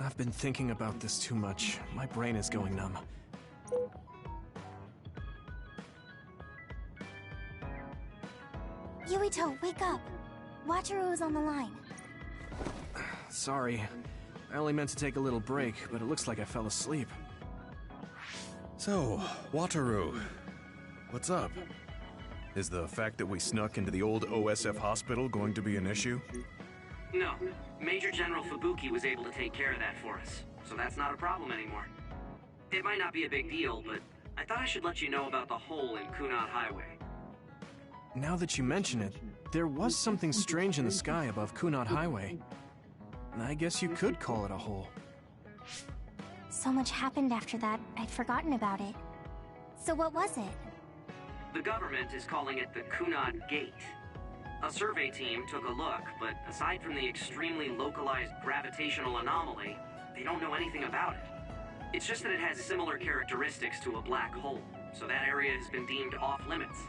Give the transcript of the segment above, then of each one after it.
I've been thinking about this too much. My brain is going numb. Yuito, wake up! Wataru is on the line. Sorry. I only meant to take a little break, but it looks like I fell asleep. So, Wataru, what's up? Is the fact that we snuck into the old OSF hospital going to be an issue? No. Major General Fubuki was able to take care of that for us, so that's not a problem anymore. It might not be a big deal, but I thought I should let you know about the hole in Kunad Highway. Now that you mention it, there was something strange in the sky above Kunad Highway. I guess you could call it a hole. So much happened after that, I'd forgotten about it. So what was it? The government is calling it the Kunad Gate. A survey team took a look, but aside from the extremely localized gravitational anomaly, they don't know anything about it. It's just that it has similar characteristics to a black hole, so that area has been deemed off-limits.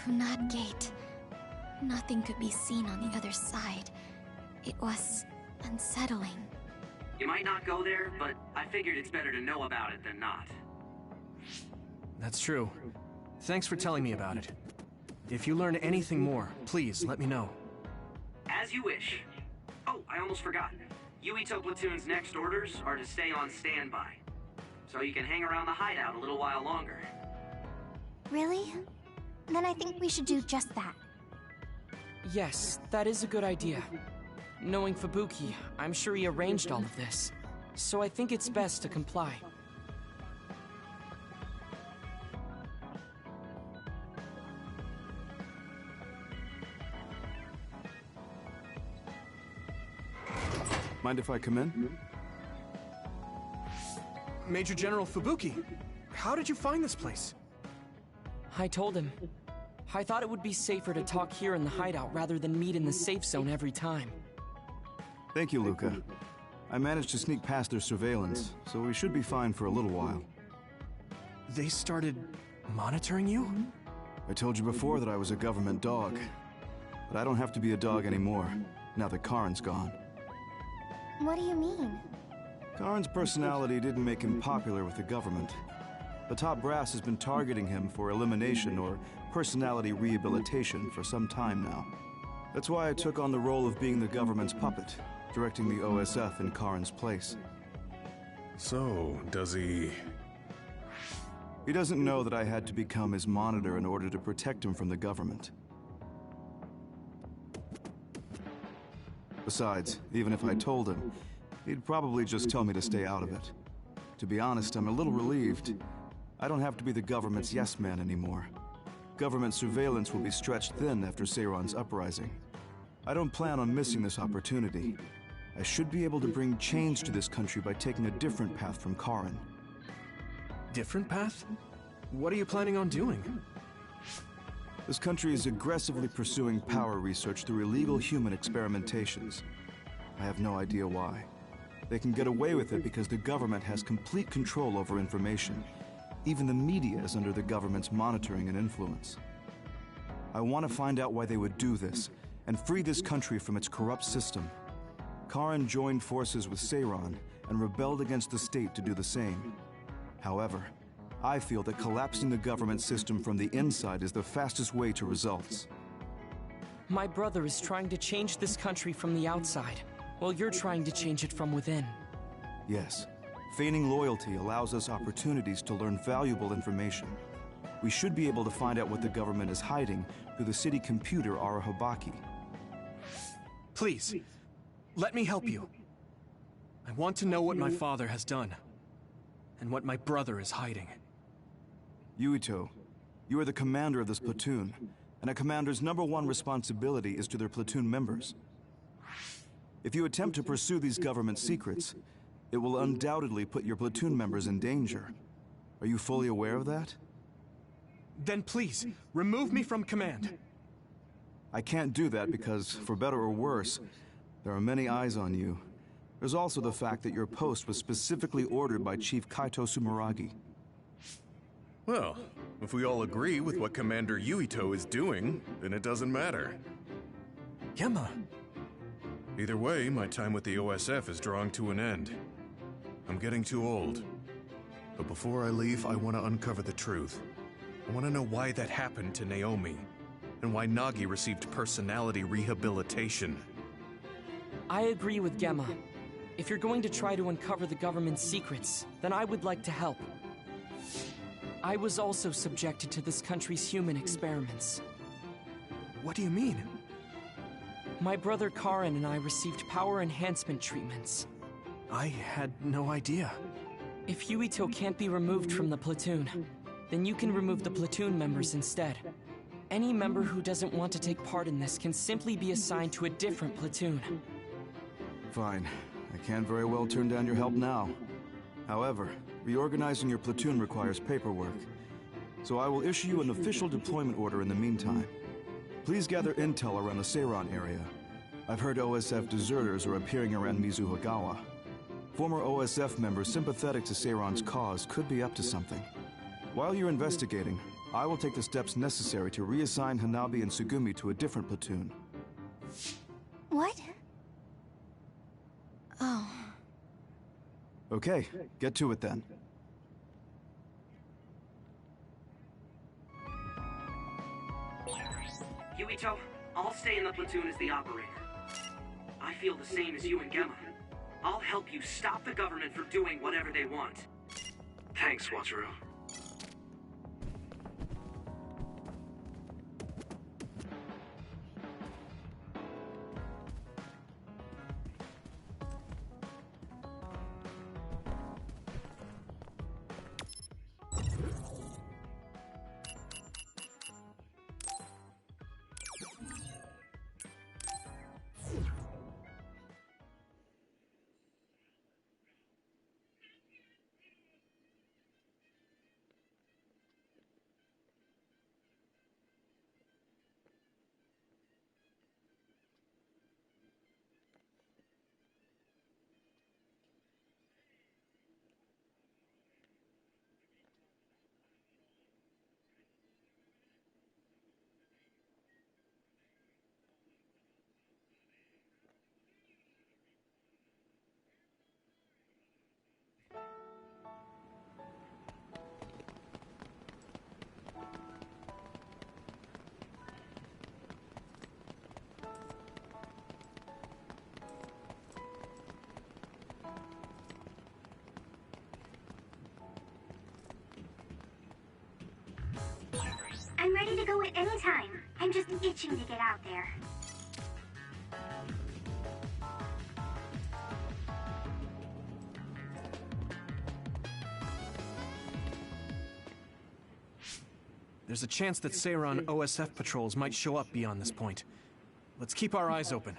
Kunad Gate. Nothing could be seen on the other side. It was unsettling. You might not go there, but I figured it's better to know about it than not. That's true. Thanks for telling me about it. If you learn anything more, please let me know. As you wish. Oh, I almost forgot. Yuito Platoon's next orders are to stay on standby, so you can hang around the hideout a little while longer. Really? Then I think we should do just that. Yes, that is a good idea. Knowing Fubuki, I'm sure he arranged all of this. So I think it's best to comply. Mind if I come in? Major General Fubuki, how did you find this place? I told him. I thought it would be safer to talk here in the hideout rather than meet in the safe zone every time. Thank you, Luca. I managed to sneak past their surveillance, so we should be fine for a little while. They started monitoring you? I told you before that I was a government dog. But I don't have to be a dog anymore, now that Karin's gone. What do you mean? Karin's personality didn't make him popular with the government. The top brass has been targeting him for elimination or personality rehabilitation for some time now. That's why I took on the role of being the government's puppet, directing the OSF in Karin's place. So, does he... He doesn't know that I had to become his monitor in order to protect him from the government. Besides, even if I told him, he'd probably just tell me to stay out of it. To be honest, I'm a little relieved. I don't have to be the government's yes-man anymore. Government surveillance will be stretched thin after Seiron's uprising. I don't plan on missing this opportunity. I should be able to bring change to this country by taking a different path from Karin. Different path? What are you planning on doing? This country is aggressively pursuing power research through illegal human experimentations. I have no idea why. They can get away with it because the government has complete control over information. Even the media is under the government's monitoring and influence. I want to find out why they would do this, and free this country from its corrupt system. Karin joined forces with Seiron and rebelled against the state to do the same. However, I feel that collapsing the government system from the inside is the fastest way to results. My brother is trying to change this country from the outside, while you're trying to change it from within. Yes. Feigning loyalty allows us opportunities to learn valuable information. We should be able to find out what the government is hiding through the city computer Arahobaki. Please, let me help you. I want to know what my father has done, and what my brother is hiding. Yuito, you are the commander of this platoon, and a commander's #1 responsibility is to their platoon members. If you attempt to pursue these government secrets, it will undoubtedly put your platoon members in danger. Are you fully aware of that? Then please, remove me from command. I can't do that because, for better or worse, there are many eyes on you. There's also the fact that your post was specifically ordered by Chief Kaito Sumeragi. Well, if we all agree with what Commander Yuito is doing, then it doesn't matter. Gemma, Either way, my time with the OSF is drawing to an end. I'm getting too old. But before I leave, I want to uncover the truth. I want to know why that happened to Naomi, and why Nagi received personality rehabilitation. I agree with Gemma. If you're going to try to uncover the government's secrets, then I would like to help. I was also subjected to this country's human experiments. What do you mean? My brother Karin and I received power enhancement treatments. I had no idea. If Yuito can't be removed from the platoon, then you can remove the platoon members instead. Any member who doesn't want to take part in this can simply be assigned to a different platoon. Fine. I can't very well turn down your help now. However, reorganizing your platoon requires paperwork. So I will issue you an official deployment order in the meantime. Please gather intel around the Seiran area. I've heard OSF deserters are appearing around Mizuhagawa. Former OSF members sympathetic to Seiran's cause could be up to something. While you're investigating, I will take the steps necessary to reassign Hanabi and Tsugumi to a different platoon. What? Oh. Okay, get to it then. Yuito, I'll stay in the platoon as the operator. I feel the same as you and Gemma. I'll help you stop the government from doing whatever they want. Thanks, Wataru. I'm ready to go at any time. I'm just itching to get out there. There's a chance that Seiran OSF patrols might show up beyond this point. Let's keep our eyes open.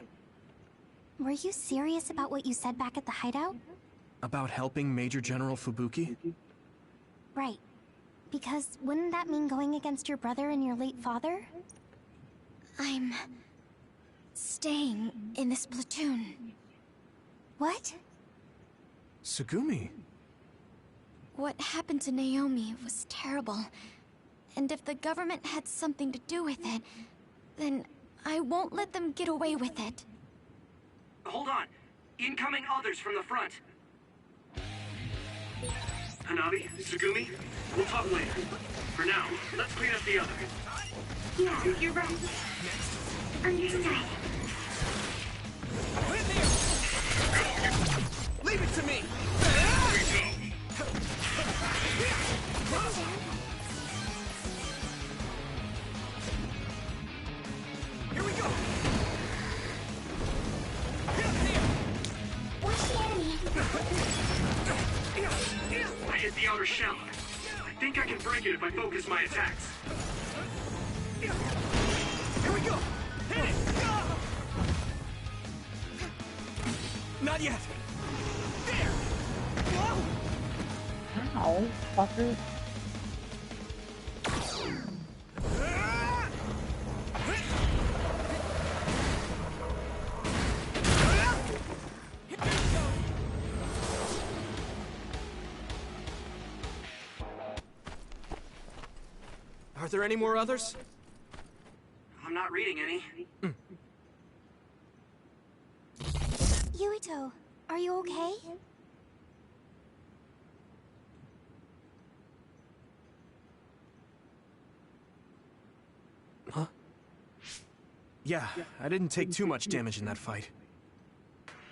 Were you serious about what you said back at the hideout? About helping Major General Fubuki? Right. Because wouldn't that mean going against your brother and your late father? I'm staying in this platoon. What? Tsugumi? What happened to Naomi was terrible. And if the government had something to do with it, then I won't let them get away with it. Hold on. Incoming others from the front. Hanabi, Tsugumi, we'll talk later. For now, let's clean up the others. Yeah, you're right. Understood. Leave it to me! Here we go! Watch the enemy. I hit the outer shell. I think I can break it if I focus my attacks. Here we go! Hit it! Not yet! There! Ow, fucker. Are there any more others? I'm not reading any. Yuito, are you okay? Huh? Yeah, I didn't take too much damage in that fight.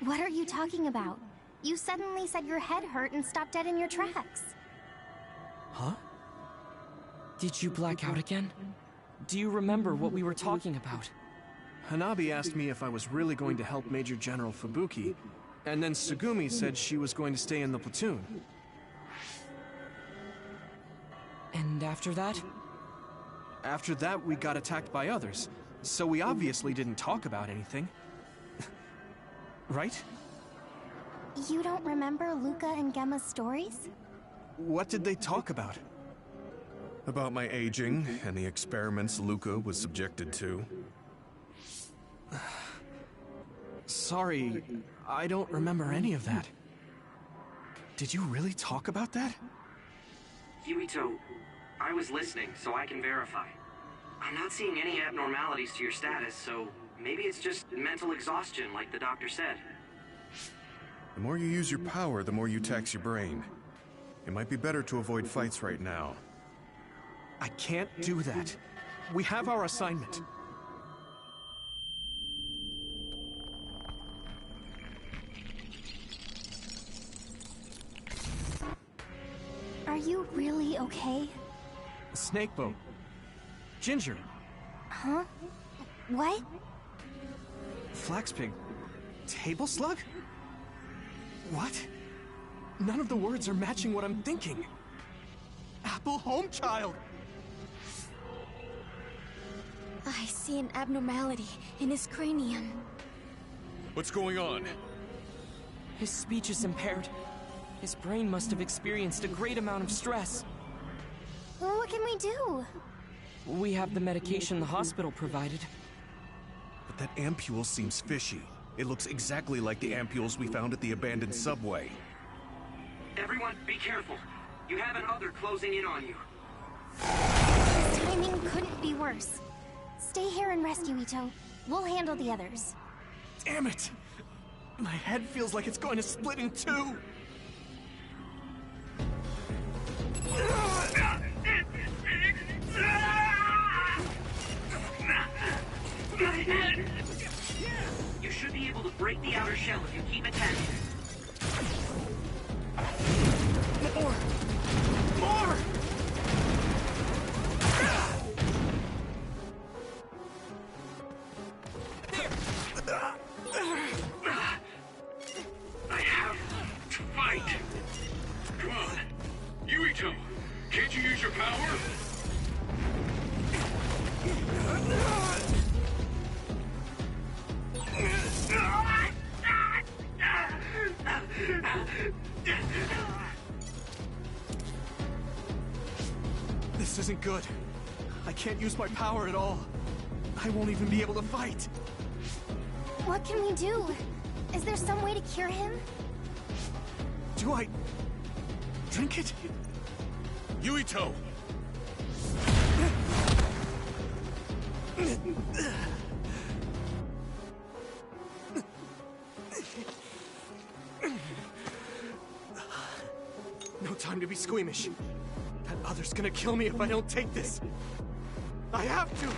What are you talking about? You suddenly said your head hurt and stopped dead in your tracks. Huh? Did you black out again? Do you remember what we were talking about? Hanabi asked me if I was really going to help Major General Fubuki, and then Tsugumi said she was going to stay in the platoon. And after that? After that, we got attacked by others, so we obviously didn't talk about anything. Right? You don't remember Luca and Gemma's stories? What did they talk about? About my aging and the experiments Luca was subjected to. Sorry, I don't remember any of that. Did you really talk about that? Yuito, I was listening, so I can verify. I'm not seeing any abnormalities to your status, so maybe it's just mental exhaustion, like the doctor said. The more you use your power, the more you tax your brain. It might be better to avoid fights right now. I can't do that. We have our assignment. Are you really okay? Snake boat. Ginger. Huh? What? Flax pig. Table slug? What? None of the words are matching what I'm thinking. Apple home child! I see an abnormality in his cranium. What's going on? His speech is impaired. His brain must have experienced a great amount of stress. What can we do? We have the medication the hospital provided. But that ampule seems fishy. It looks exactly like the ampules we found at the abandoned subway. Everyone, be careful. You have an other closing in on you. This timing couldn't be worse. Stay here and rest, Yuito. We'll handle the others. Damn it! My head feels like it's going to split in two! You should be able to break the outer shell if you keep it tense. More! More! I have to fight. Come on. Yuito, can't you use your power? This isn't good. I can't use my power at all. I won't even be able to fight. What can we do? Is there some way to cure him? Do I... drink it? Yuito! No time to be squeamish. That other's gonna kill me if I don't take this. I have to!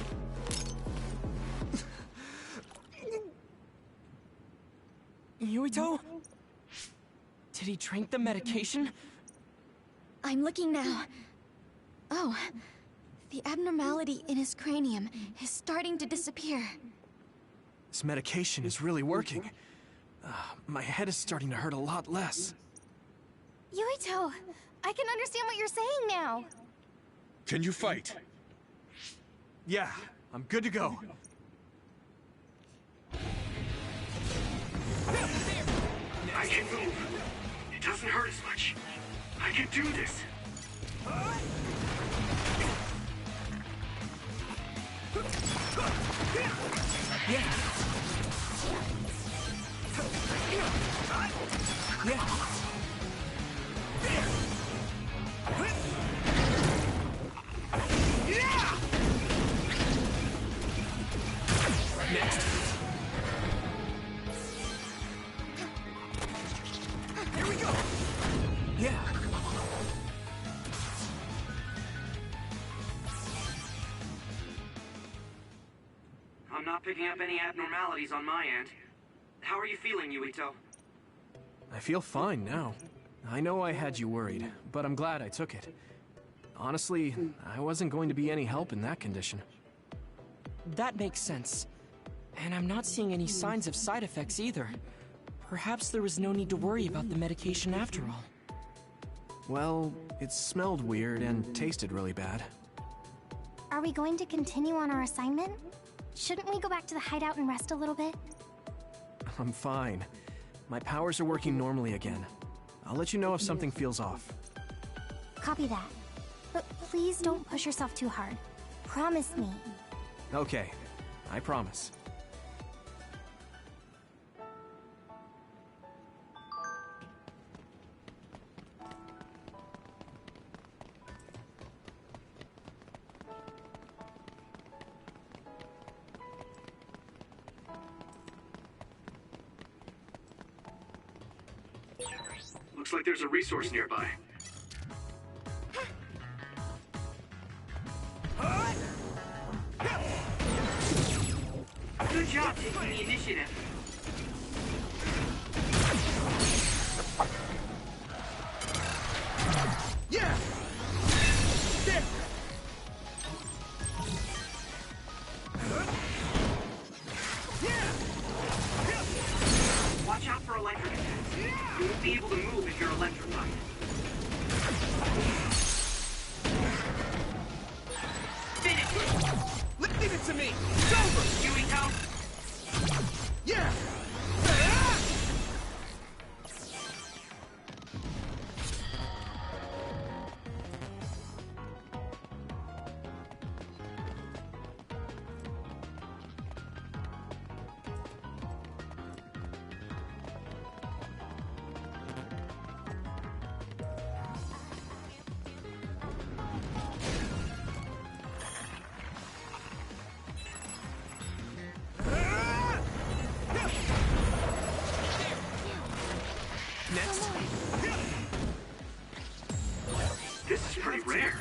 Yuito? Did he drink the medication? I'm looking now. Oh, the abnormality in his cranium is starting to disappear. This medication is really working. My head is starting to hurt a lot less. Yuito, I can understand what you're saying now. Can you fight? Yeah, I'm good to go. I can move. It doesn't hurt as much. I can do this. Yeah. Yeah. Next. Yeah. I'm not picking up any abnormalities on my end. How are you feeling, Yuito? I feel fine now. I know I had you worried, but I'm glad I took it. Honestly, I wasn't going to be any help in that condition. That makes sense. And I'm not seeing any signs of side effects either. Perhaps there was no need to worry about the medication after all. Well, it smelled weird and tasted really bad. Are we going to continue on our assignment? Shouldn't we go back to the hideout and rest a little bit? I'm fine. My powers are working normally again. I'll let you know if something feels off. Copy that. But please don't push yourself too hard. Promise me. Okay, I promise. Looks like there's a resource nearby. Good job taking the initiative. Yeah! There! Watch out for electric attacks. You won't be able to move if you're electrified. Finish! Leave it to me! It's over! Yuito! Yeah! Next. This is pretty rare.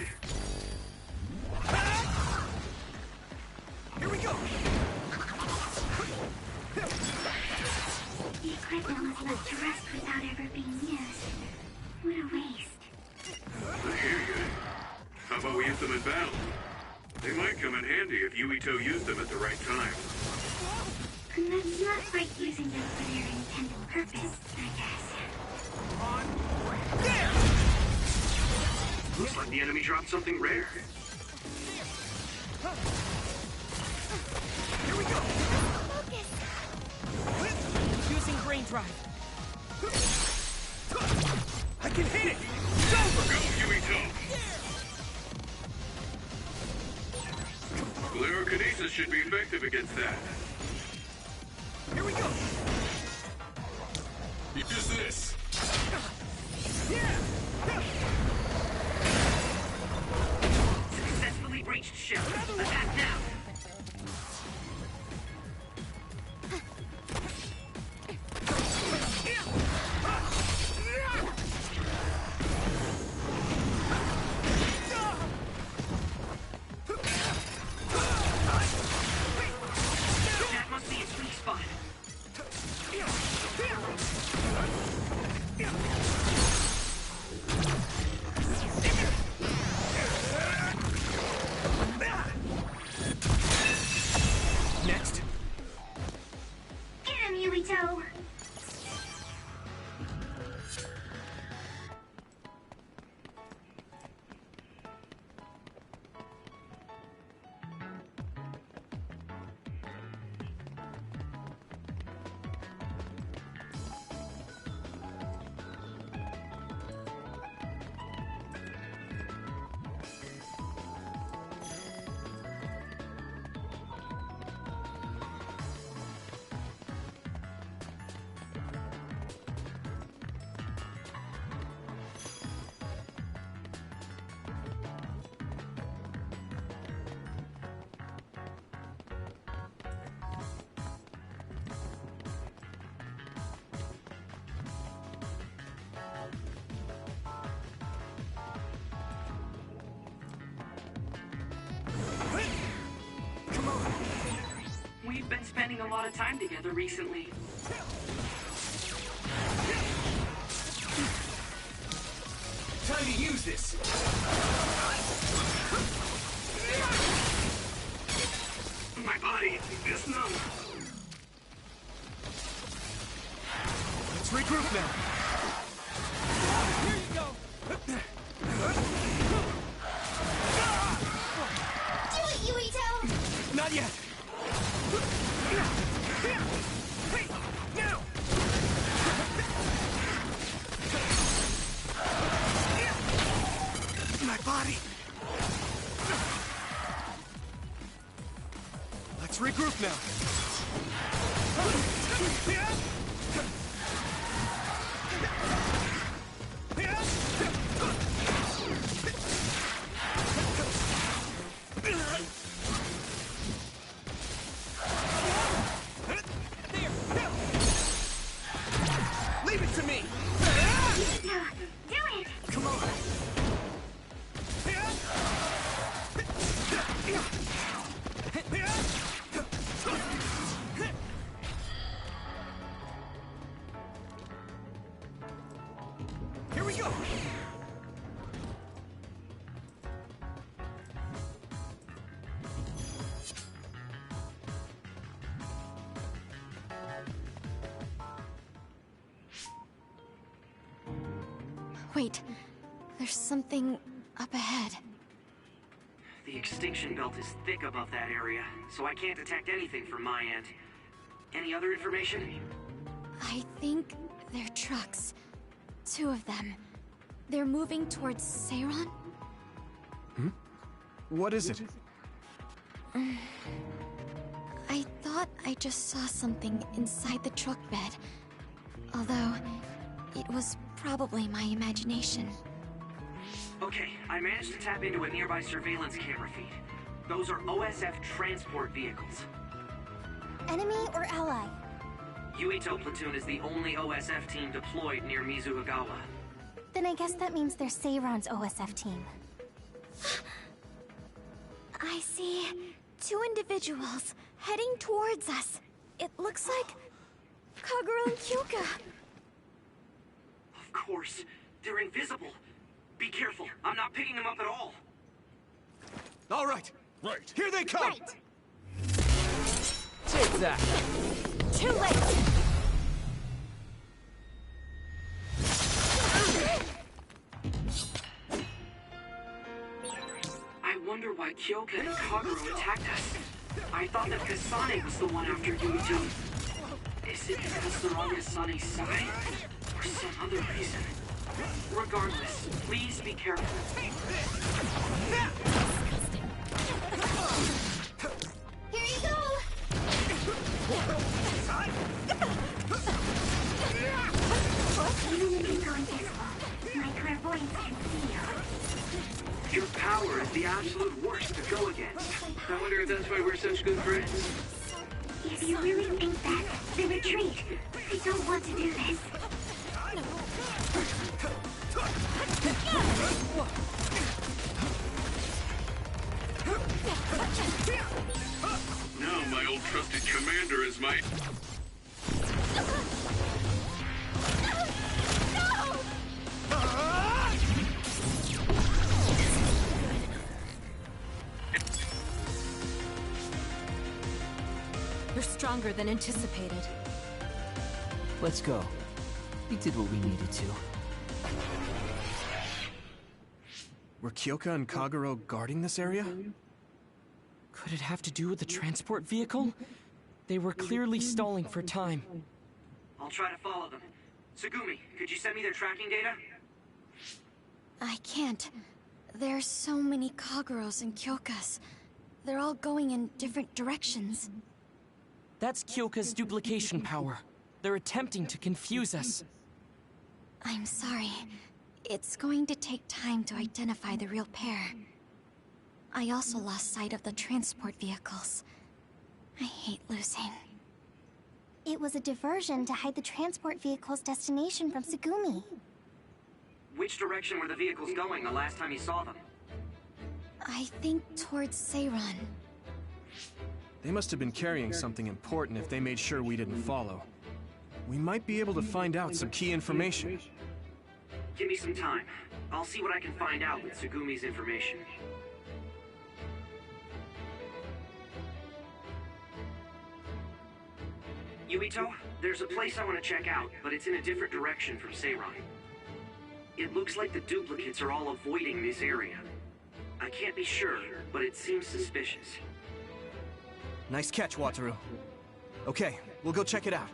Here we go! The equipment was left to rest without ever being used. What a waste. I hear you. How about we use them in battle? They might come in handy if Yuito used them at the right time. And that's not quite using them for their intended purpose, I guess. There! Looks like the enemy dropped something rare. Here we go! Using brain drive. I can hit it! It's over! Go, Yuito! Glyrokinesis should be effective against that. Here we go! Use this! Yeah! Successfully breached ship. Attack now! spending a lot of time together recently. Time to use this! My body is numb. Let's regroup now! Here you go! Do it, Yuito! Not yet! Hey! Now! My body! Let's regroup now! Leave it to me! Do it! Come on! Here we go! Wait, there's something up ahead. The extinction belt is thick above that area, so I can't detect anything from my end. Any other information? I think they're trucks. 2 of them. They're moving towards Seiron? What is it? I thought I just saw something inside the truck bed. Although, it was probably my imagination. Okay, I managed to tap into a nearby surveillance camera feed. Those are OSF transport vehicles. Enemy or ally? Yuito Platoon is the only OSF team deployed near Mizuhagawa. Then I guess that means they're Seiron's OSF team. I see 2 individuals heading towards us. It looks like Kagura and Kyoka. Of course, they're invisible. Be careful, I'm not picking them up at all. All right! Right. Here they come! Right! Take that. Too late! I wonder why Kyoka and Kagura attacked us. I thought that Kasane was the one after Yuito. Is it because they're on Kasane's side? Or some other reason? Regardless, please be careful. Here you go! Even if you go invisible, my clairvoyance can see you. Your power is the absolute worst to go against. I wonder if that's why we're such good friends. If you really think that, then retreat. I don't want to do this. Now my old trusted commander is my... You're stronger than anticipated. Let's go. We did what we needed to. Were Kyoka and Kagura guarding this area? Could it have to do with the transport vehicle? They were clearly stalling for time. I'll try to follow them. Tsugumi, could you send me their tracking data? I can't. There's so many Kaguros and Kyokas. They're all going in different directions. That's Kyoka's duplication power. They're attempting to confuse us. I'm sorry. It's going to take time to identify the real pair. I also lost sight of the transport vehicles. I hate losing. It was a diversion to hide the transport vehicle's destination from Tsugumi. Which direction were the vehicles going the last time you saw them? I think towards Seiron. They must have been carrying something important if they made sure we didn't follow. We might be able to find out some key information. Give me some time. I'll see what I can find out with Tsugumi's information. Yuito, there's a place I want to check out, but it's in a different direction from Seiran. It looks like the duplicates are all avoiding this area. I can't be sure, but it seems suspicious. Nice catch, Wataru. Okay, we'll go check it out.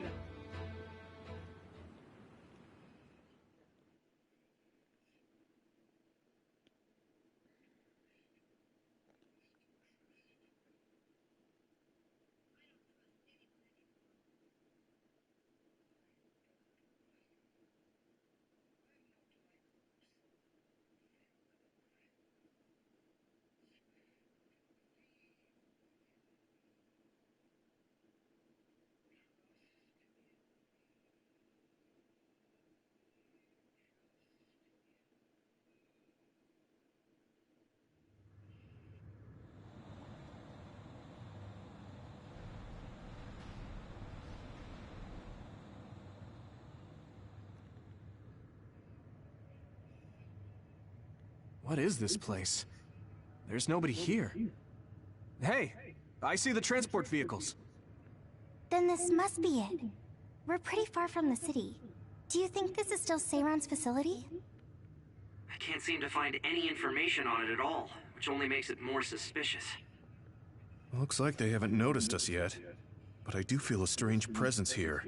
What is this place? There's nobody here. Hey, I see the transport vehicles. Then this must be it. We're pretty far from the city. Do you think this is still Seiran's facility? I can't seem to find any information on it at all, which only makes it more suspicious. Looks like they haven't noticed us yet, but I do feel a strange presence here.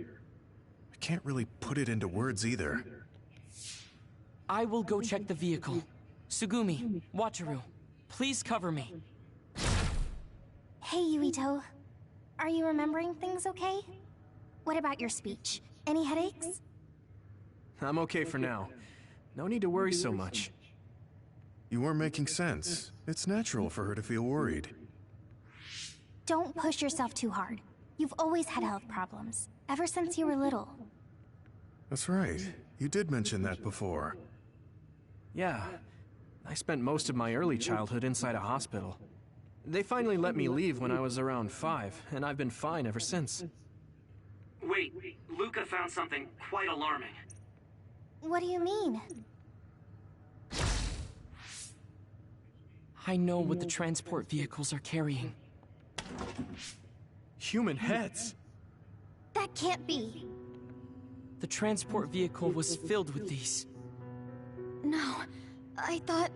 I can't really put it into words either. I will go check the vehicle. Tsugumi, Wataru, please cover me. Hey, Yuito. Are you remembering things okay? What about your speech? Any headaches? I'm okay for now. No need to worry so much. You are making sense. It's natural for her to feel worried. Don't push yourself too hard. You've always had health problems, ever since you were little. That's right. You did mention that before. Yeah. I spent most of my early childhood inside a hospital. They finally let me leave when I was around 5, and I've been fine ever since. Wait, Luca found something quite alarming. What do you mean? I know what the transport vehicles are carrying. Human heads? That can't be. The transport vehicle was filled with these. No, I thought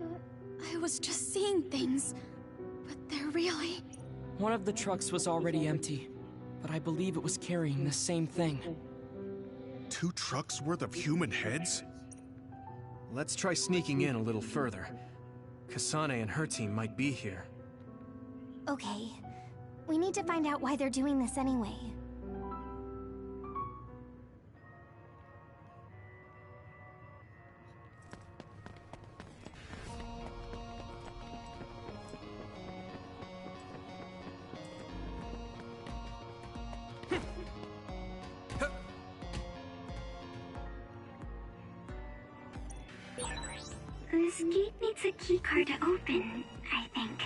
I was just seeing things, but they're really... One of the trucks was already empty, but I believe it was carrying the same thing. 2 trucks worth of human heads? Let's try sneaking in a little further. Kasane and her team might be here. Okay. We need to find out why they're doing this anyway. This gate needs a keycard to open, I think.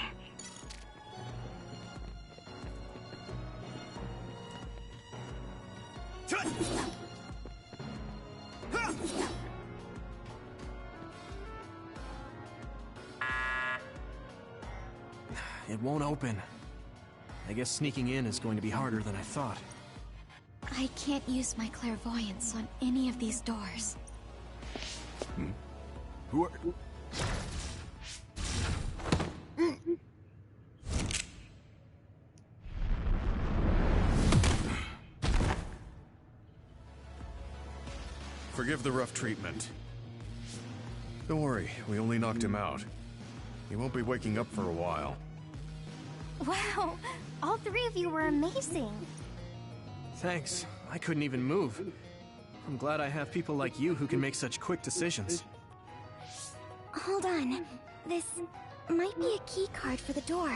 It won't open. I guess sneaking in is going to be harder than I thought. I can't use my clairvoyance on any of these doors. Who are... Forgive the rough treatment. Don't worry, we only knocked him out. He won't be waking up for a while. Wow! All 3 of you were amazing! Thanks. I couldn't even move. I'm glad I have people like you who can make such quick decisions. Hold on. This might be a key card for the door.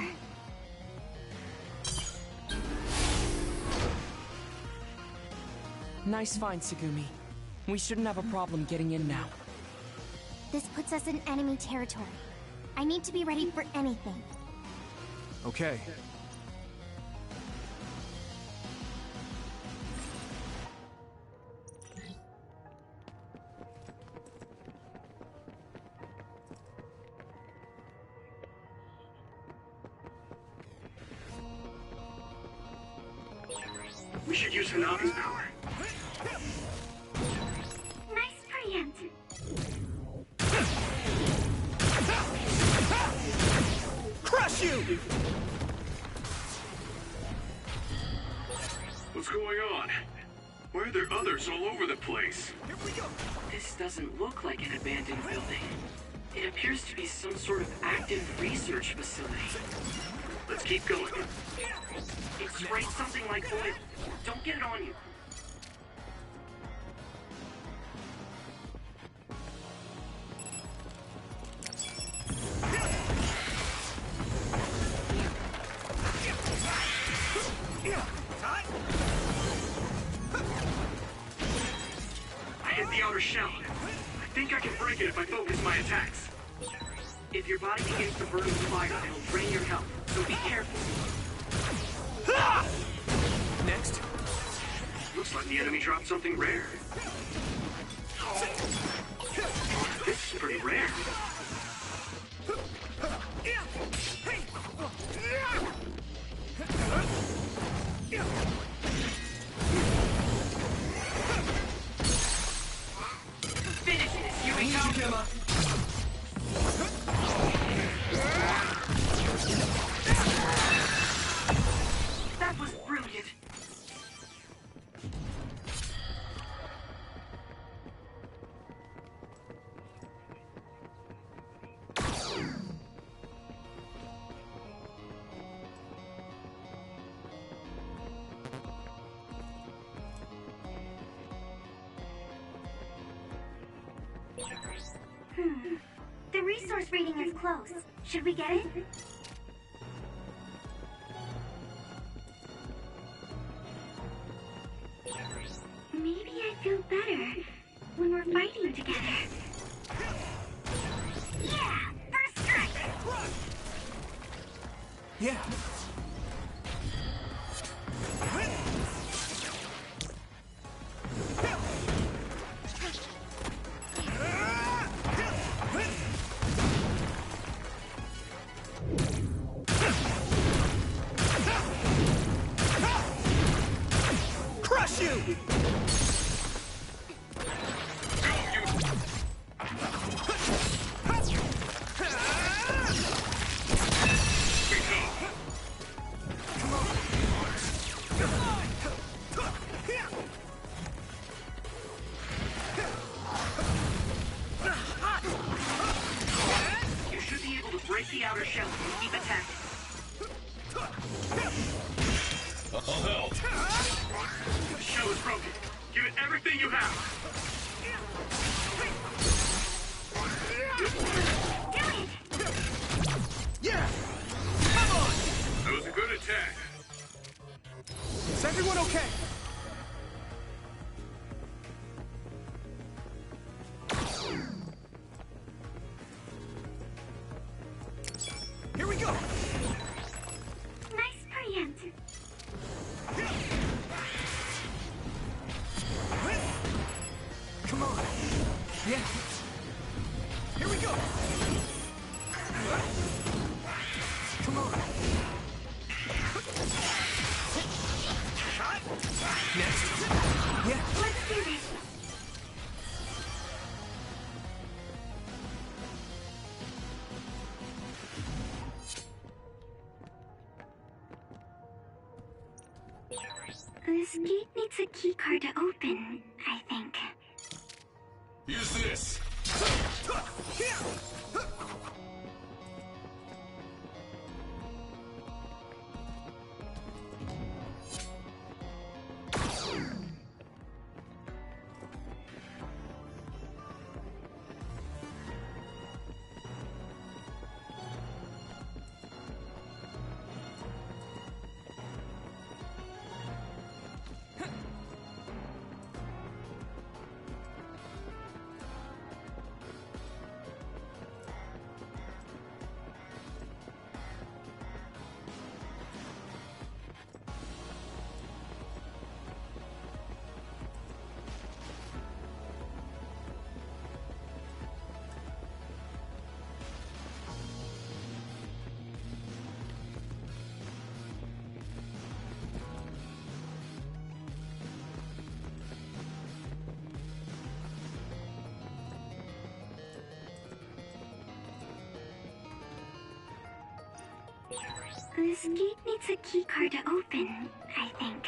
Nice find, Tsugumi. We shouldn't have a problem getting in now. This puts us in enemy territory. I need to be ready for anything. Okay. We should use Hanabi's power. Nice preempt. Crush you! What's going on? Why are there others all over the place? Here we go! This doesn't look like an abandoned building. It appears to be some sort of active research facility. Let's keep going. It sprays something like oil. Don't get it on you. I hit the outer shell. I think I can break it if I focus my attacks. If your body begins to burn with fire, it'll drain your health, so be careful. Next. Looks like the enemy dropped something rare. This is pretty rare. Finish this, here we go! That was brilliant. The resource reading is close. Should we get it? Maybe I feel better when we're fighting together. Yeah! First strike! Yeah. Crush you! You should be able to break the outer shell and keep attacking. I'll help. The shell is broken. Give it everything you have. Yeah! Come on! That was a good attack. Is everyone okay? Here we go! Nice preempt. Come on! Yeah! Here we go! Come on! Next! Yeah! Let's do this. This gate needs a key card to open, I think. Use this. This gate needs a keycard to open, I think.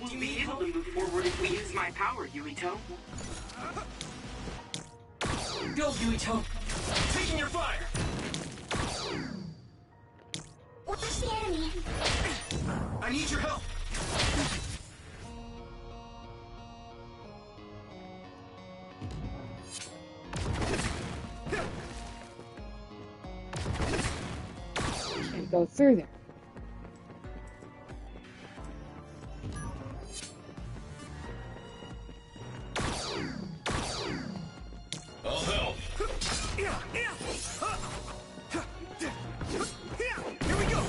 We'll be able to move forward if we use my power, Yuito. Go, Yuito! Taking your fire! Watch the enemy! I need your help! Can't go through there. I'll help. Here we go!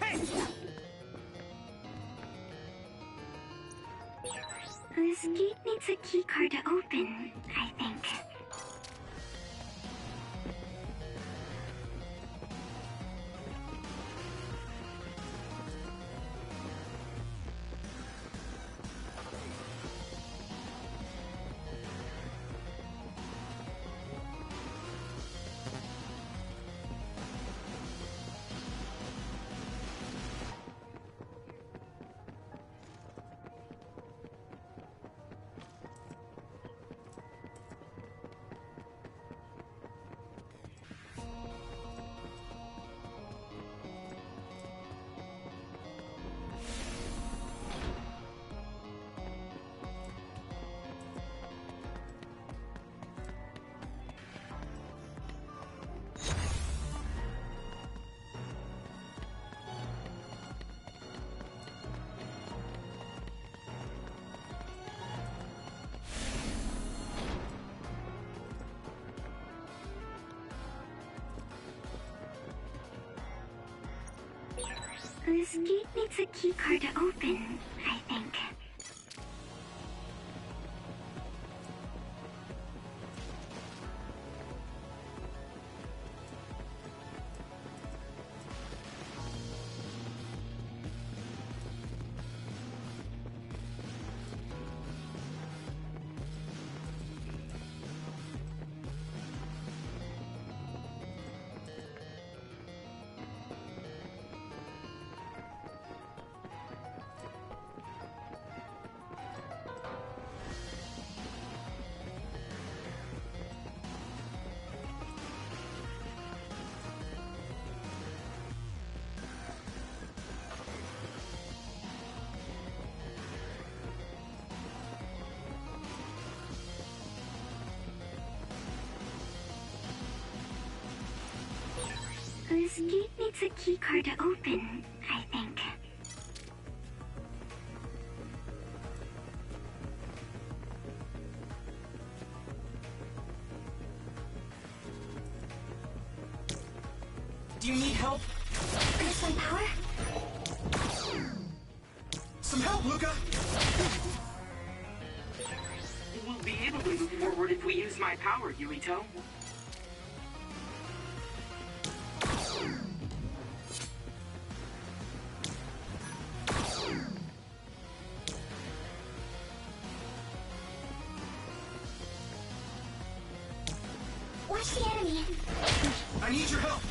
Hey! This gate needs a keycard to open, I think. This gate needs a keycard to open, I think. This gate needs a keycard to open, I think. Do you need help? Some power? Some help, Luca! We'll be able to move forward if we use my power, Yuito. Watch the enemy! I need your help!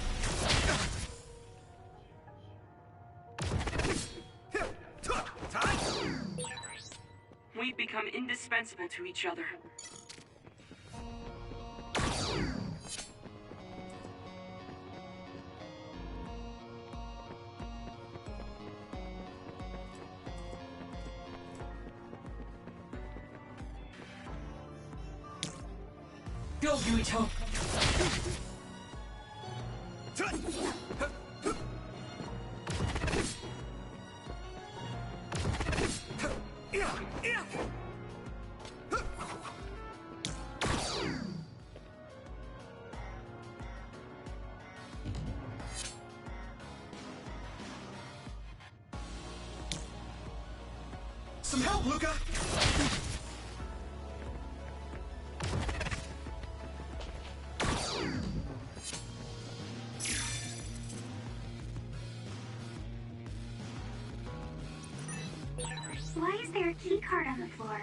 We've become indispensable to each other. Go, Yuito! Some help, Luca! Why is there a key card on the floor?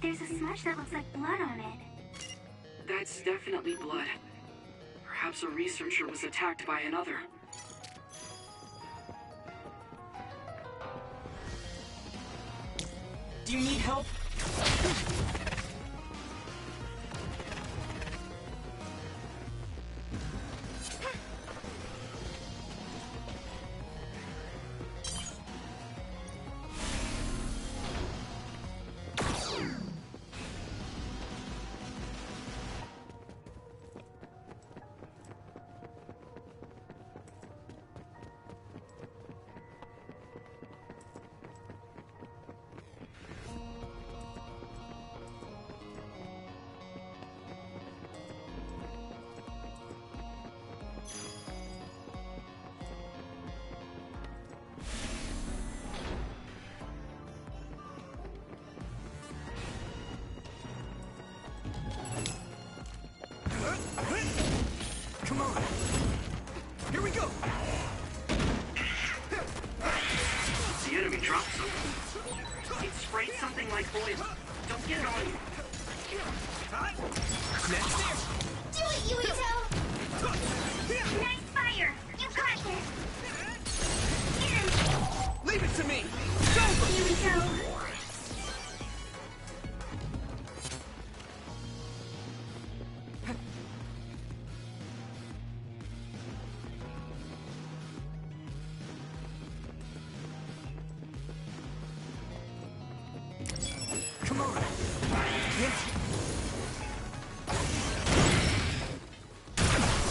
There's a smudge that looks like blood on it. That's definitely blood. Perhaps a researcher was attacked by another. Do you need help? Come on! Here we go! The enemy dropped something. It sprayed something like oil. Don't get it on you. Next! Do it, Yuito! Nice fire! You got this! Leave it to me! Yuito! Come on! Yes.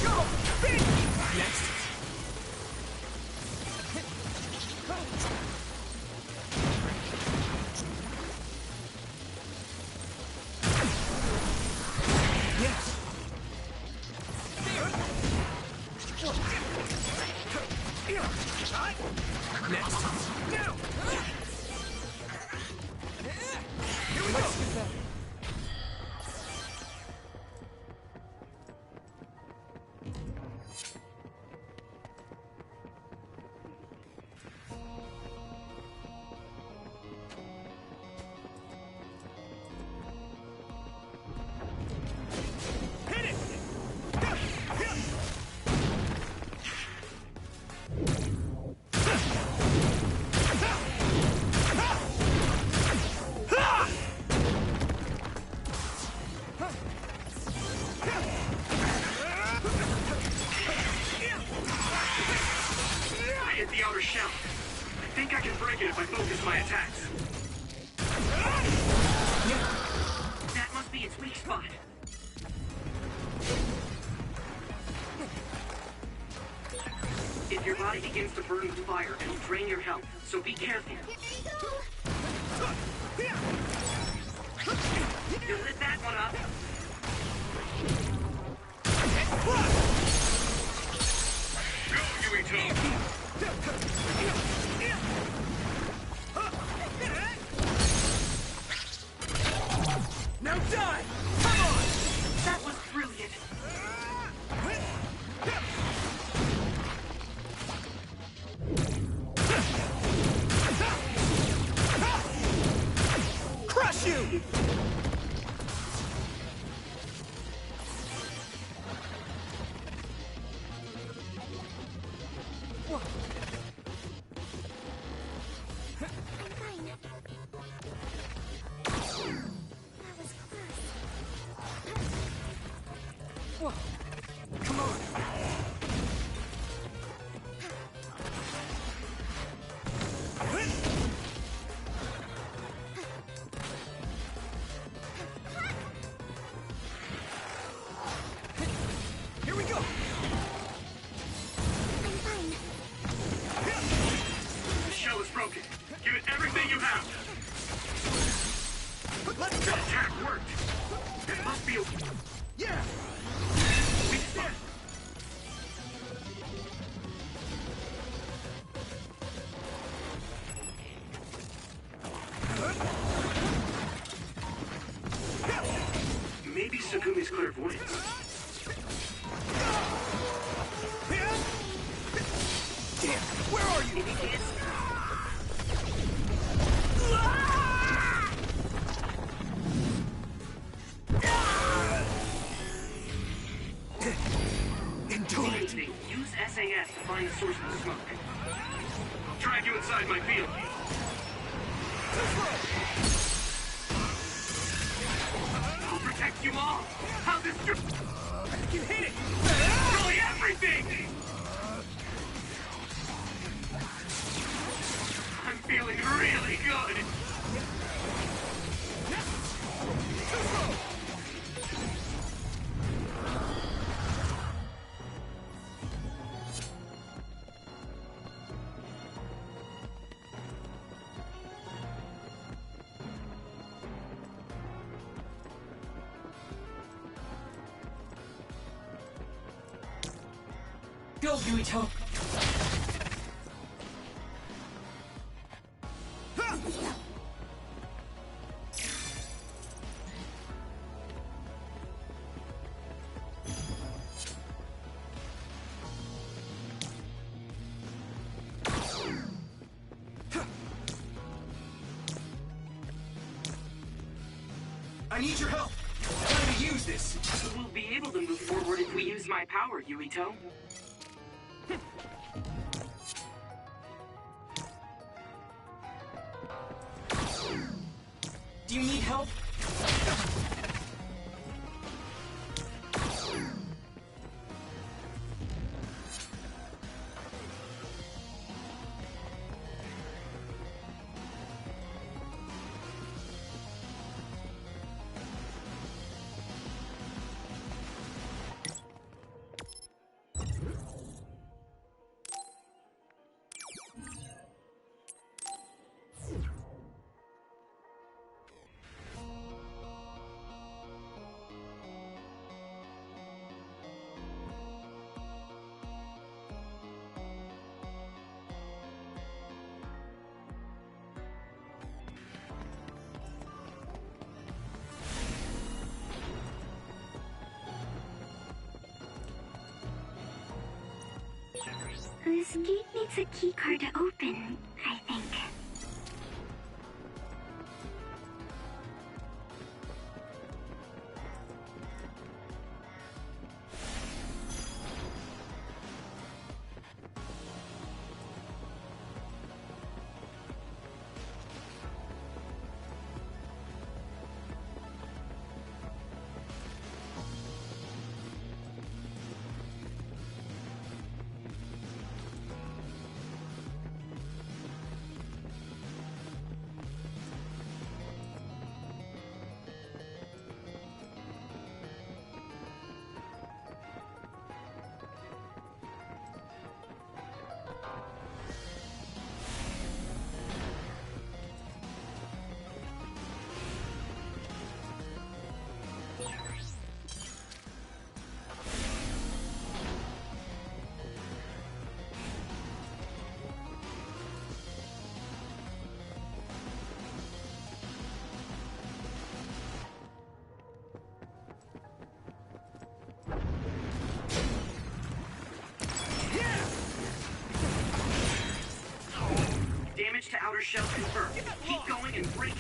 Go! Big! Next! Yes! Next! Now! Here we go! Hit it! I hit the outer shell. I think I can break it if I focus my attacks. That must be its weak spot. If your body begins to burn with fire, it'll drain your health, so be careful. You lit that one up. Go, Yuito! Now die! Come on! That was brilliant. Crush you! Come on! be okay. Yeah! Weak spot. Maybe Sakumi's clairvoyance. Damn, where are you? Endure it. Use SAS to find the source of the smoke. I'll drag you inside my field. I'll protect you all. I'll destroy. I can hit it! Destroy everything! I'm feeling really good. Go, Yuito! I need your help! I'm trying to use this! We'll be able to move forward if we use my power, Yuito. Do you need help? This gate needs a keycard to open, I think. Damage to outer shell confirmed. Keep going and break it.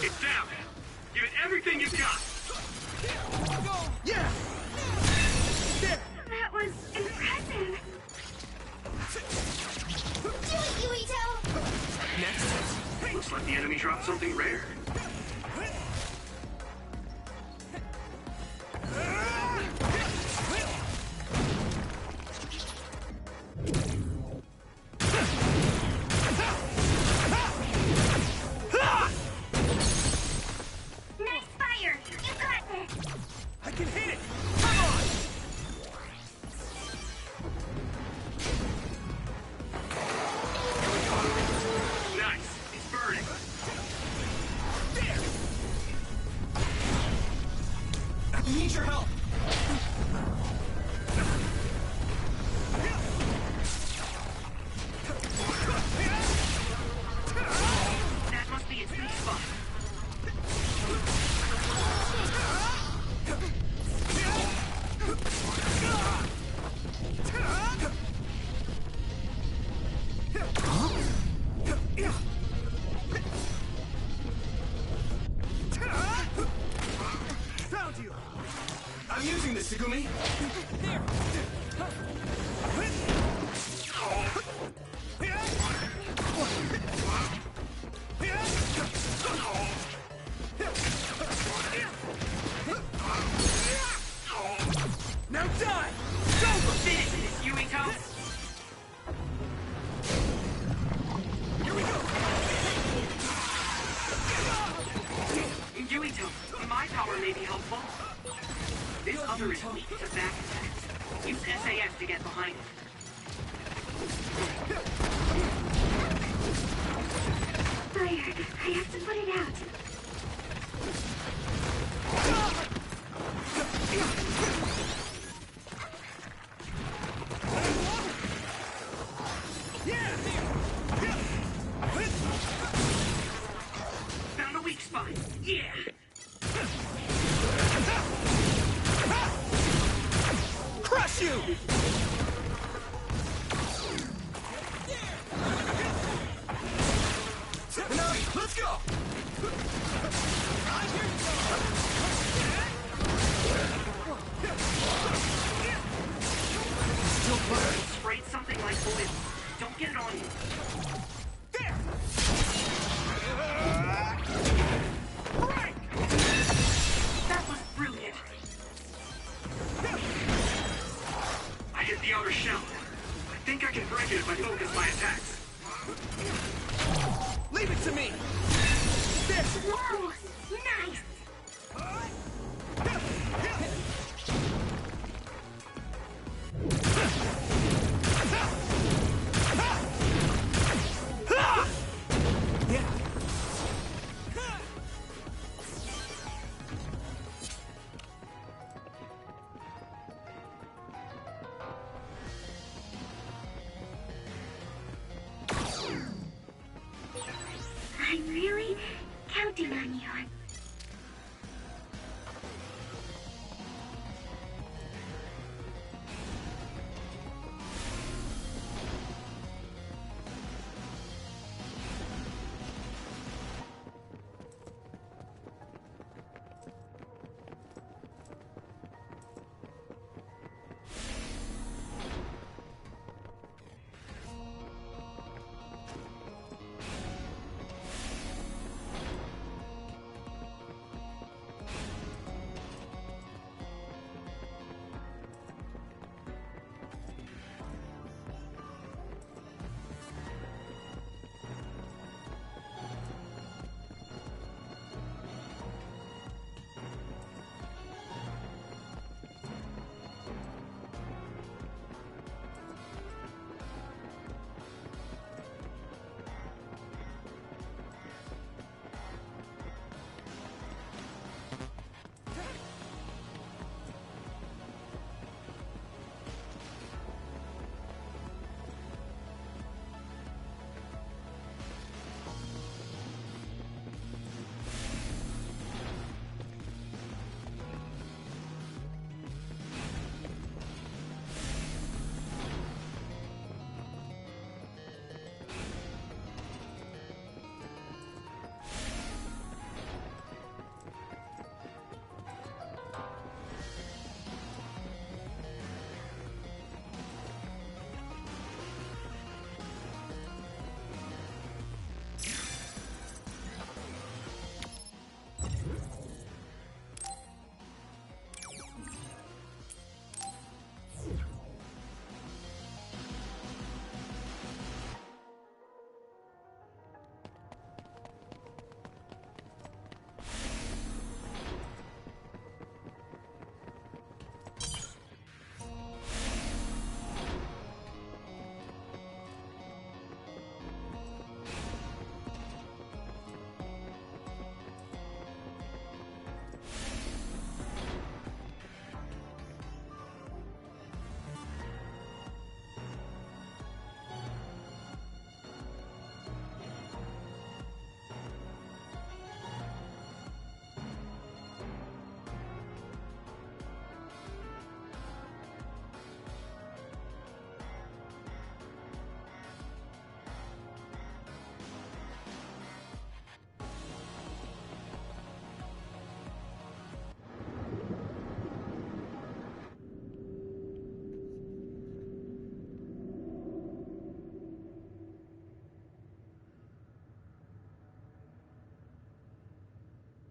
It's down. Give it everything you've got. Yeah! That was impressive. Do it, Yuito! Next. Looks like the enemy dropped something rare. Nice fire! You got this! I can hit it! Come on! Finish this, Yuito! Here we go! Yuito, my power may be helpful. This other is weak to back attacks. Use SAS to get behind it. Fire! I have to put it out. Found a weak spot. Yeah! Crush you! Let's go! Still burning. Sprayed something like oil. Don't get it on you. There! Right! That was brilliant. I hit the outer shell. I think I can break it if I focus my attacks. Leave it to me! This! Whoa! Nice! Yeah. I'm really counting on you.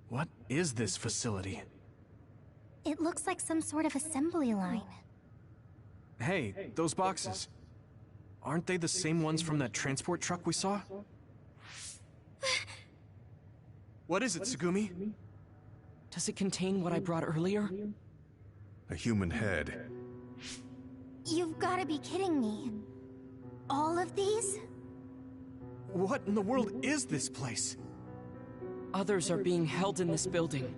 What is this facility? It looks like some sort of assembly line. Hey, those boxes. Aren't they the same ones from that transport truck we saw? What is it, Tsugumi? Does it contain what I brought earlier? A human head. You've gotta be kidding me. All of these? What in the world is this place? Others are being held in this building.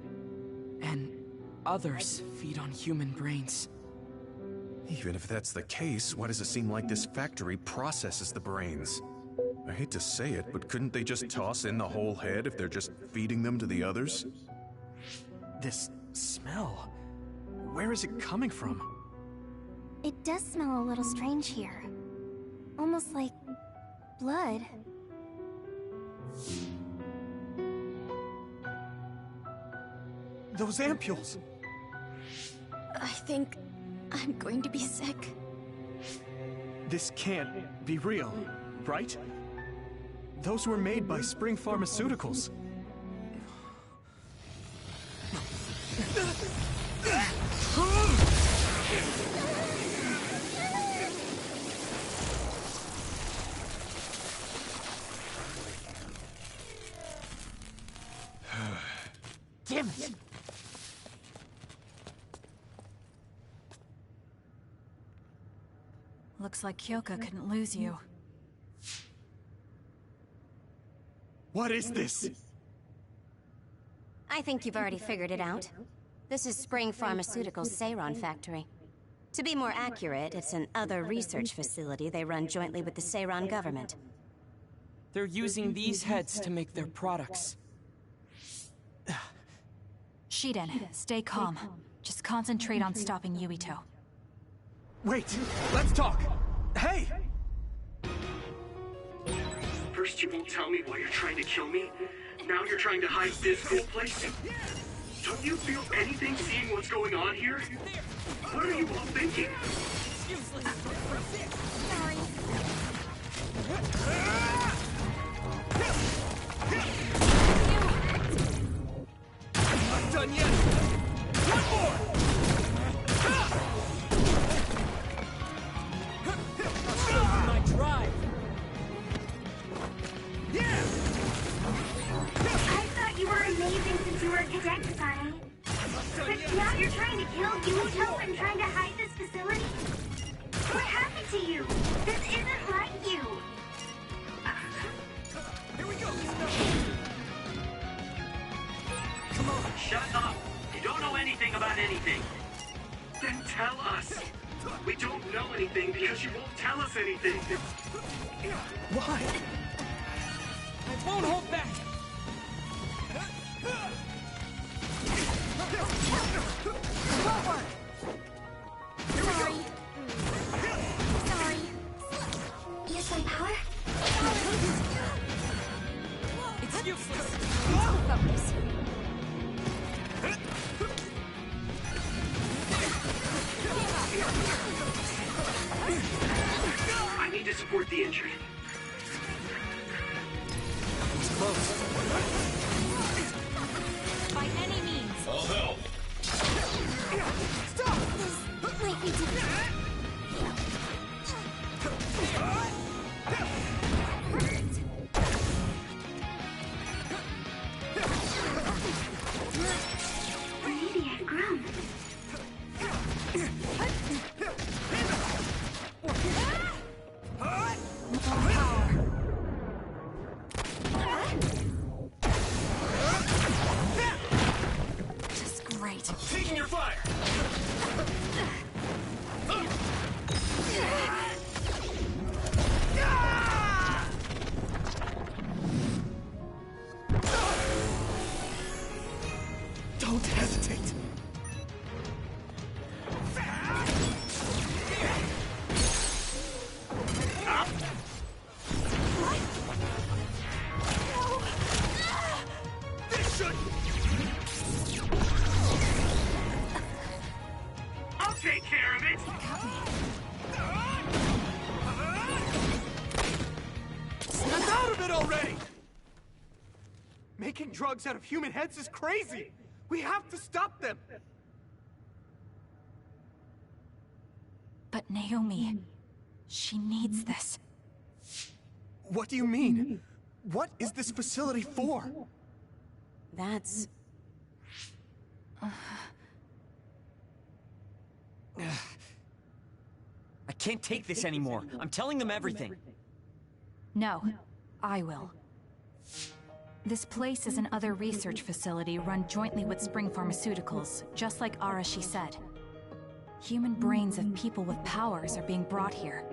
And others feed on human brains. Even if that's the case, why does it seem like this factory processes the brains? I hate to say it, but couldn't they just toss in the whole head if they're just feeding them to the others? This smell. Where is it coming from? It does smell a little strange here. Almost like blood. Those ampules! I think I'm going to be sick. This can't be real, right? Those were made by Spring Pharmaceuticals. Damn it! Looks like Kyoka couldn't lose you. What is this? I think you've already figured it out. This is Spring Pharmaceuticals' Seiron factory. To be more accurate, it's an other research facility they run jointly with the Seiron government. They're using these heads to make their products. Shiden, stay calm. Just concentrate on stopping Yuito. Wait, let's talk! Hey! First you won't tell me why you're trying to kill me. Now you're trying to hide this whole place. Don't you feel anything seeing what's going on here? What are you all thinking? Sorry. Not done yet! One more! My drive! I thought you were amazing since you were a cadet, Sunny. But now you're trying to kill Yuito and trying to hide this facility? What happened to you? This isn't like you. Here we go! Come on, shut up! You don't know anything about anything. Then tell us. We don't know anything because you won't tell us anything. Why? I won't hold back! Forward! Sorry. Sorry. Use some power? It's useless! Focus. I need to support the injured. It's close. By any means. I'll help. Stop! Wait, we did Maybe I've grown. Just great. Taking your fire! Don't hesitate! This should... I'll take care of it! Snap out of it already! Making drugs out of human heads is crazy! We have to stop them! But Naomi, she needs this. What do you mean? What is this facility for? That's... I can't take this anymore. I'm telling them everything. No, I will. This place is another research facility run jointly with Spring Pharmaceuticals, just like Arashi said. Human brains of people with powers are being brought here.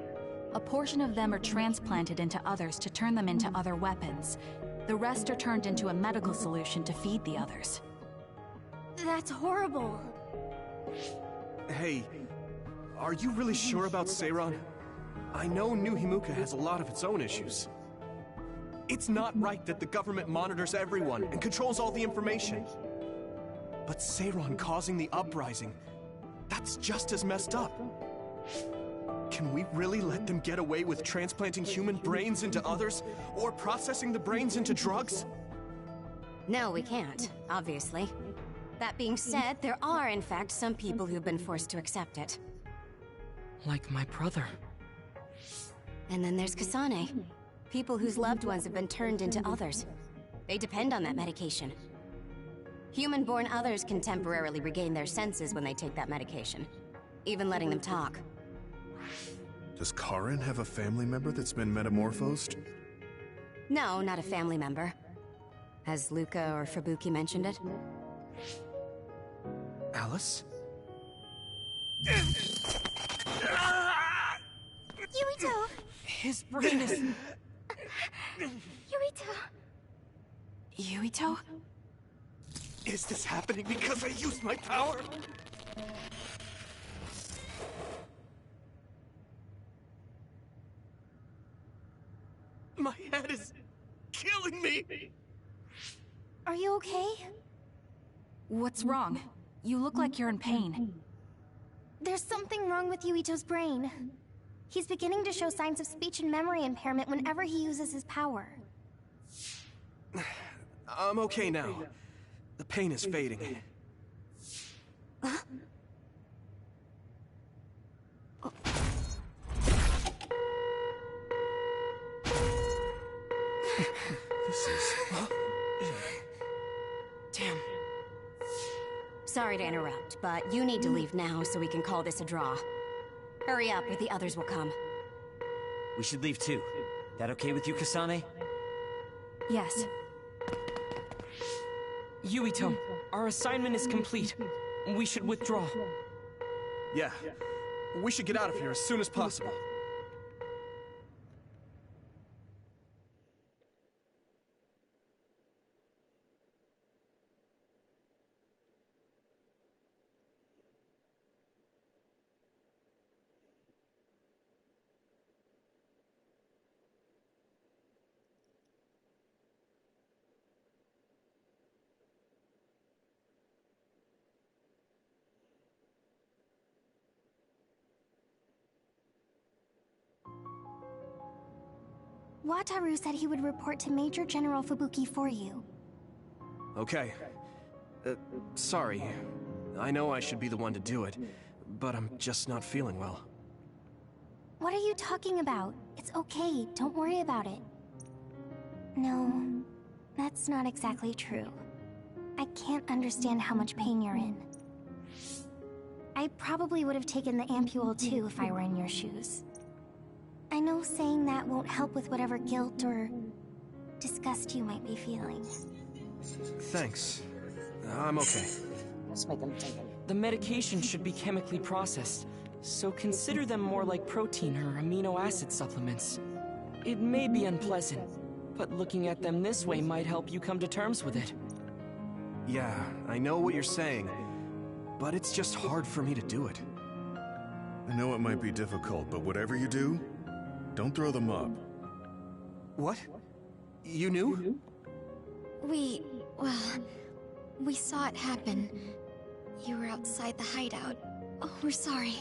A portion of them are transplanted into others to turn them into other weapons. The rest are turned into a medical solution to feed the others. That's horrible. Hey, are you really sure about Seiron? I know New Himuka has a lot of its own issues. It's not right that the government monitors everyone and controls all the information. But Seiron causing the uprising, that's just as messed up. Can we really let them get away with transplanting human brains into others, or processing the brains into drugs? No, we can't, obviously. That being said, there are, in fact, some people who've been forced to accept it. Like my brother. And then there's Kasane. People whose loved ones have been turned into others. They depend on that medication. Human-born others can temporarily regain their senses when they take that medication, even letting them talk. Does Karin have a family member that's been metamorphosed? No, not a family member. Has Luca or Fubuki mentioned it? Alice? Yuito! His brain is... Yuito! Yuito? Is this happening because I used my power? My head is killing me! Are you okay? What's wrong? You look like you're in pain. There's something wrong with Yuito's brain. He's beginning to show signs of speech and memory impairment whenever he uses his power. I'm okay now. The pain is fading. This is... Damn. Sorry to interrupt, but you need to leave now so we can call this a draw. Hurry up or the others will come. We should leave too. That okay with you, Kasane? Yes. Yuito, our assignment is complete. We should withdraw. Yeah. We should get out of here as soon as possible. Wataru said he would report to Major General Fubuki for you. Okay. Sorry. I know I should be the one to do it, but I'm just not feeling well. What are you talking about? It's okay, don't worry about it. No, that's not exactly true. I can't understand how much pain you're in. I probably would have taken the ampule too if I were in your shoes. I know saying that won't help with whatever guilt or disgust you might be feeling. Thanks. I'm okay. Let's make them take it. The medication should be chemically processed, so consider them more like protein or amino acid supplements. It may be unpleasant, but looking at them this way might help you come to terms with it. Yeah, I know what you're saying, but it's just hard for me to do it. I know it might be difficult, but whatever you do, don't throw them up. What? You knew? We saw it happen. You were outside the hideout. Oh, we're sorry.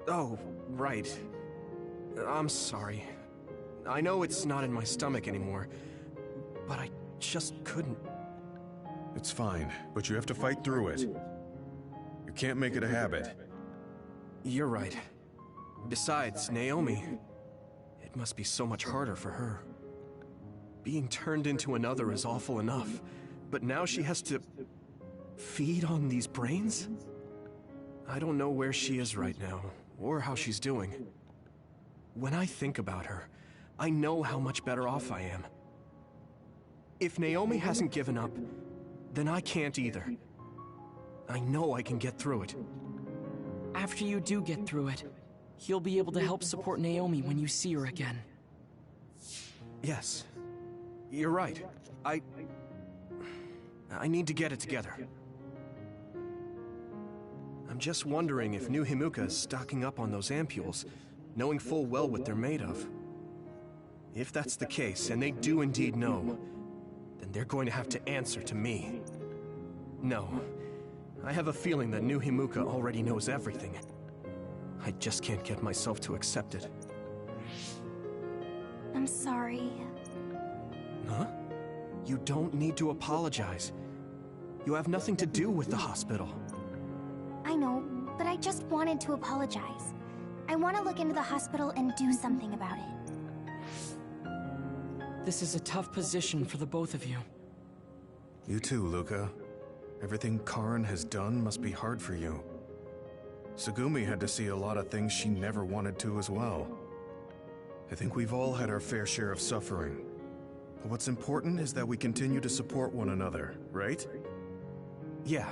Oh, right. I'm sorry. I know it's not in my stomach anymore, but I just couldn't. It's fine, but you have to fight through it. You can't make it a habit. You're right. Besides, Naomi... It must be so much harder for her. Being turned into another is awful enough, but now she has to... feed on these brains? I don't know where she is right now, or how she's doing. When I think about her, I know how much better off I am. If Naomi hasn't given up, then I can't either. I know I can get through it. After you do get through it, you'll be able to help support Naomi when you see her again. Yes. You're right. I need to get it together. I'm just wondering if New Himuka is stocking up on those ampules, knowing full well what they're made of. If that's the case, and they do indeed know, then they're going to have to answer to me. No. I have a feeling that New Himuka already knows everything. I just can't get myself to accept it. I'm sorry. Huh? You don't need to apologize. You have nothing to do with the hospital. I know, but I just wanted to apologize. I want to look into the hospital and do something about it. This is a tough position for the both of you. You too, Luca. Everything Karin has done must be hard for you. Tsugumi had to see a lot of things she never wanted to as well. I think we've all had our fair share of suffering. But what's important is that we continue to support one another, right? Yeah.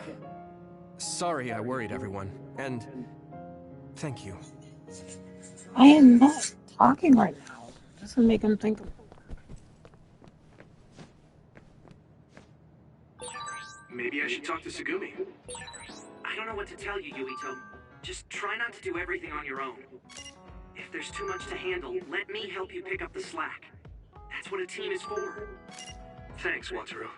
Sorry I worried everyone, and thank you. I am not talking right now. This will make him think. Maybe I should talk to Tsugumi. I don't know what to tell you, Yuito. Just try not to do everything on your own. If there's too much to handle, let me help you pick up the slack. That's what a team is for. Thanks, Wataru.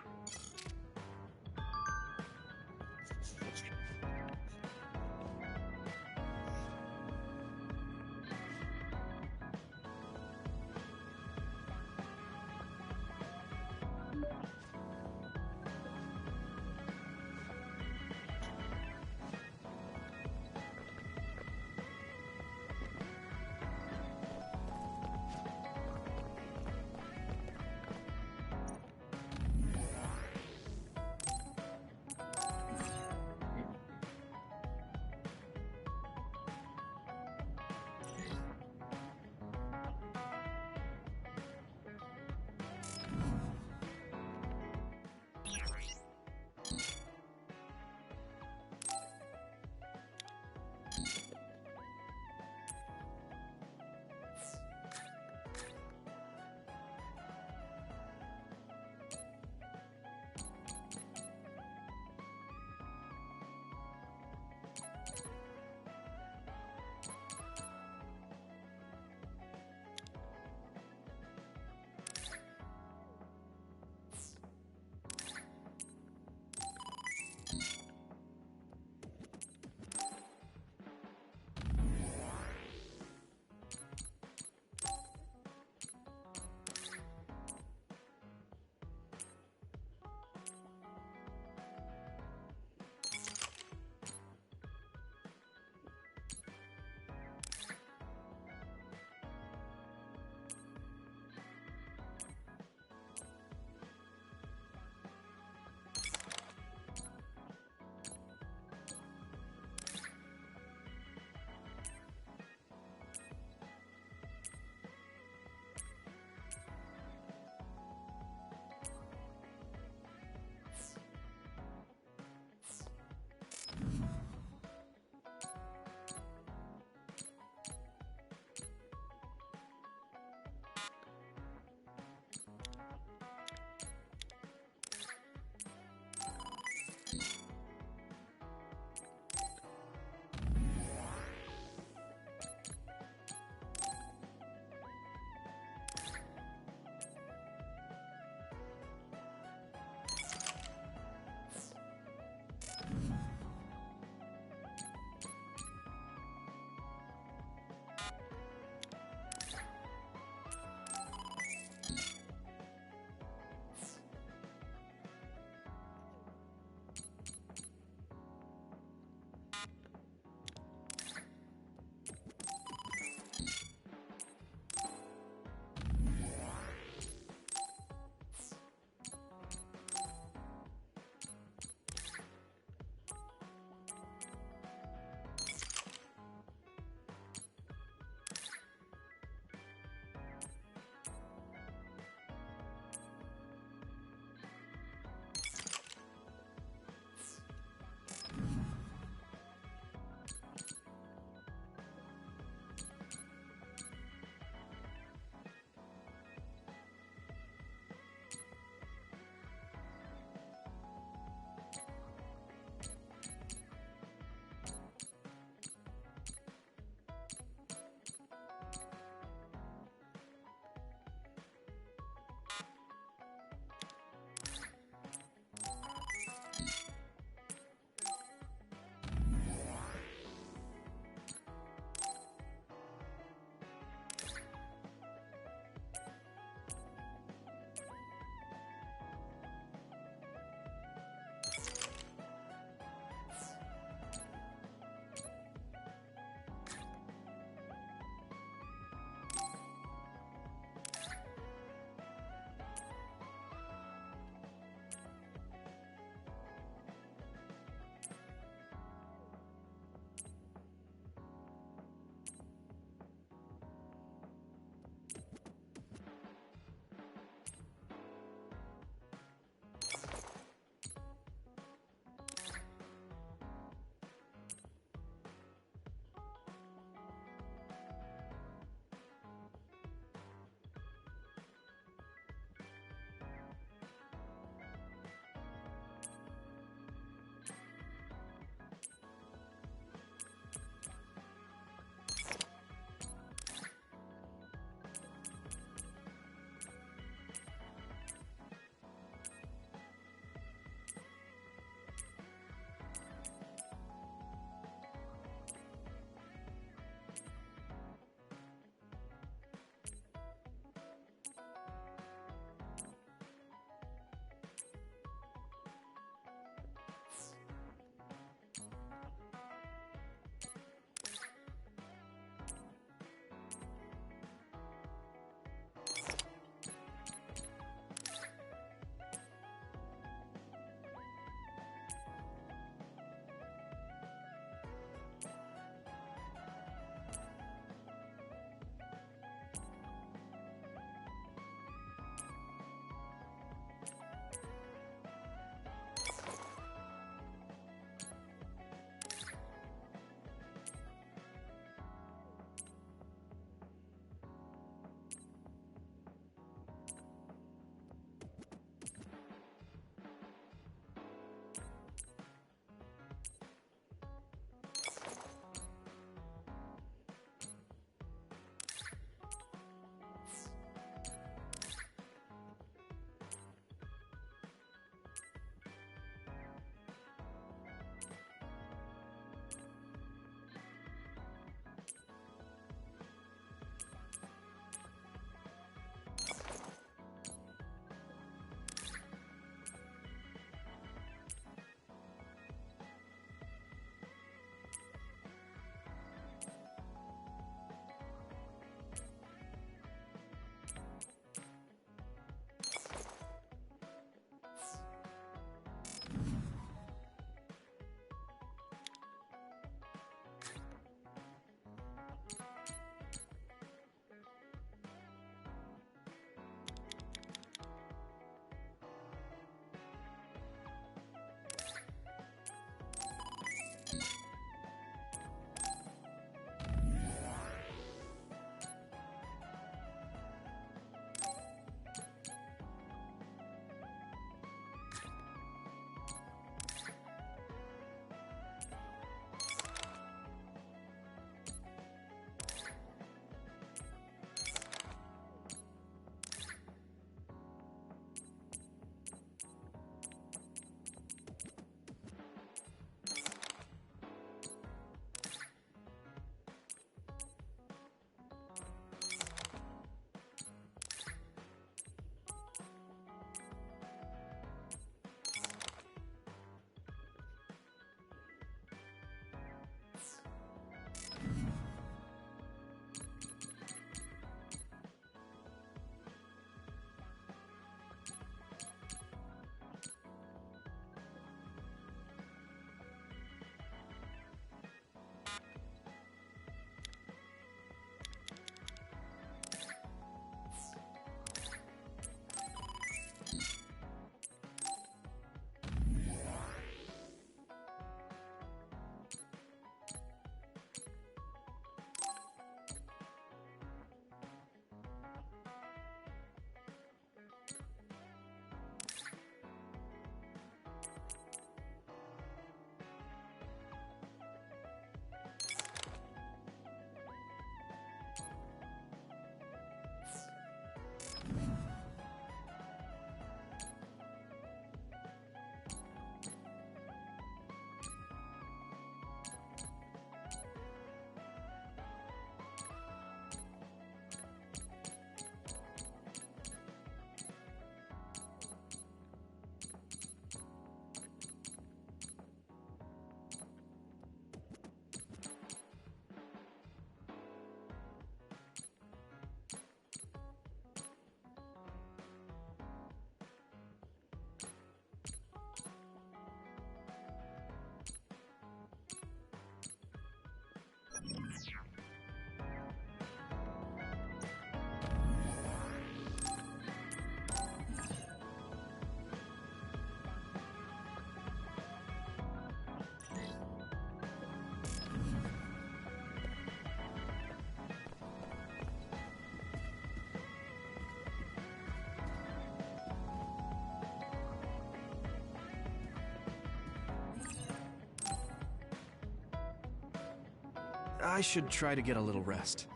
I should try to get a little rest.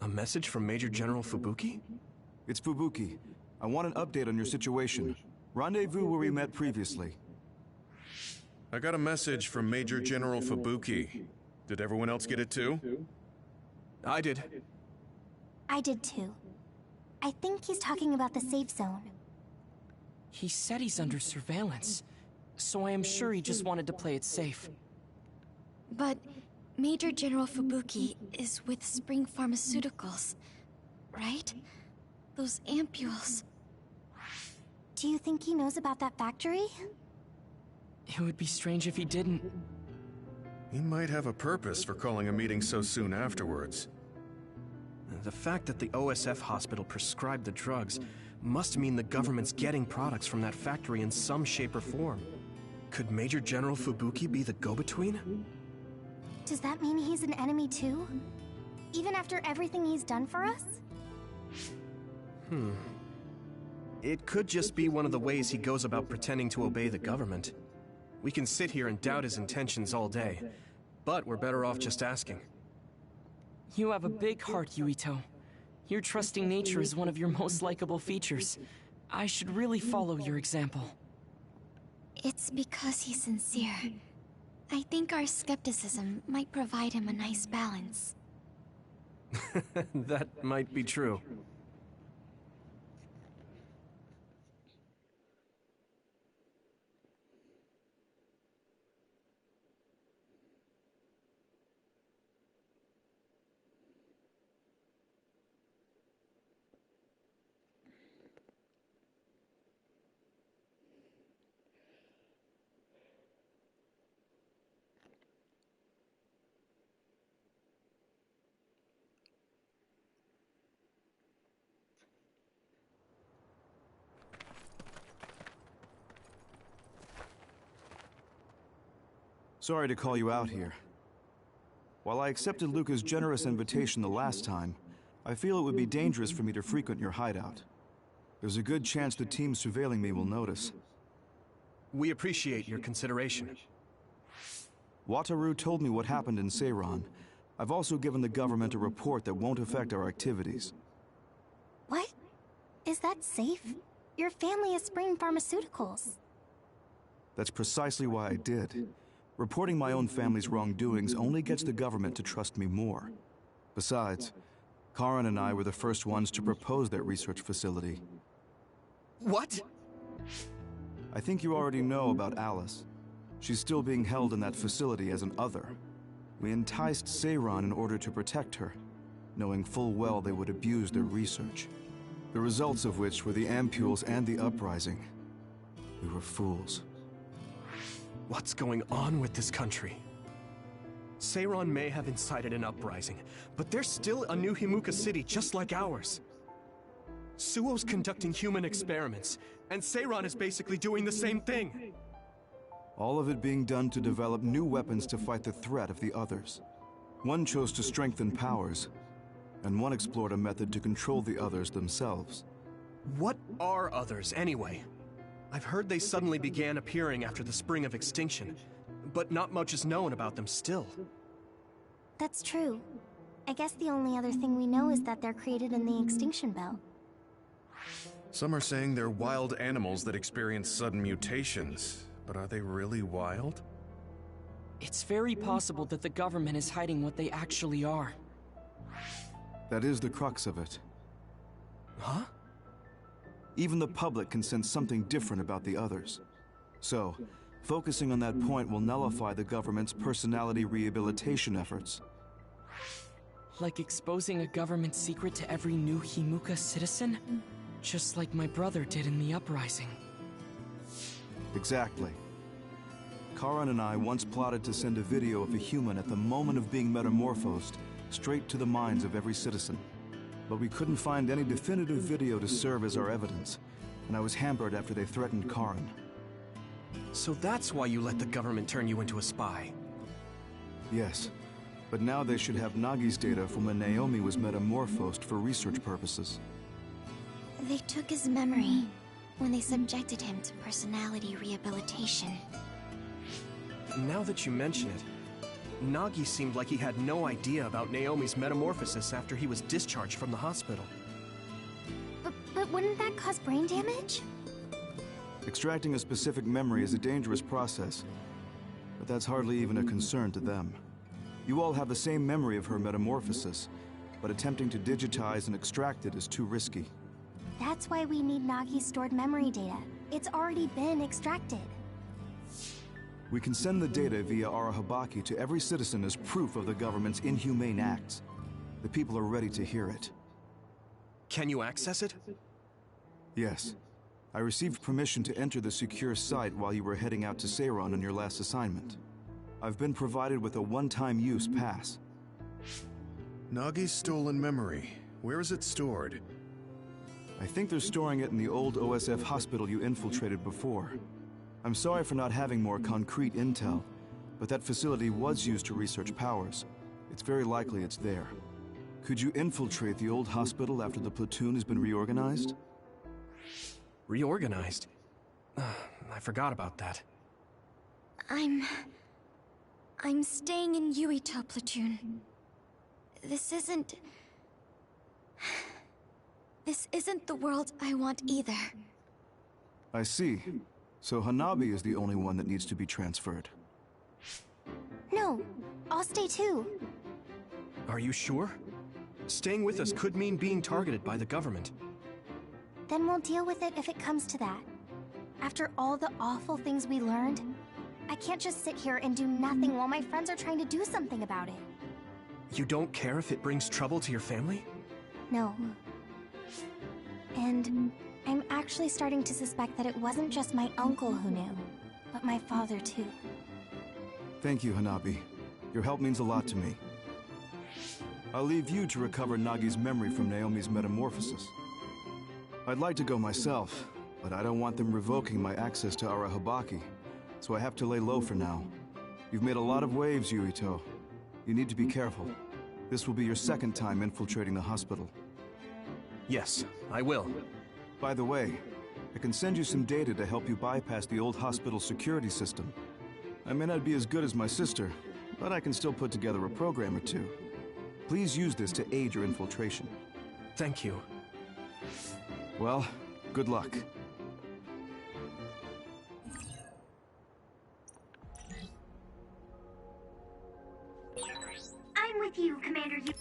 A message from Major General Fubuki? It's Fubuki. I want an update on your situation. Rendezvous where we met previously. I got a message from Major General Fubuki. Did everyone else get it too? I did. I did too. I think he's talking about the safe zone. He said he's under surveillance, so I am sure he just wanted to play it safe. But Major General Fubuki is with Spring Pharmaceuticals, right? Those ampules. Do you think he knows about that factory? It would be strange if he didn't. He might have a purpose for calling a meeting so soon afterwards. The fact that the OSF hospital prescribed the drugs must mean the government's getting products from that factory in some shape or form. Could Major General Fubuki be the go-between? Does that mean he's an enemy too? Even after everything he's done for us? It could just be one of the ways he goes about pretending to obey the government. We can sit here and doubt his intentions all day, but we're better off just asking. You have a big heart, Yuito. Your trusting nature is one of your most likable features. I should really follow your example. It's because he's sincere. I think our skepticism might provide him a nice balance. That might be true. Sorry to call you out here. While I accepted Luca's generous invitation the last time, I feel it would be dangerous for me to frequent your hideout. There's a good chance the team surveilling me will notice. We appreciate your consideration. Wataru told me what happened in Seiran. I've also given the government a report that won't affect our activities. What? Is that safe? Your family is Spring Pharmaceuticals. That's precisely why I did. Reporting my own family's wrongdoings only gets the government to trust me more. Besides, Karin and I were the first ones to propose that research facility. What? I think you already know about Alice. She's still being held in that facility as an other. We enticed Seiran in order to protect her, knowing full well they would abuse their research. The results of which were the ampules and the uprising. We were fools. What's going on with this country? Seiran may have incited an uprising, but there's still a new Himuka city just like ours. Suo's conducting human experiments, and Seiran is basically doing the same thing. All of it being done to develop new weapons to fight the threat of the others. One chose to strengthen powers, and one explored a method to control the others themselves. What are others, anyway? I've heard they suddenly began appearing after the Spring of Extinction, but not much is known about them still. That's true. I guess the only other thing we know is that they're created in the Extinction Belt. Some are saying they're wild animals that experience sudden mutations, but are they really wild? It's very possible that the government is hiding what they actually are. That is the crux of it. Huh? Even the public can sense something different about the others. So, focusing on that point will nullify the government's personality rehabilitation efforts. Like exposing a government secret to every new Himuka citizen? Just like my brother did in the uprising. Exactly. Karin and I once plotted to send a video of a human at the moment of being metamorphosed straight to the minds of every citizen. But we couldn't find any definitive video to serve as our evidence, and I was hampered after they threatened Karin. So that's why you let the government turn you into a spy? Yes, but now they should have Nagi's data from when Naomi was metamorphosed for research purposes. They took his memory, when they subjected him to personality rehabilitation. Now that you mention it, Nagi seemed like he had no idea about Naomi's metamorphosis after he was discharged from the hospital. But wouldn't that cause brain damage? Extracting a specific memory is a dangerous process, but that's hardly even a concern to them. You all have the same memory of her metamorphosis, but attempting to digitize and extract it is too risky. That's why we need Nagi's stored memory data. It's already been extracted. We can send the data via Arahabaki to every citizen as proof of the government's inhumane acts. The people are ready to hear it. Can you access it? Yes. I received permission to enter the secure site while you were heading out to Seiron on your last assignment. I've been provided with a one-time use pass. Nagi's stolen memory. Where is it stored? I think they're storing it in the old OSF hospital you infiltrated before. I'm sorry for not having more concrete intel, but that facility was used to research powers. It's very likely it's there. Could you infiltrate the old hospital after the platoon has been reorganized? Reorganized? I forgot about that. I'm staying in Yuito platoon. This isn't the world I want either. I see. So Hanabi is the only one that needs to be transferred. No, I'll stay too. Are you sure? Staying with us could mean being targeted by the government. Then we'll deal with it if it comes to that. After all the awful things we learned, I can't just sit here and do nothing while my friends are trying to do something about it. You don't care if it brings trouble to your family? No. And I'm actually starting to suspect that it wasn't just my uncle who knew, but my father too. Thank you, Hanabi. Your help means a lot to me. I'll leave you to recover Nagi's memory from Naomi's metamorphosis. I'd like to go myself, but I don't want them revoking my access to Arahabaki, so I have to lay low for now. You've made a lot of waves, Yuito. You need to be careful. This will be your second time infiltrating the hospital. Yes, I will. By the way, I can send you some data to help you bypass the old hospital security system. I may not be as good as my sister, but I can still put together a program or two. Please use this to aid your infiltration. Thank you. Well, good luck. I'm with you, Commander Yu.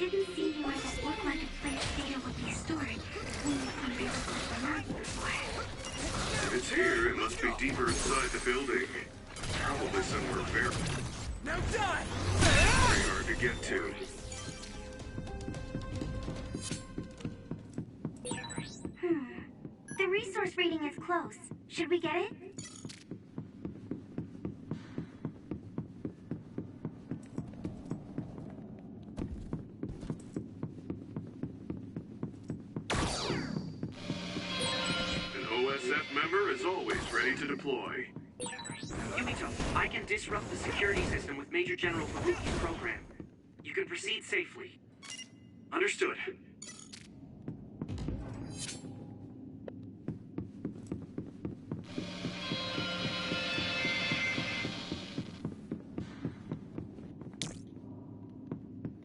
didn't see anywhere that looked like a place data would be stored. Some vehicles were not before. If it's here, it must be deeper inside the building. Probably somewhere very... Now die! Very hard to get to. The resource reading is close. Should we get it? An OSF member is always ready to deploy. Yumito, I can disrupt the security system with Major General Haruki's program. You can proceed safely. Understood.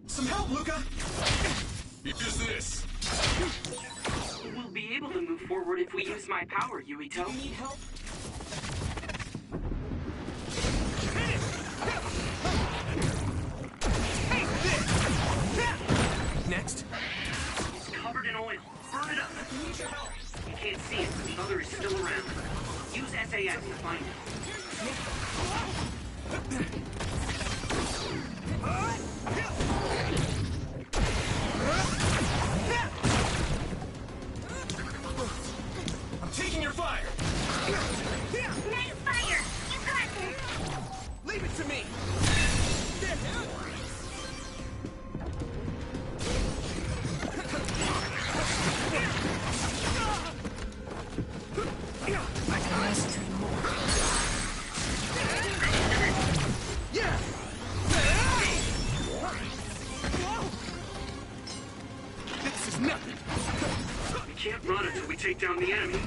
Some help, Luca! Use this! We'll be able to move forward if we use my power, Yuito. Need help? Next. It's covered in oil. Burn it up. You can't see it, but the other is still around. Use SAS to find it. I'm taking your fire! Nice fire! You got this! Leave it to me! I can last two more. Yeah! This is nothing! We can't run until we take down the enemy.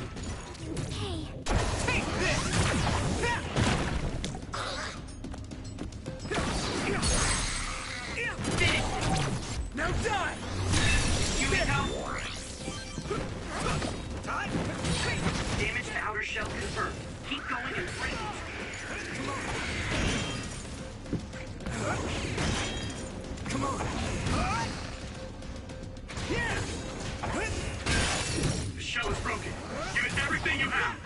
Hey, Take this! Now die! Damage to outer shell confirmed. Keep going and break it. Come on! Yeah! The shell is broken. Give it everything you have.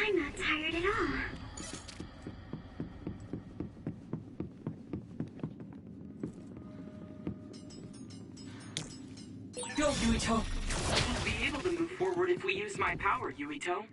I'm not tired at all. Go, Yuito. We'll be able to move forward if we use my power, Yuito.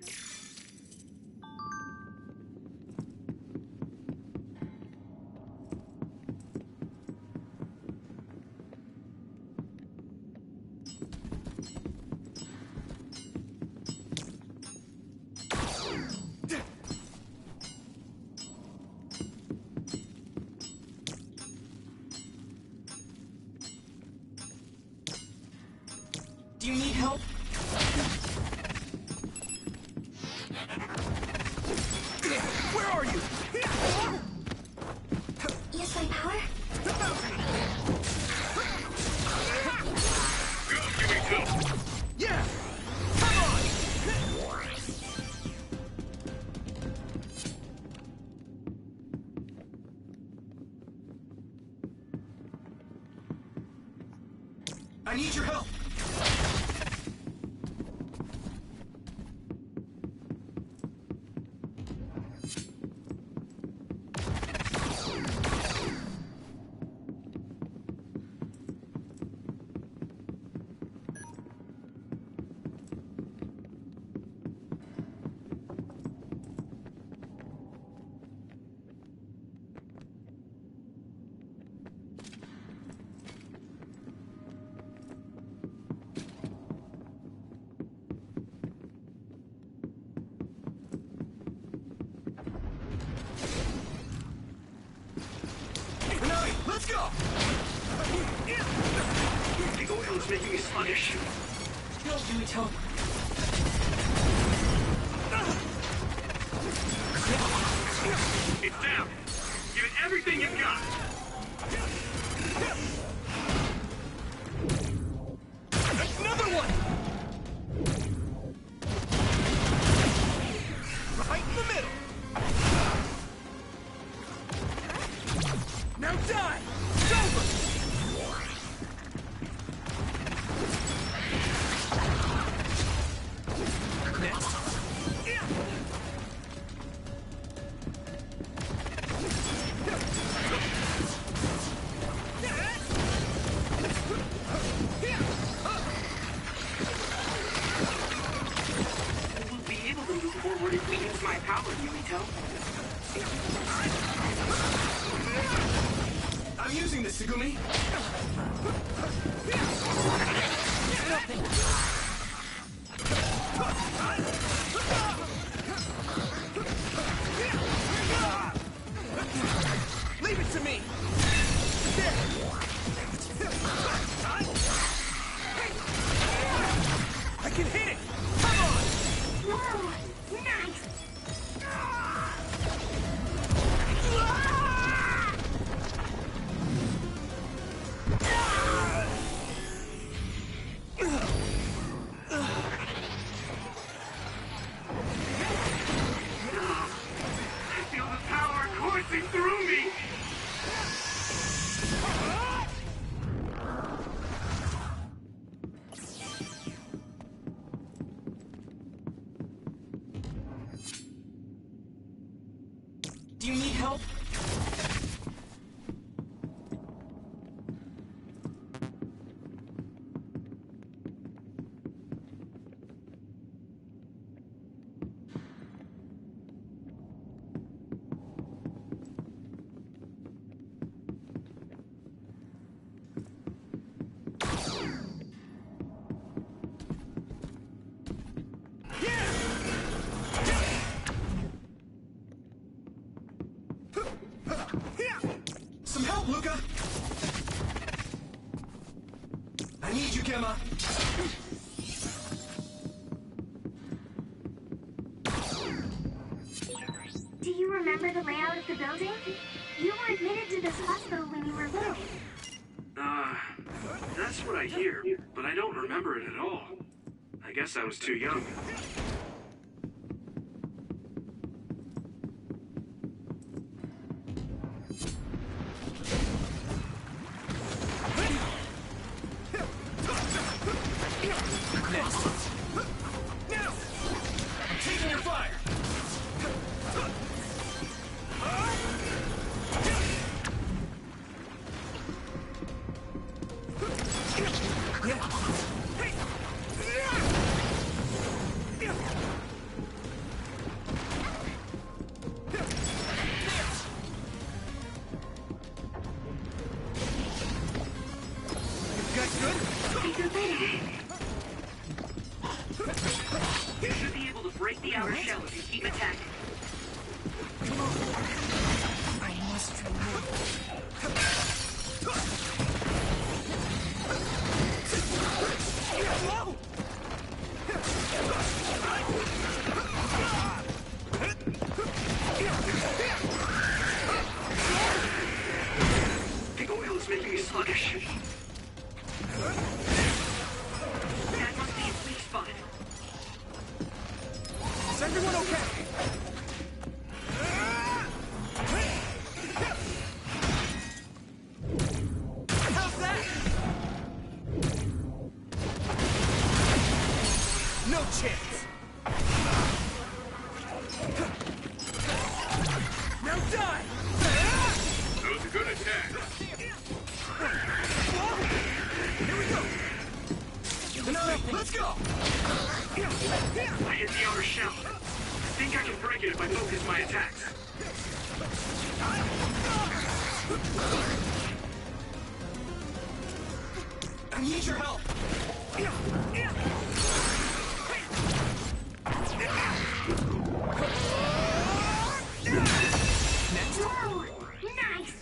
Do you need help? Where are you? Use my power? Go, Yumito. Yeah! Come on! I need your help! Let's go! The oil is making me sluggish. Go, Yuito. It's down. Give it everything you've got. Another one! Now die! It's over! Next. We'll be able to move forward if we use my power, Yumito. I'm using this, Tsugumi. Leave it to me. I can hit it. Come on. Whoa! Nice! I feel the power coursing through me! Do you need help? Some help, Luca! I need you, Gemma! Do you remember the layout of the building? You were admitted to this hospital when you were little. That's what I hear, but I don't remember it at all. I guess I was too young. Next. Now! I'm taking your fire! You should be able to break the outer shell if you keep attacking. I must remove. The oil is making me sluggish. That must be its weak spot. Is everyone okay? How's that? No chance. Now die! That was a good attack. Here we go! Let's go! I hit the outer shell. I think I can break it if I focus my attacks. I need your help! Next! Whoa! Nice!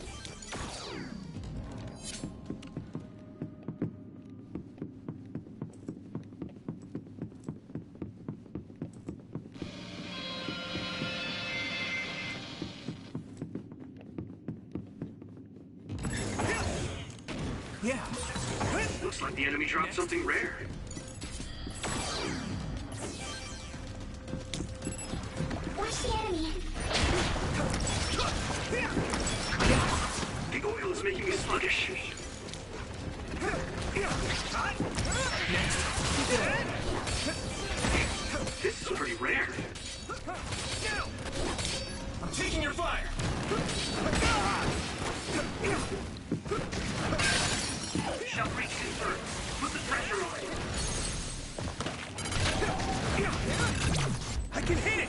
Yeah. Looks like the enemy dropped something rare. Watch the enemy! The sluggish. This is pretty rare. I'm taking your fire! Shell breach confirmed. Put the pressure on. I can hit it!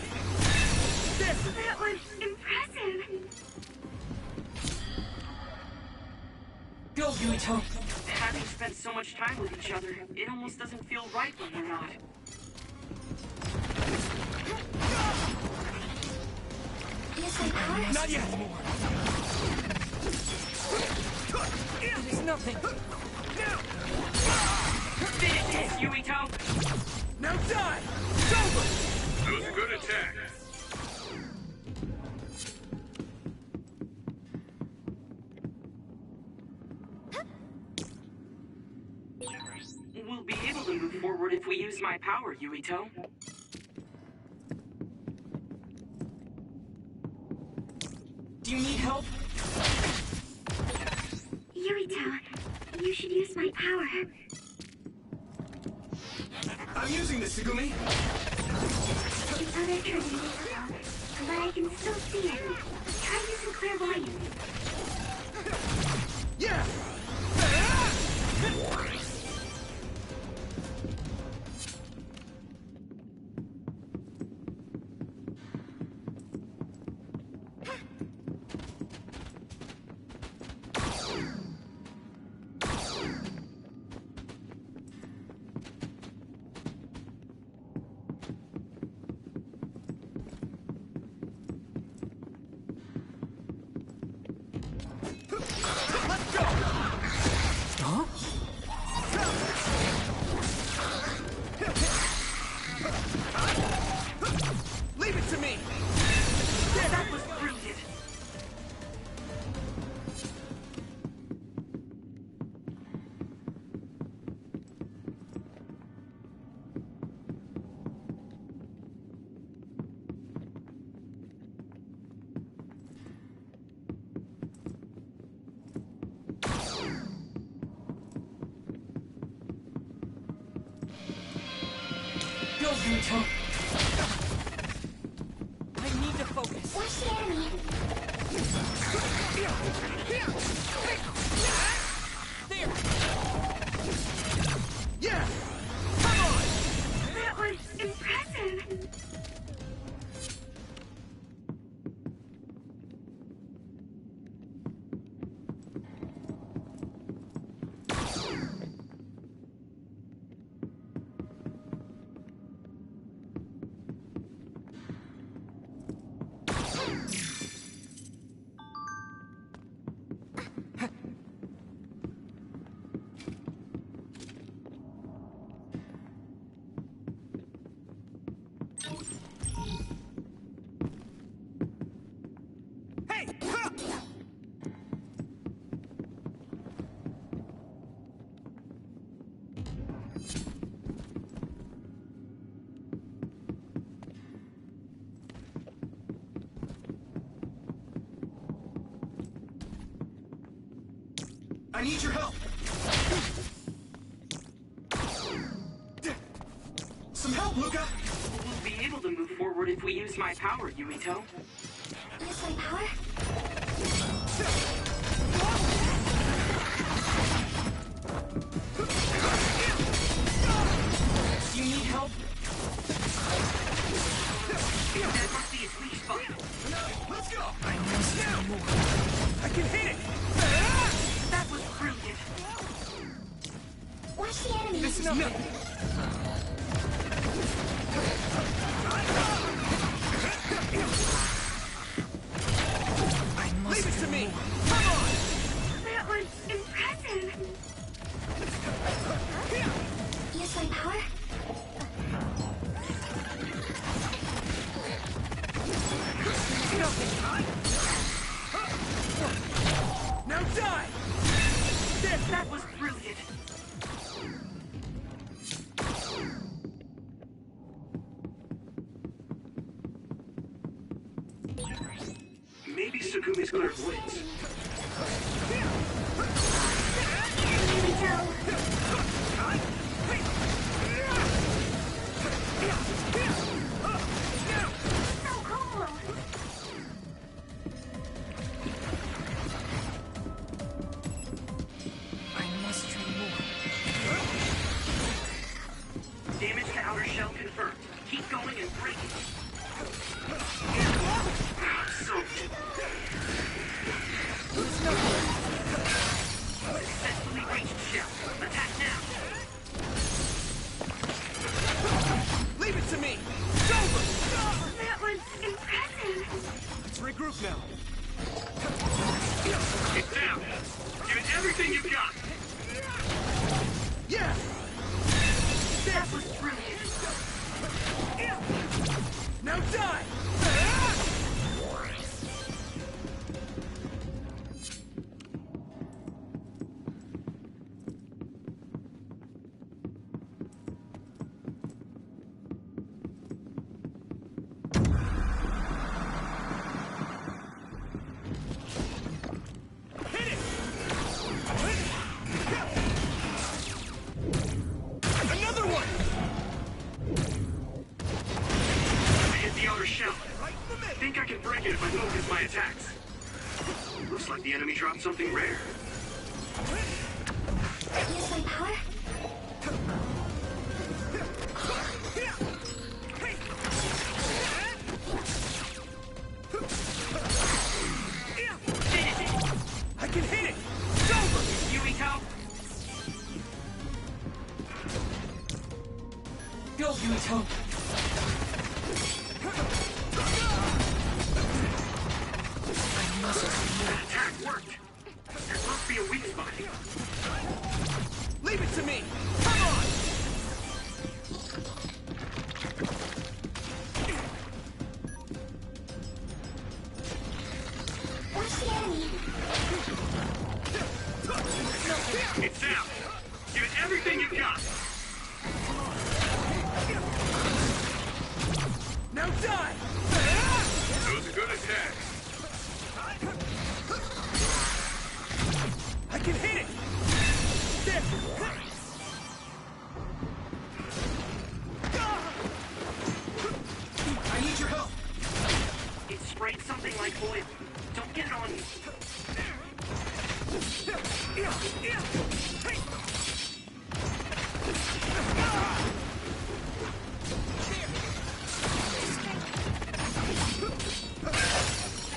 That was impressive. Go, Yuito! Having spent so much time with each other, it almost doesn't feel right when we're not. Not yet! It is nothing! Finish this, Yuito! Now die! It's over! That was a good attack. We'll be able to move forward if we use my power, Yuito. Do you need help? Yuito, you should use my power. I'm using this, Segumi! The other turned invisible, but I can still see it. Try using clairvoyance. Yeah! Leave it to me! That was brilliant! Go, Yuito! I need to focus. Watch the enemy. There! Yeah! Come on! That was impressive. Hey! Ha! I need your help! Some help, Luca! We'll be able to move forward if we use my power, Yuito. Use my power? Do you need help? That must be its weak spot. Let's go! I must do more. I can hit it! That was brilliant. Watch the enemy. This is nothing! I must Leave it to do me! more. Come on! That was impressive. Use my power? Now die! That was brilliant. Maybe Sukumi's clairvoyance. everything you've got! Yeah! That was brilliant. Now die! The enemy dropped something rare. Use my power? I can hit it! It's over! Yuito! Go, Yuito! That attack worked. There must be a weak spot. Leave it to me! Come on! Watch the enemy. It's down. Give it everything you've got. Now die! That was a good attack. I can hit it! There! I need your help! It sprayed something like oil. Don't get it on you.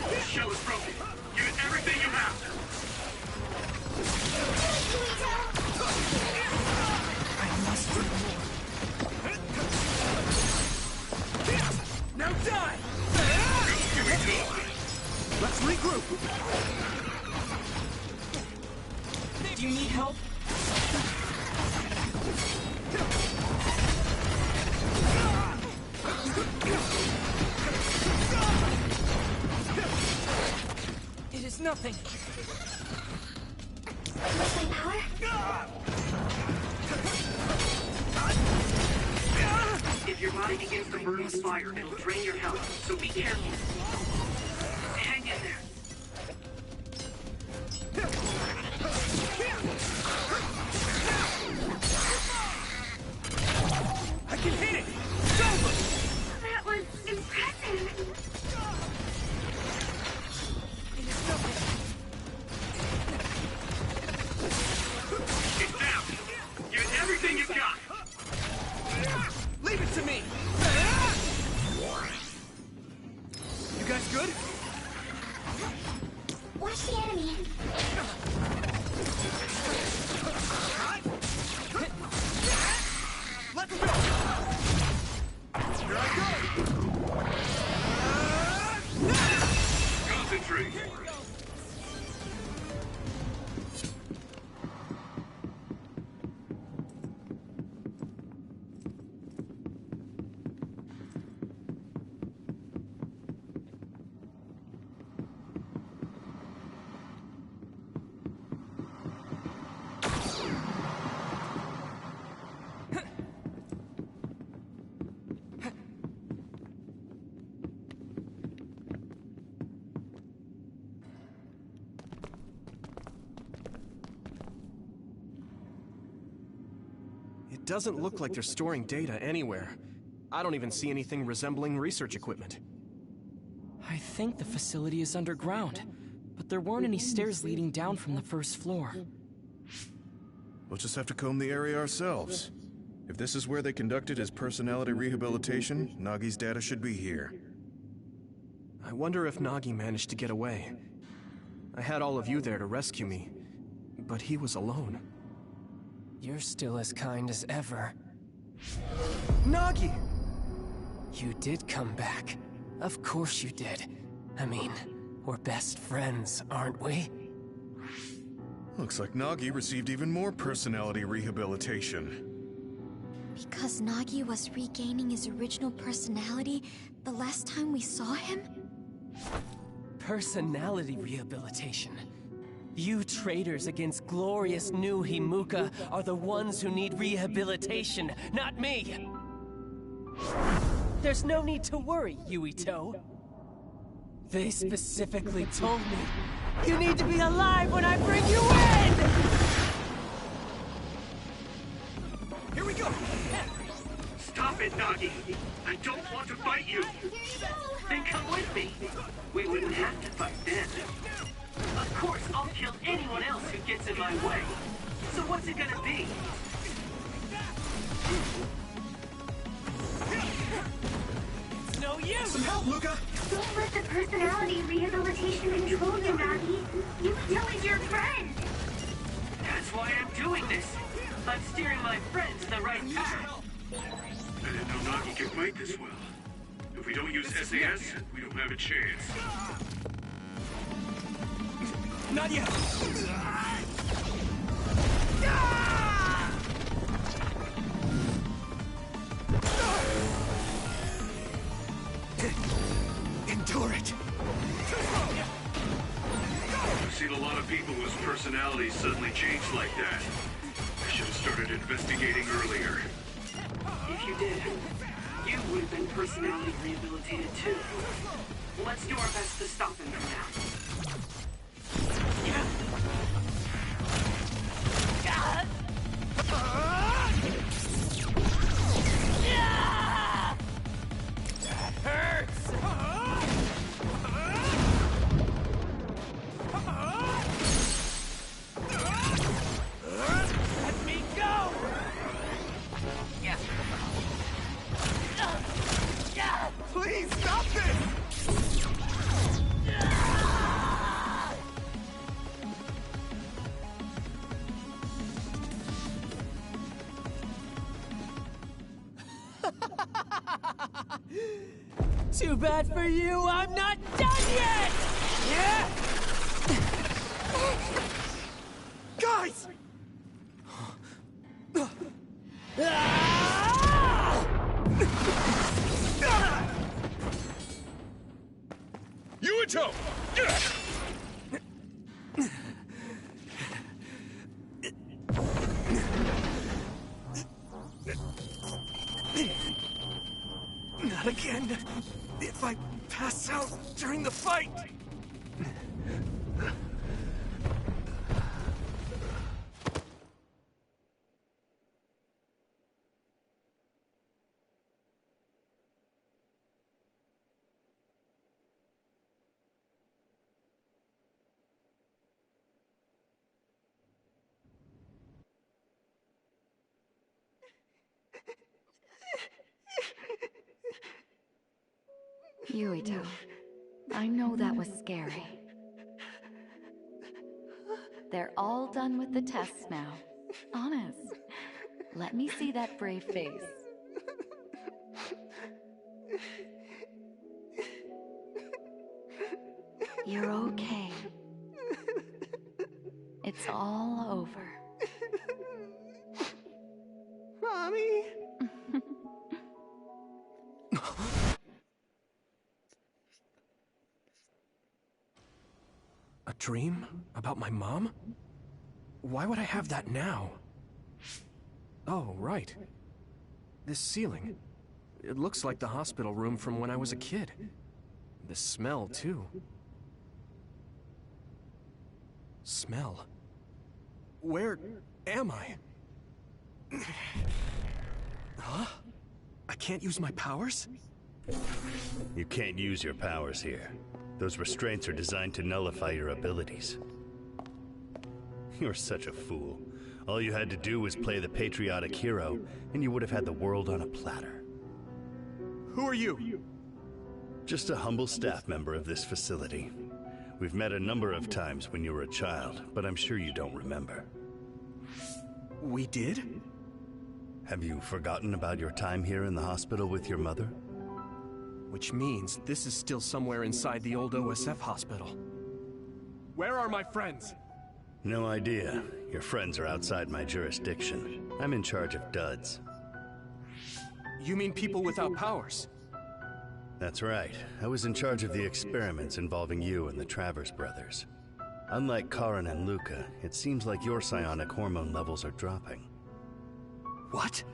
This shell is broken. Give it everything you have. Now die! Let's regroup! Do you need help? It is nothing. Use my power? If your body begins to burn with fire, it'll drain your health, so be careful. Hang in there. I can hit it! It's over! That was impressive. It is nothing. It's down. Give it everything you've got. Leave it to me! You guys good? Watch the enemy. Let's go! Here I go! Concentrate. It doesn't look like they're storing data anywhere. I don't even see anything resembling research equipment. I think the facility is underground, but there weren't any stairs leading down from the first floor. We'll just have to comb the area ourselves. If this is where they conducted his personality rehabilitation, Nagi's data should be here. I wonder if Nagi managed to get away. I had all of you there to rescue me, but he was alone. You're still as kind as ever. Nagi! You did come back. Of course you did. I mean, we're best friends, aren't we? Looks like Nagi received even more personality rehabilitation. Because Nagi was regaining his original personality the last time we saw him? Personality rehabilitation. You traitors against glorious new Himuka are the ones who need rehabilitation, not me! There's no need to worry, Yuito. They specifically told me, you need to be alive when I bring you in! Here we go! Stop it, Nagi! I don't want to fight you! Then come with me. We wouldn't have to fight then. Of course, I'll kill anyone else who gets in my way. So what's it gonna be? It's no use! Some help, Luca! Don't let the personality rehabilitation control you, Nagi. Yuito is your friend. That's why I'm doing this. I'm steering my friends in the right path. I didn't know Nagi could fight this well. If we don't use SAS, we don't have a chance. Not yet! Endure it! I've seen a lot of people whose personalities suddenly change like that. I should have started investigating earlier. If you did, you would have been personality rehabilitated too. Let's do our best to stop him for now. That hurts! Let me go! Please stop this! Too bad for you, I'm not done yet! Yeah! Guys! Yuito! Not again. If I pass out during the fight. Yuito, I know that was scary. They're all done with the tests now. Honest. Let me see that brave face. You're okay. It's all over. Mommy? A dream? About my mom? Why would I have that now? Oh, right. This ceiling. It looks like the hospital room from when I was a kid. The smell, too. Smell? Where am I? Huh? I can't use my powers? You can't use your powers here. Those restraints are designed to nullify your abilities. You're such a fool. All you had to do was play the patriotic hero, and you would have had the world on a platter. Who are you? Just a humble staff member of this facility. We've met a number of times when you were a child, but I'm sure you don't remember. We did? Have you forgotten about your time here in the hospital with your mother? Which means this is still somewhere inside the old OSF hospital. Where are my friends? No idea. Your friends are outside my jurisdiction. I'm in charge of duds. You mean people without powers? That's right. I was in charge of the experiments involving you and the Travers brothers. Unlike Karin and Luca, it seems like your psionic hormone levels are dropping. What?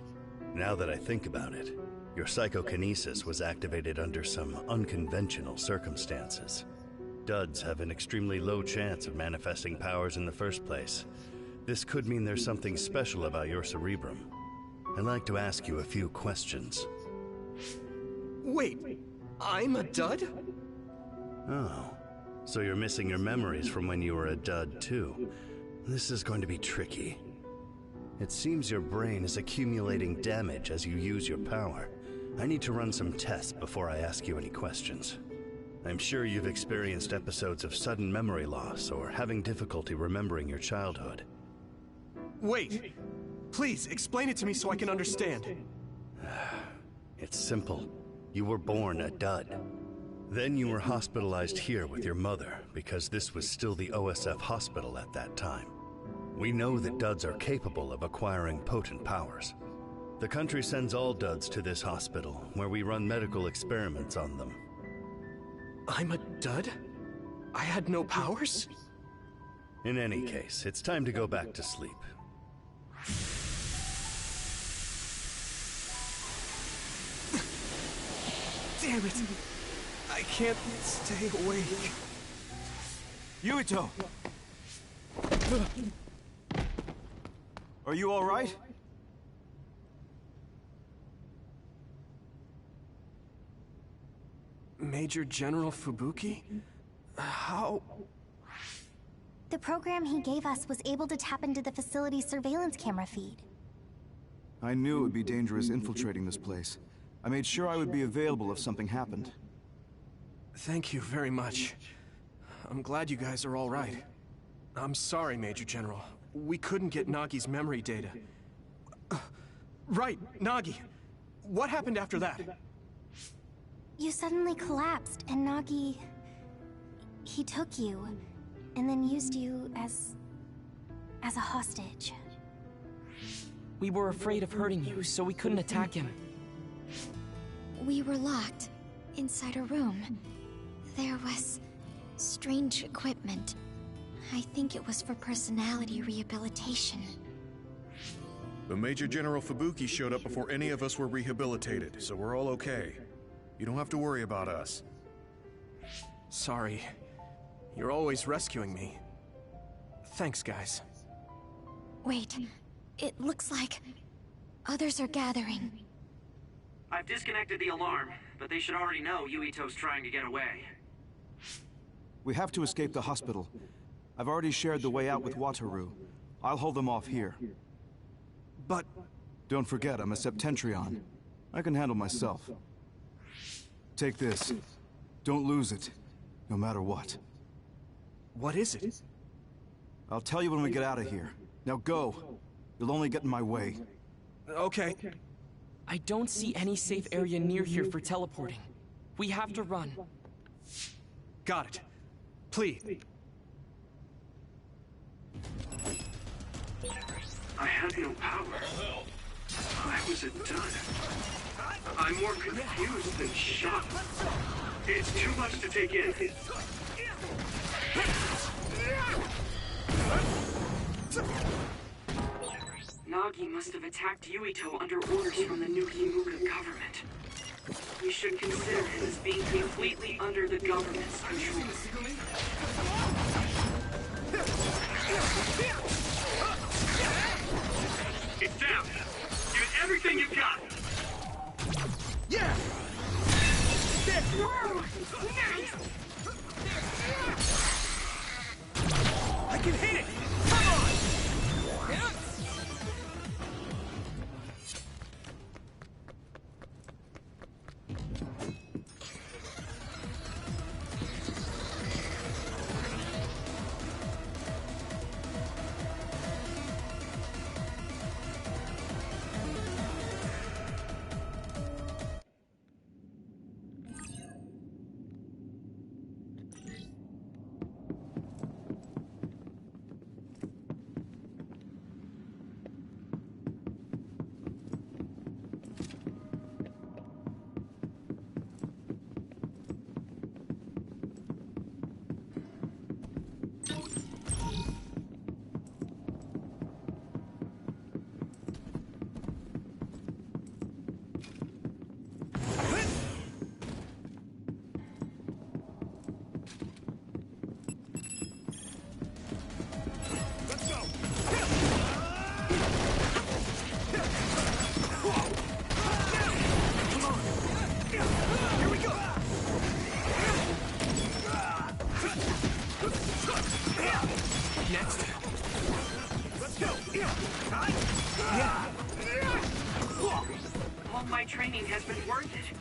Now that I think about it, your psychokinesis was activated under some unconventional circumstances. Duds have an extremely low chance of manifesting powers in the first place. This could mean there's something special about your cerebrum. I'd like to ask you a few questions. Wait, I'm a dud? Oh, so you're missing your memories from when you were a dud too. This is going to be tricky. It seems your brain is accumulating damage as you use your power. I need to run some tests before I ask you any questions. I'm sure you've experienced episodes of sudden memory loss or having difficulty remembering your childhood. Wait, please explain it to me so I can understand. It's simple. You were born a dud. Then you were hospitalized here with your mother because this was still the OSF hospital at that time. We know that duds are capable of acquiring potent powers. The country sends all duds to this hospital, where we run medical experiments on them. I'm a dud? I had no powers? In any case, it's time to go back to sleep. Damn it! I can't stay awake. Yuito! Are you all right? Major General Fubuki? How? The program he gave us was able to tap into the facility's surveillance camera feed. I knew it would be dangerous infiltrating this place. I made sure I would be available if something happened. Thank you very much. I'm glad you guys are all right. I'm sorry, Major General. We couldn't get Nagi's memory data. Right, Nagi. What happened after that? You suddenly collapsed, and Nagi... he took you, and then used you as a hostage. We were afraid of hurting you, so we couldn't attack him. We were locked inside a room. There was strange equipment. I think it was for personality rehabilitation. But Major General Fubuki showed up before any of us were rehabilitated, so we're all okay. You don't have to worry about us. Sorry. You're always rescuing me. Thanks, guys. Wait, it looks like others are gathering. I've disconnected the alarm, but they should already know Yuito's trying to get away. We have to escape the hospital. I've already shared the way out with Wataru. I'll hold them off here. But... Don't forget, I'm a Septentrion. I can handle myself. Take this. Don't lose it, no matter what. What is it? I'll tell you when we get out of here. Now go. You'll only get in my way. Okay. I don't see any safe area near here for teleporting. We have to run. Got it. Please. I had no power. I was a dud. I'm more confused than shocked. It's too much to take in. Nagi must have attacked Yuito under orders from the new Himuka government. We should consider him as being completely under the government's control. It's down. Give it everything you've got. Yeah! Whoa! Nice! I can hit it! Come on! Next. Let's go! All my training has been worth it.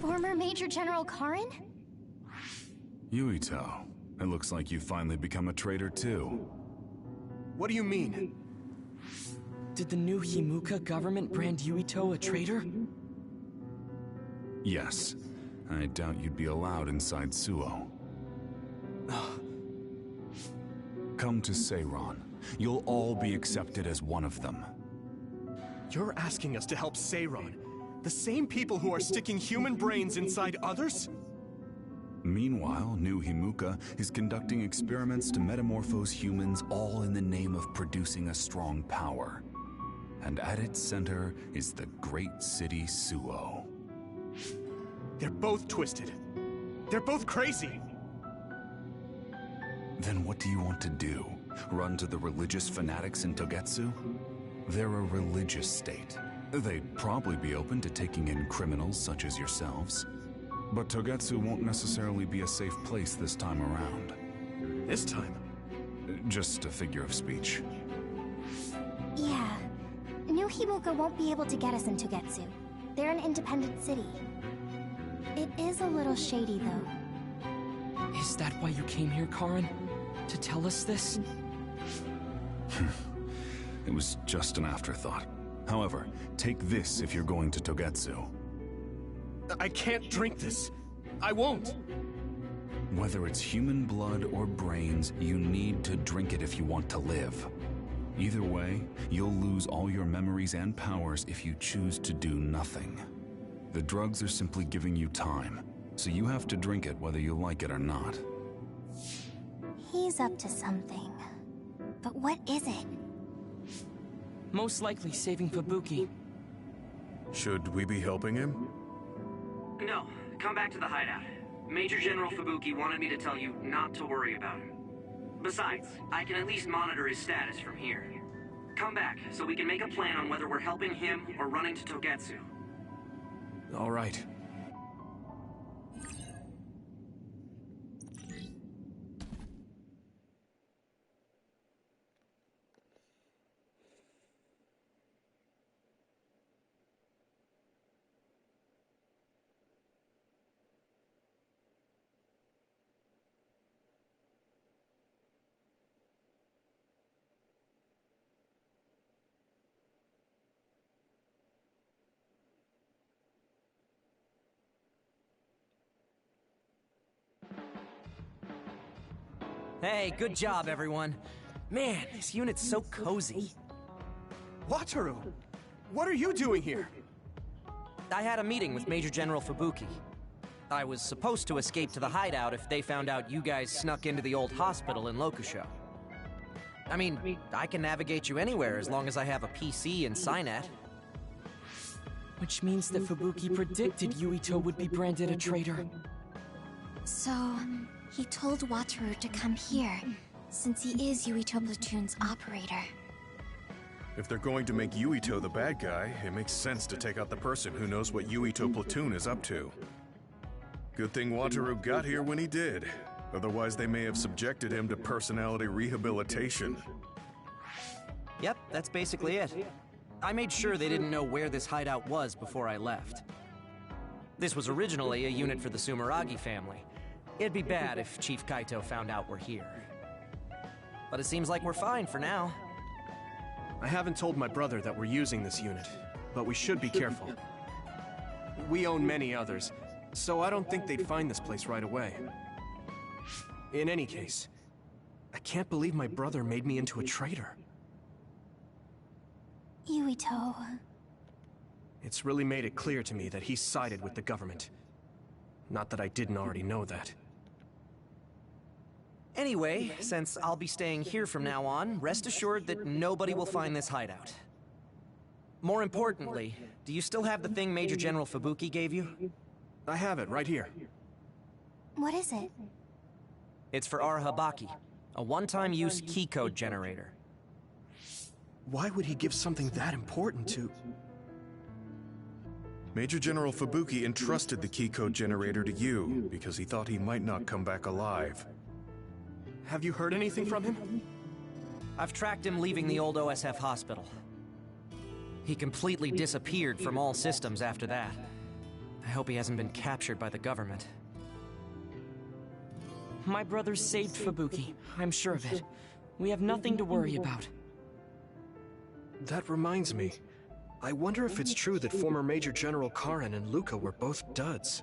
Former Major General Karin? Yuito, it looks like you finally become a traitor too. What do you mean? Did the new Himuka government brand Yuito a traitor? Yes. I doubt you'd be allowed inside Suo. Come to Seiron. You'll all be accepted as one of them. You're asking us to help Seiron? The same people who are sticking human brains inside others? Meanwhile, New Himuka is conducting experiments to metamorphose humans, all in the name of producing a strong power. And at its center is the great city Suo. They're both twisted. They're both crazy. Then what do you want to do? Run to the religious fanatics in Togetsu? They're a religious state. They'd probably be open to taking in criminals such as yourselves. But Togetsu won't necessarily be a safe place this time around. This time? Just a figure of speech. Yeah. New Himuka won't be able to get us in Togetsu. They're an independent city. It is a little shady, though. Is that why you came here, Karin? To tell us this? It was just an afterthought. However, take this if you're going to Togetsu. I can't drink this. I won't. Whether it's human blood or brains, you need to drink it if you want to live. Either way, you'll lose all your memories and powers if you choose to do nothing. The drugs are simply giving you time, so you have to drink it whether you like it or not. He's up to something. But what is it? Most likely saving Fubuki. Should we be helping him? No, come back to the hideout. Major General Fubuki wanted me to tell you not to worry about him. Besides, I can at least monitor his status from here. Come back, so we can make a plan on whether we're helping him or running to Togetsu. All right. Hey, good job, everyone. Man, this unit's so cozy. Wataru! What are you doing here? I had a meeting with Major General Fubuki. I was supposed to escape to the hideout if they found out you guys snuck into the old hospital in Lokusho. I mean, I can navigate you anywhere as long as I have a PC and Cynet. Which means that Fubuki predicted Yuito would be branded a traitor. So, he told Wataru to come here, since he is Yuito Platoon's operator. If they're going to make Yuito the bad guy, it makes sense to take out the person who knows what Yuito Platoon is up to. Good thing Wataru got here when he did. Otherwise, they may have subjected him to personality rehabilitation. Yep, that's basically it. I made sure they didn't know where this hideout was before I left. This was originally a unit for the Sumeragi family. It'd be bad if Chief Kaito found out we're here. But it seems like we're fine for now. I haven't told my brother that we're using this unit, but we should be careful. We own many others, so I don't think they'd find this place right away. In any case, I can't believe my brother made me into a traitor. Yuito. It's really made it clear to me that he sided with the government. Not that I didn't already know that. Anyway, since I'll be staying here from now on, rest assured that nobody will find this hideout. More importantly, do you still have the thing Major General Fubuki gave you? I have it right here. What is it? It's for Arahabaki, a one-time use key code generator. Why would he give something that important to... Major General Fubuki entrusted the key code generator to you because he thought he might not come back alive. Have you heard anything from him? I've tracked him leaving the old OSF hospital. He completely disappeared from all systems after that. I hope he hasn't been captured by the government. My brothers saved Fubuki, I'm sure of it. We have nothing to worry about. That reminds me. I wonder if it's true that former Major General Karen and Luca were both duds.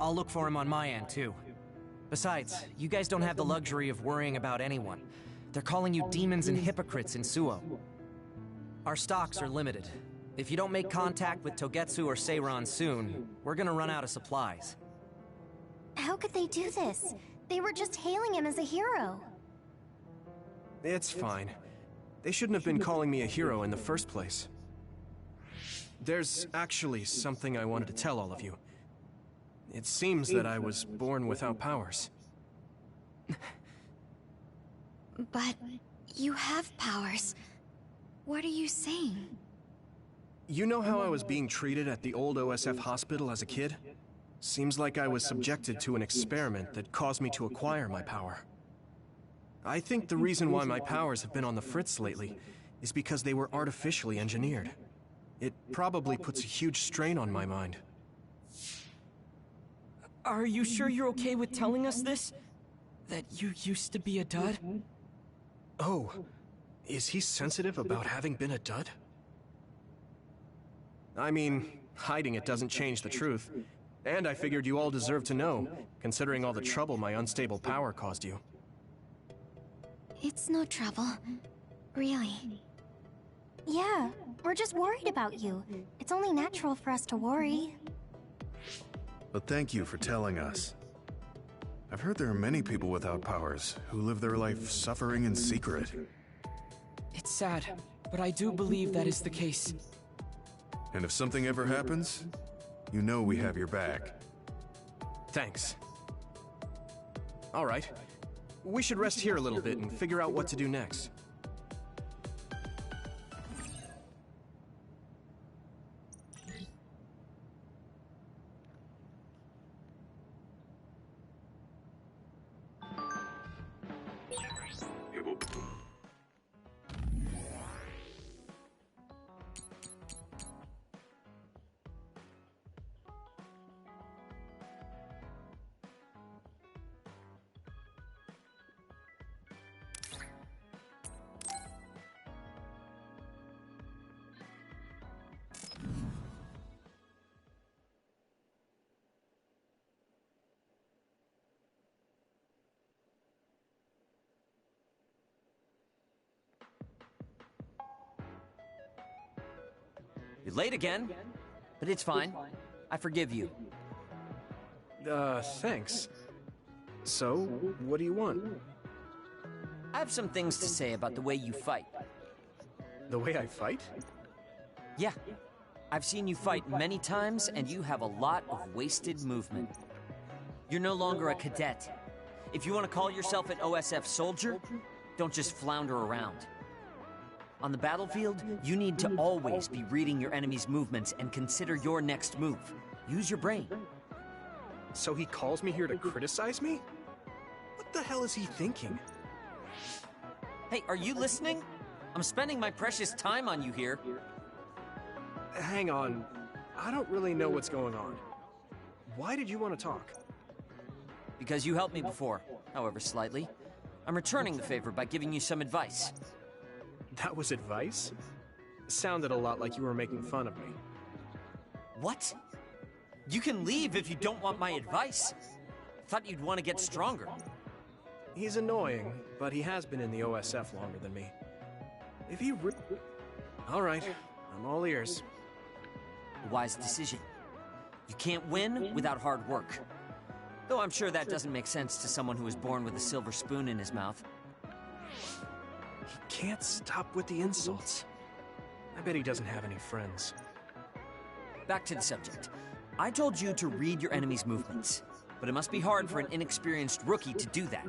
I'll look for him on my end, too. Besides, you guys don't have the luxury of worrying about anyone. They're calling you demons and hypocrites in Suo. Our stocks are limited. If you don't make contact with Togetsu or Seiran soon, we're gonna run out of supplies. How could they do this? They were just hailing him as a hero. It's fine. They shouldn't have been calling me a hero in the first place. There's actually something I wanted to tell all of you. It seems that I was born without powers. But you have powers. What are you saying? You know how I was being treated at the old OSF hospital as a kid? Seems like I was subjected to an experiment that caused me to acquire my power. I think the reason why my powers have been on the fritz lately is because they were artificially engineered. It probably puts a huge strain on my mind. Are you sure you're okay with telling us this? That you used to be a dud? Oh, is he sensitive about having been a dud? I mean, hiding it doesn't change the truth. And I figured you all deserve to know, considering all the trouble my unstable power caused you. It's no trouble. Really. Yeah, we're just worried about you. It's only natural for us to worry. But thank you for telling us. I've heard there are many people without powers who live their life suffering in secret. It's sad, but I do believe that is the case. And if something ever happens, you know we have your back. Thanks. All right. We should rest here a little bit and figure out what to do next. You're late again, but it's fine. I forgive you. Thanks. So, what do you want? I have some things to say about the way you fight. The way I fight? Yeah. I've seen you fight many times, and you have a lot of wasted movement. You're no longer a cadet. If you want to call yourself an OSF soldier, don't just flounder around. On the battlefield, you need to always be reading your enemy's movements and consider your next move. Use your brain. So he calls me here to criticize me? What the hell is he thinking? Hey, are you listening? I'm spending my precious time on you here. Hang on. I don't really know what's going on. Why did you want to talk? Because you helped me before, however slightly. I'm returning the favor by giving you some advice. That was advice? Sounded a lot like you were making fun of me. What? You can leave if you don't want my advice. Thought you'd want to get stronger. He's annoying, but he has been in the OSF longer than me. If he All right, I'm all ears. A wise decision. You can't win without hard work. Though I'm sure that doesn't make sense to someone who was born with a silver spoon in his mouth. He can't stop with the insults. I bet he doesn't have any friends. Back to the subject. I told you to read your enemy's movements. but it must be hard for an inexperienced rookie to do that.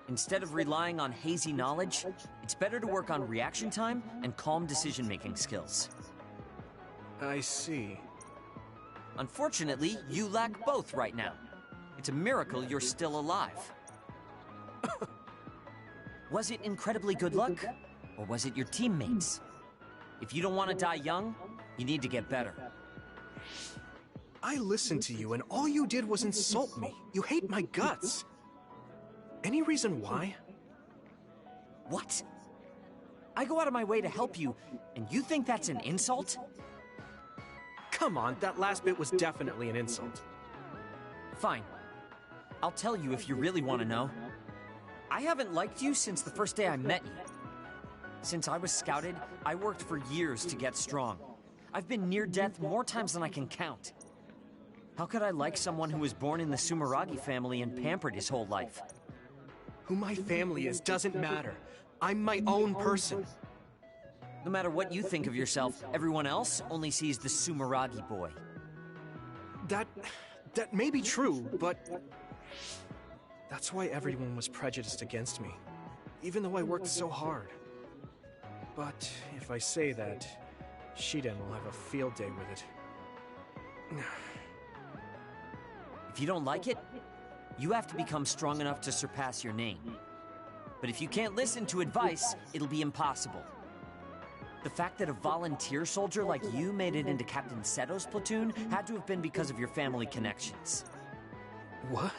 Instead of relying on hazy knowledge, it's better to work on reaction time and calm decision-making skills. I see. Unfortunately, you lack both right now. It's a miracle you're still alive. Was it incredibly good luck? Or was it your teammates? If you don't want to die young, you need to get better. I listened to you and all you did was insult me. You hate my guts. Any reason why? What? I go out of my way to help you, and you think that's an insult? Come on, that last bit was definitely an insult. Fine. I'll tell you if you really want to know. I haven't liked you since the first day I met you. Since I was scouted, I worked for years to get strong. I've been near death more times than I can count. How could I like someone who was born in the Sumeragi family and pampered his whole life? Who my family is doesn't matter. I'm my own person. No matter what you think of yourself, everyone else only sees the Sumeragi boy. That may be true, but that's why everyone was prejudiced against me, even though I worked so hard. But if I say that, Shiden will have a field day with it. If you don't like it, you have to become strong enough to surpass your name. But if you can't listen to advice, it'll be impossible. The fact that a volunteer soldier like you made it into Captain Seto's platoon had to have been because of your family connections. What?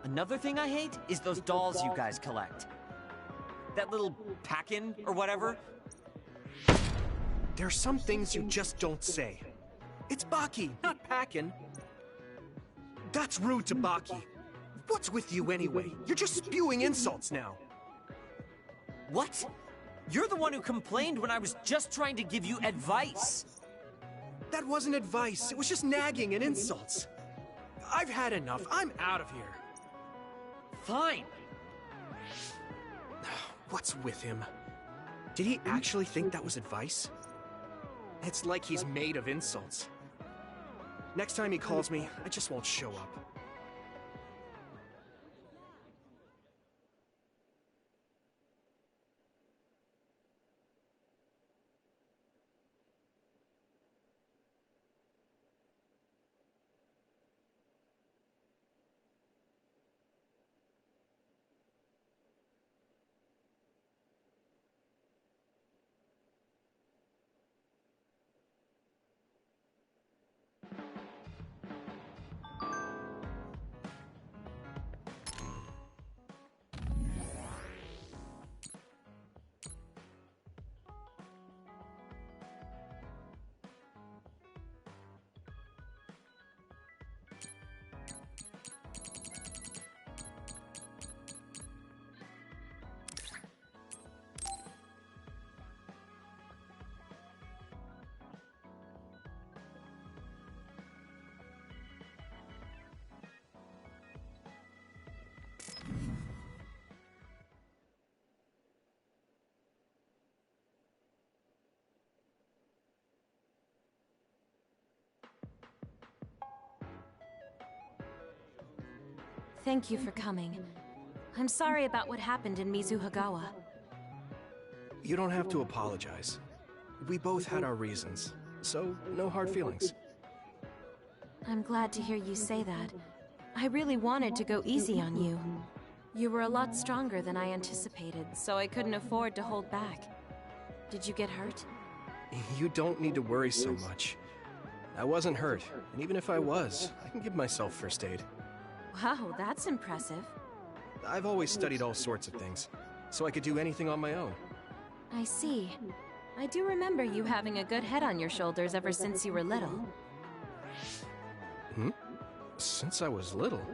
Another thing I hate is those dolls you guys collect. That little pack-in or whatever. There are some things you just don't say. It's Baki, not Packin. That's rude to Baki. What's with you anyway? You're just spewing insults now. What? You're the one who complained when I was just trying to give you advice. That wasn't advice. It was just nagging and insults. I've had enough. I'm out of here. Fine. What's with him? Did he actually think that was advice? It's like he's made of insults. Next time he calls me, I just won't show up. Thank you for coming. I'm sorry about what happened in Mizuhagawa. You don't have to apologize. We both had our reasons, so no hard feelings. I'm glad to hear you say that. I really wanted to go easy on you. You were a lot stronger than I anticipated, so I couldn't afford to hold back. Did you get hurt? You don't need to worry so much. I wasn't hurt, and even if I was, I can give myself first aid. Wow, that's impressive. I've always studied all sorts of things, so I could do anything on my own. I see. I do remember you having a good head on your shoulders ever since you were little. Since I was little?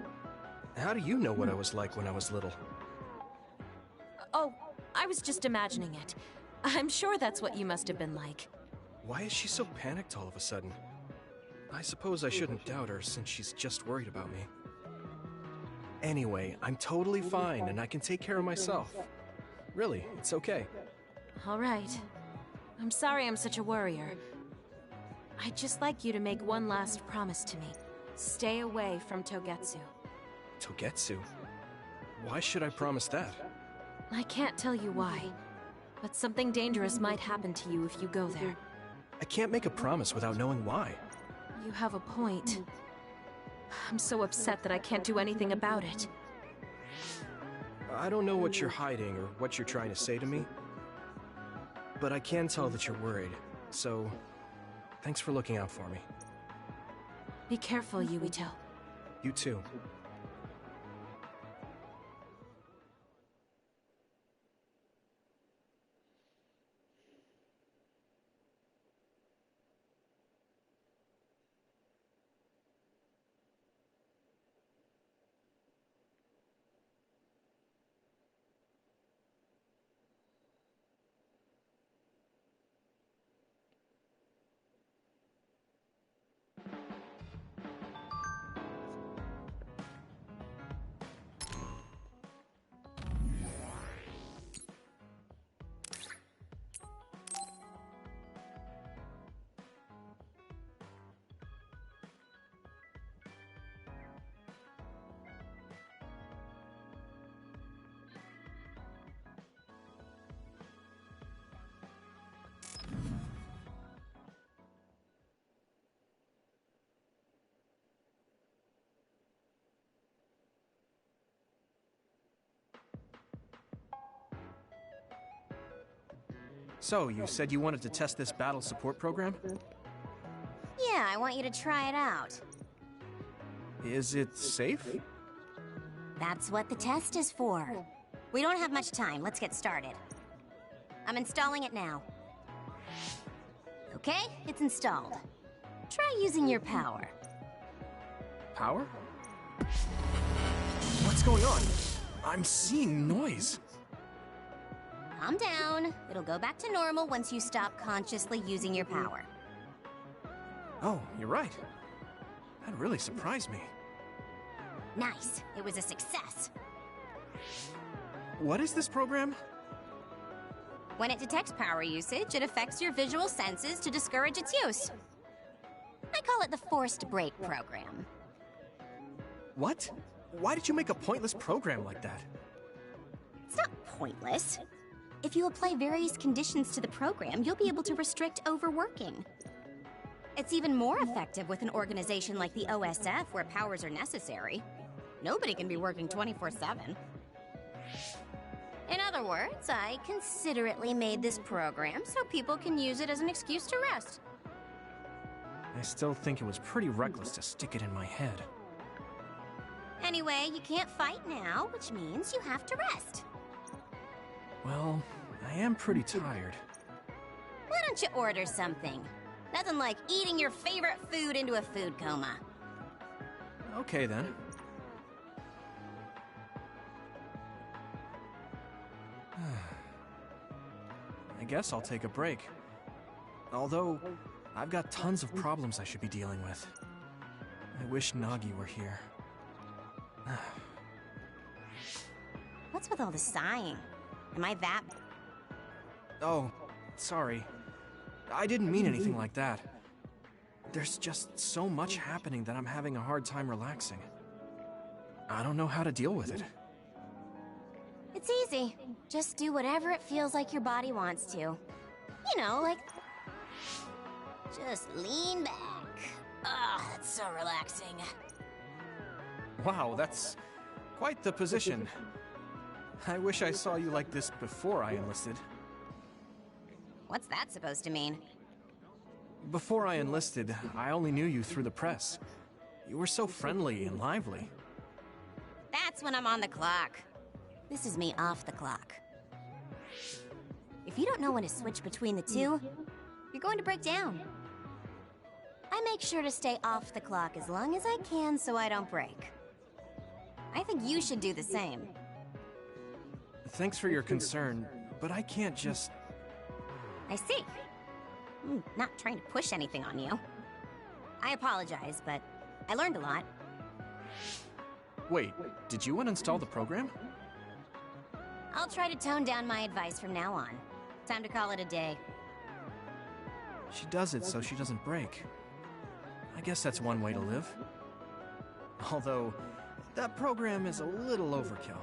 How do you know what I was like when I was little? Oh, I was just imagining it. I'm sure that's what you must have been like. Why is she so panicked all of a sudden? I suppose I shouldn't doubt her since she's just worried about me. Anyway, I'm totally fine and I can take care of myself. Really, it's okay. All right. I'm sorry I'm such a worrier. I'd just like you to make one last promise to me, Stay away from Togetsu. Togetsu? Why should I promise that? I can't tell you why, but something dangerous might happen to you if you go there. I can't make a promise without knowing why. You have a point. I'm so upset that I can't do anything about it. I don't know what you're hiding or what you're trying to say to me, but I can tell that you're worried, so thanks for looking out for me. Be careful, Yuito. You too. So, you said you wanted to test this battle support program? Yeah, I want you to try it out. Is it safe? That's what the test is for. We don't have much time. Let's get started. I'm installing it now. Okay, it's installed. Try using your power. Power? What's going on? I'm seeing noise. Calm down. It'll go back to normal once you stop consciously using your power. Oh, you're right. That really surprised me. Nice. It was a success. What is this program? When it detects power usage, it affects your visual senses to discourage its use. I call it the Forced Break program. What? Why did you make a pointless program like that? It's not pointless. If you apply various conditions to the program, you'll be able to restrict overworking. It's even more effective with an organization like the OSF where powers are necessary. Nobody can be working 24/7. In other words, I considerately made this program so people can use it as an excuse to rest. I still think it was pretty reckless to stick it in my head. Anyway, you can't fight now, which means you have to rest. Well, I am pretty tired. Why don't you order something? Nothing like eating your favorite food into a food coma. Okay, then. I guess I'll take a break. Although, I've got tons of problems I should be dealing with. I wish Nagi were here. What's with all the sighing? Am I that... Oh, sorry. I didn't mean anything like that. There's just so much happening that I'm having a hard time relaxing. I don't know how to deal with it. It's easy. Just do whatever it feels like your body wants to. You know, like... just lean back. Ah, that's so relaxing. Wow, that's quite the position. I wish I saw you like this before I enlisted. What's that supposed to mean? Before I enlisted, I only knew you through the press. You were so friendly and lively. That's when I'm on the clock. This is me off the clock. If you don't know when to switch between the two, you're going to break down. I make sure to stay off the clock as long as I can so I don't break. I think you should do the same. Thanks for your concern, but I can't just... I see. I'm not trying to push anything on you. I apologize, but I learned a lot. Wait, did you uninstall the program? I'll try to tone down my advice from now on. Time to call it a day. She does it so she doesn't break. I guess that's one way to live. Although, that program is a little overkill.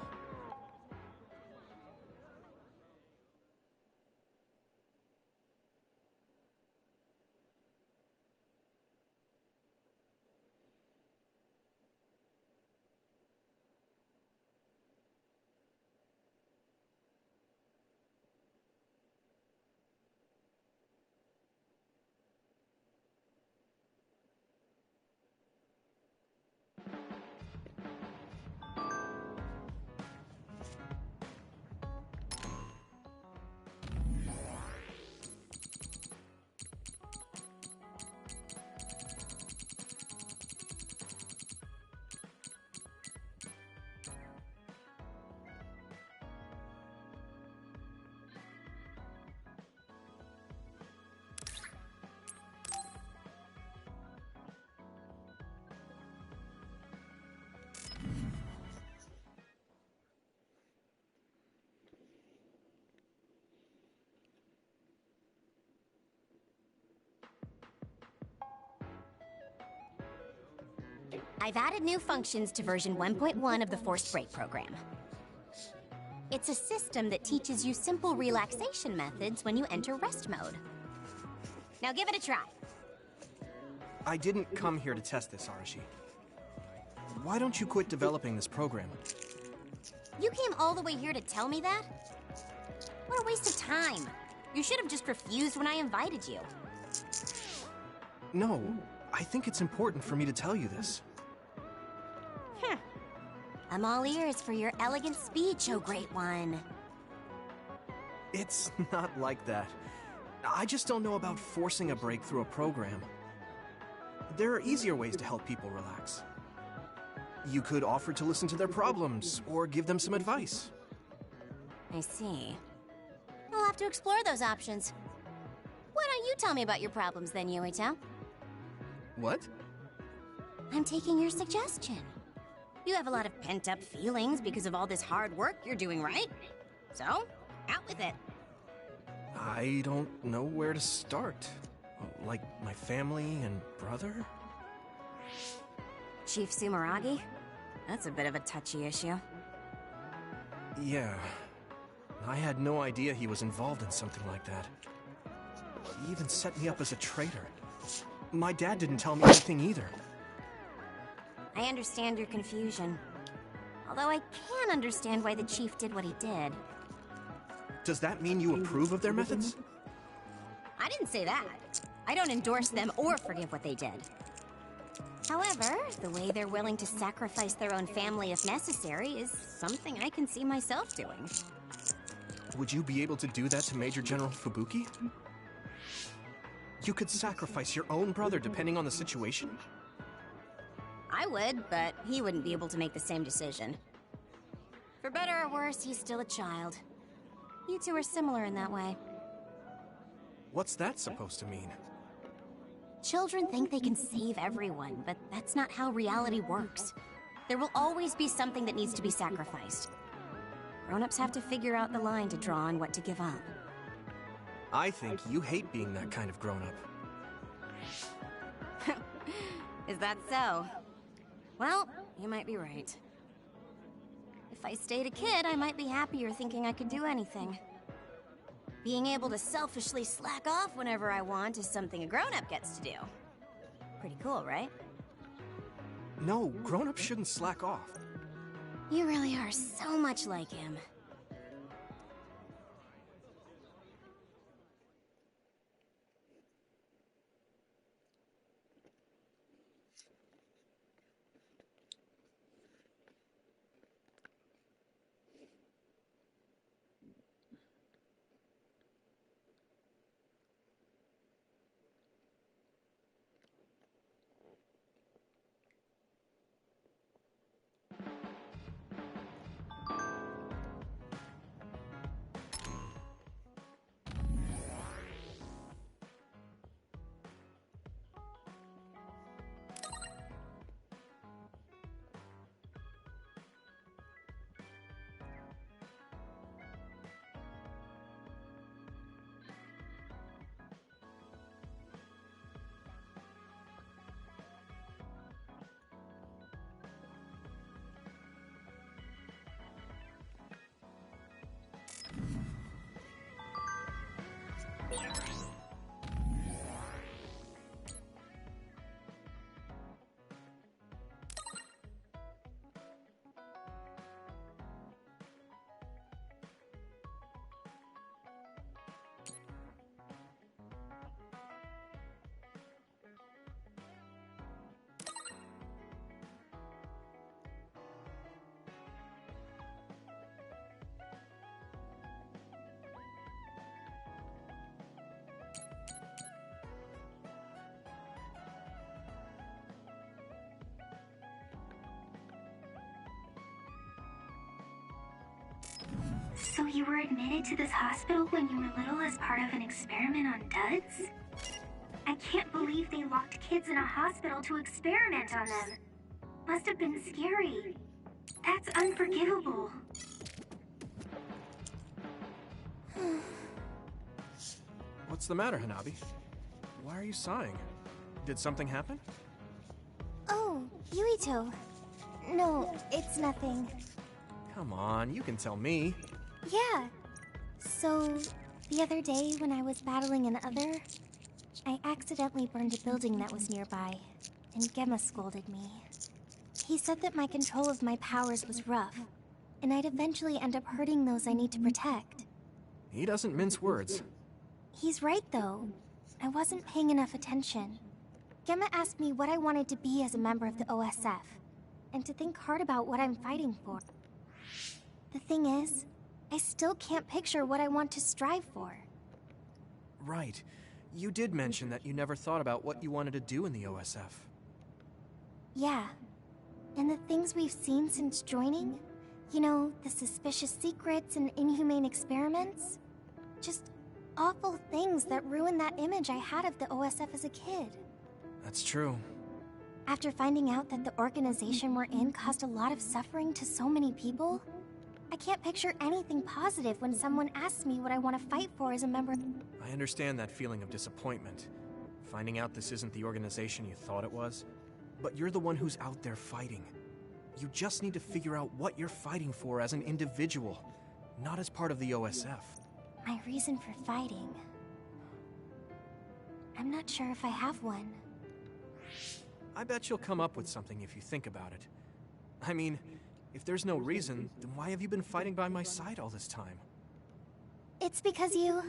I've added new functions to version 1.1 of the Forced Break program. It's a system that teaches you simple relaxation methods when you enter rest mode. Now give it a try. I didn't come here to test this, Arashi. Why don't you quit developing this program? You came all the way here to tell me that? What a waste of time. You should have just refused when I invited you. No, I think it's important for me to tell you this. I'm all ears for your elegant speech, oh great one. It's not like that. I just don't know about forcing a break through a program. There are easier ways to help people relax. You could offer to listen to their problems, or give them some advice. I see. I'll have to explore those options. Why don't you tell me about your problems then, Yuito? What? I'm taking your suggestion. You have a lot of pent-up feelings because of all this hard work you're doing, right? So, out with it. I don't know where to start. Like my family and brother? Chief Sumeragi? That's a bit of a touchy issue. Yeah. I had no idea he was involved in something like that. He even set me up as a traitor. My dad didn't tell me anything either. I understand your confusion. Although I can understand why the chief did what he did. Does that mean you approve of their methods? I didn't say that. I don't endorse them or forgive what they did. However, the way they're willing to sacrifice their own family if necessary is something I can see myself doing. Would you be able to do that to Major General Fubuki? You could sacrifice your own brother depending on the situation? I would, but he wouldn't be able to make the same decision. For better or worse, he's still a child. You two are similar in that way. What's that supposed to mean? Children think they can save everyone, but that's not how reality works. There will always be something that needs to be sacrificed. Grown-ups have to figure out the line to draw on what to give up. I think you hate being that kind of grown-up. Is that so? Well, you might be right. If I stayed a kid, I might be happier thinking I could do anything. Being able to selfishly slack off whenever I want is something a grown-up gets to do. Pretty cool, right? No, grown-ups shouldn't slack off. You really are so much like him. So you were admitted to this hospital when you were little as part of an experiment on duds? I can't believe they locked kids in a hospital to experiment on them. Must have been scary. That's unforgivable. What's the matter, Hanabi? Why are you sighing? Did something happen? Oh, Yuito. No, it's nothing. Come on, you can tell me. Yeah. So, the other day when I was battling an other, I accidentally burned a building that was nearby, and Gemma scolded me. He said that my control of my powers was rough, and I'd eventually end up hurting those I need to protect. He doesn't mince words. He's right, though. I wasn't paying enough attention. Gemma asked me what I wanted to be as a member of the OSF, and to think hard about what I'm fighting for. The thing is, I still can't picture what I want to strive for. Right. You did mention that you never thought about what you wanted to do in the OSF. Yeah. And the things we've seen since joining, you know, the suspicious secrets and inhumane experiments, just awful things that ruined that image I had of the OSF as a kid. That's true. After finding out that the organization we're in caused a lot of suffering to so many people, I can't picture anything positive when someone asks me what I want to fight for as a member. I understand that feeling of disappointment. Finding out this isn't the organization you thought it was. But you're the one who's out there fighting. You just need to figure out what you're fighting for as an individual, not as part of the OSF. My reason for fighting... I'm not sure if I have one. I bet you'll come up with something if you think about it. I mean, if there's no reason, then why have you been fighting by my side all this time? It's because you...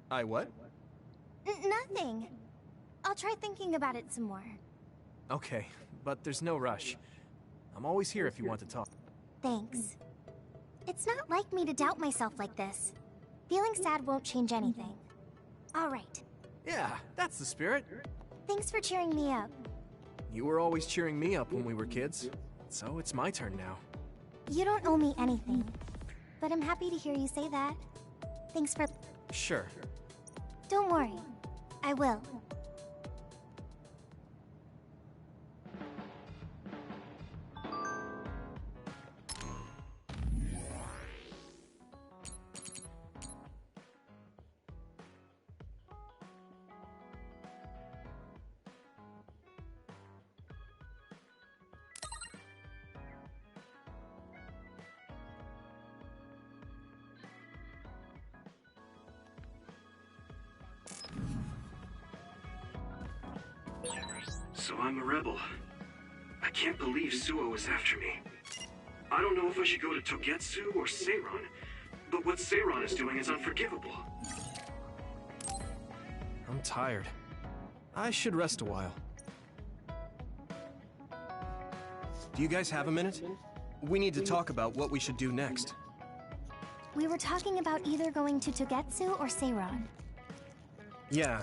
I what? Nothing. I'll try thinking about it some more. Okay, but there's no rush. I'm always here if you want to talk. Thanks. It's not like me to doubt myself like this. Feeling sad won't change anything. All right. Yeah, that's the spirit. Thanks for cheering me up. You were always cheering me up when we were kids, so it's my turn now. You don't owe me anything, but I'm happy to hear you say that. Thanks for... Sure. Don't worry. I will. So I'm a rebel. I can't believe Suo is after me. I don't know if I should go to Togetsu or Seiron, but what Seiron is doing is unforgivable. I'm tired. I should rest a while. Do you guys have a minute? We need to talk about what we should do next. We were talking about either going to Togetsu or Seiron. Yeah,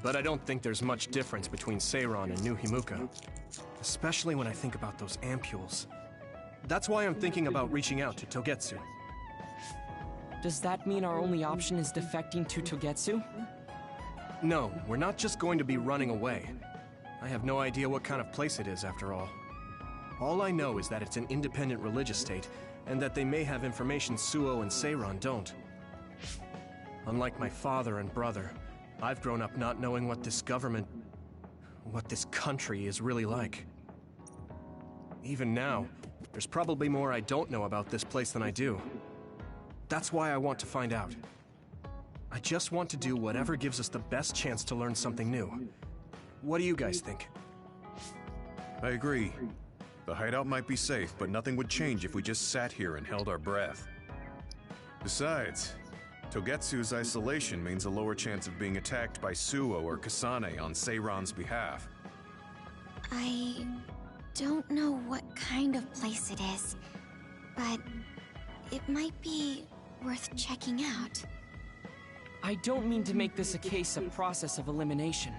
but I don't think there's much difference between Seiron and New Himuka. Especially when I think about those ampules. That's why I'm thinking about reaching out to Togetsu. Does that mean our only option is defecting to Togetsu? No, we're not just going to be running away. I have no idea what kind of place it is, after all. All I know is that it's an independent religious state, and that they may have information Suo and Seiron don't. Unlike my father and brother, I've grown up not knowing what this government, what this country is really like. Even now, there's probably more I don't know about this place than I do. That's why I want to find out. I just want to do whatever gives us the best chance to learn something new. What do you guys think? I agree. The hideout might be safe, but nothing would change if we just sat here and held our breath. Besides, Togetsu's isolation means a lower chance of being attacked by Suo or Kasane on Seiron's behalf. I don't know what kind of place it is, but it might be worth checking out. I don't mean to make this a case of process of elimination,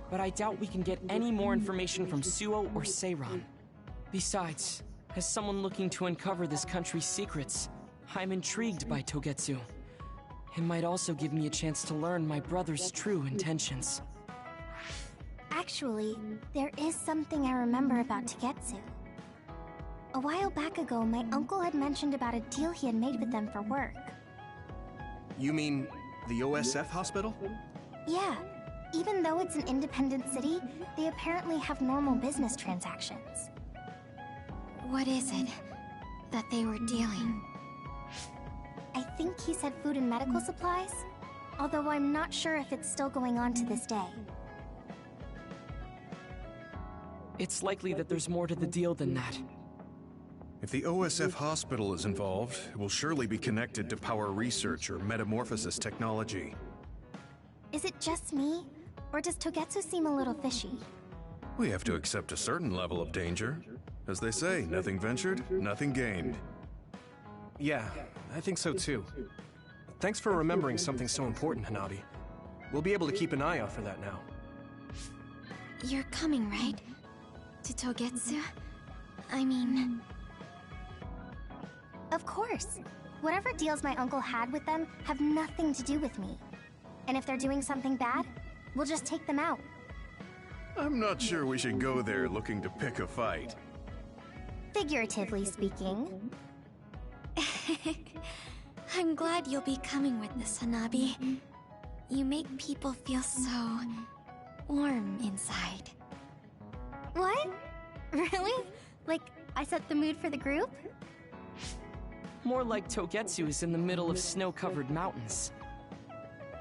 but I doubt we can get any more information from Suo or Seiron. Besides, as someone looking to uncover this country's secrets, I'm intrigued by Togetsu. It might also give me a chance to learn my brother's true intentions. Actually, there is something I remember about Togetsu. A while back ago, my uncle had mentioned about a deal he had made with them for work. You mean the OSF hospital? Yeah. Even though it's an independent city, they apparently have normal business transactions. What is it that they were dealing? I think he said food and medical supplies, although I'm not sure if it's still going on to this day. It's likely that there's more to the deal than that. If the OSF hospital is involved, it will surely be connected to power research or metamorphosis technology. Is it just me, or does Togetsu seem a little fishy? We have to accept a certain level of danger. As they say, nothing ventured, nothing gained. Yeah, I think so too. Thanks for remembering something so important, Hanabi. We'll be able to keep an eye out for that now. You're coming, right? To Togetsu? I mean... Of course. Whatever deals my uncle had with them have nothing to do with me. And if they're doing something bad, we'll just take them out. I'm not sure we should go there looking to pick a fight. Figuratively speaking. I'm glad you'll be coming with us, Hanabi. You make people feel so... warm inside. What? Really? Like, I set the mood for the group? More like Togetsu is in the middle of snow-covered mountains.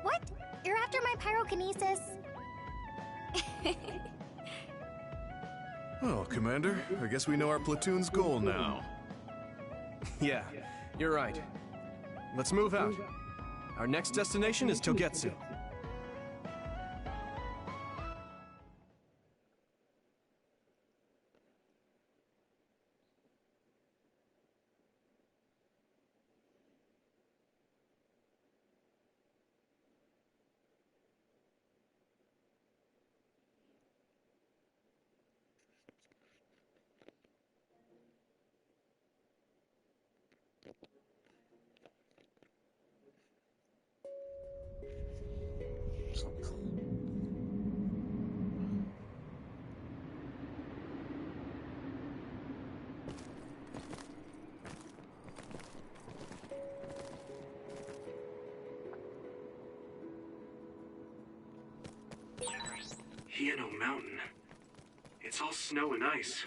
What? You're after my pyrokinesis? Well, Commander, I guess we know our platoon's goal now. Yeah, you're right. Let's move out. Our next destination is Togetsu. Hieno Mountain. It's all snow and ice.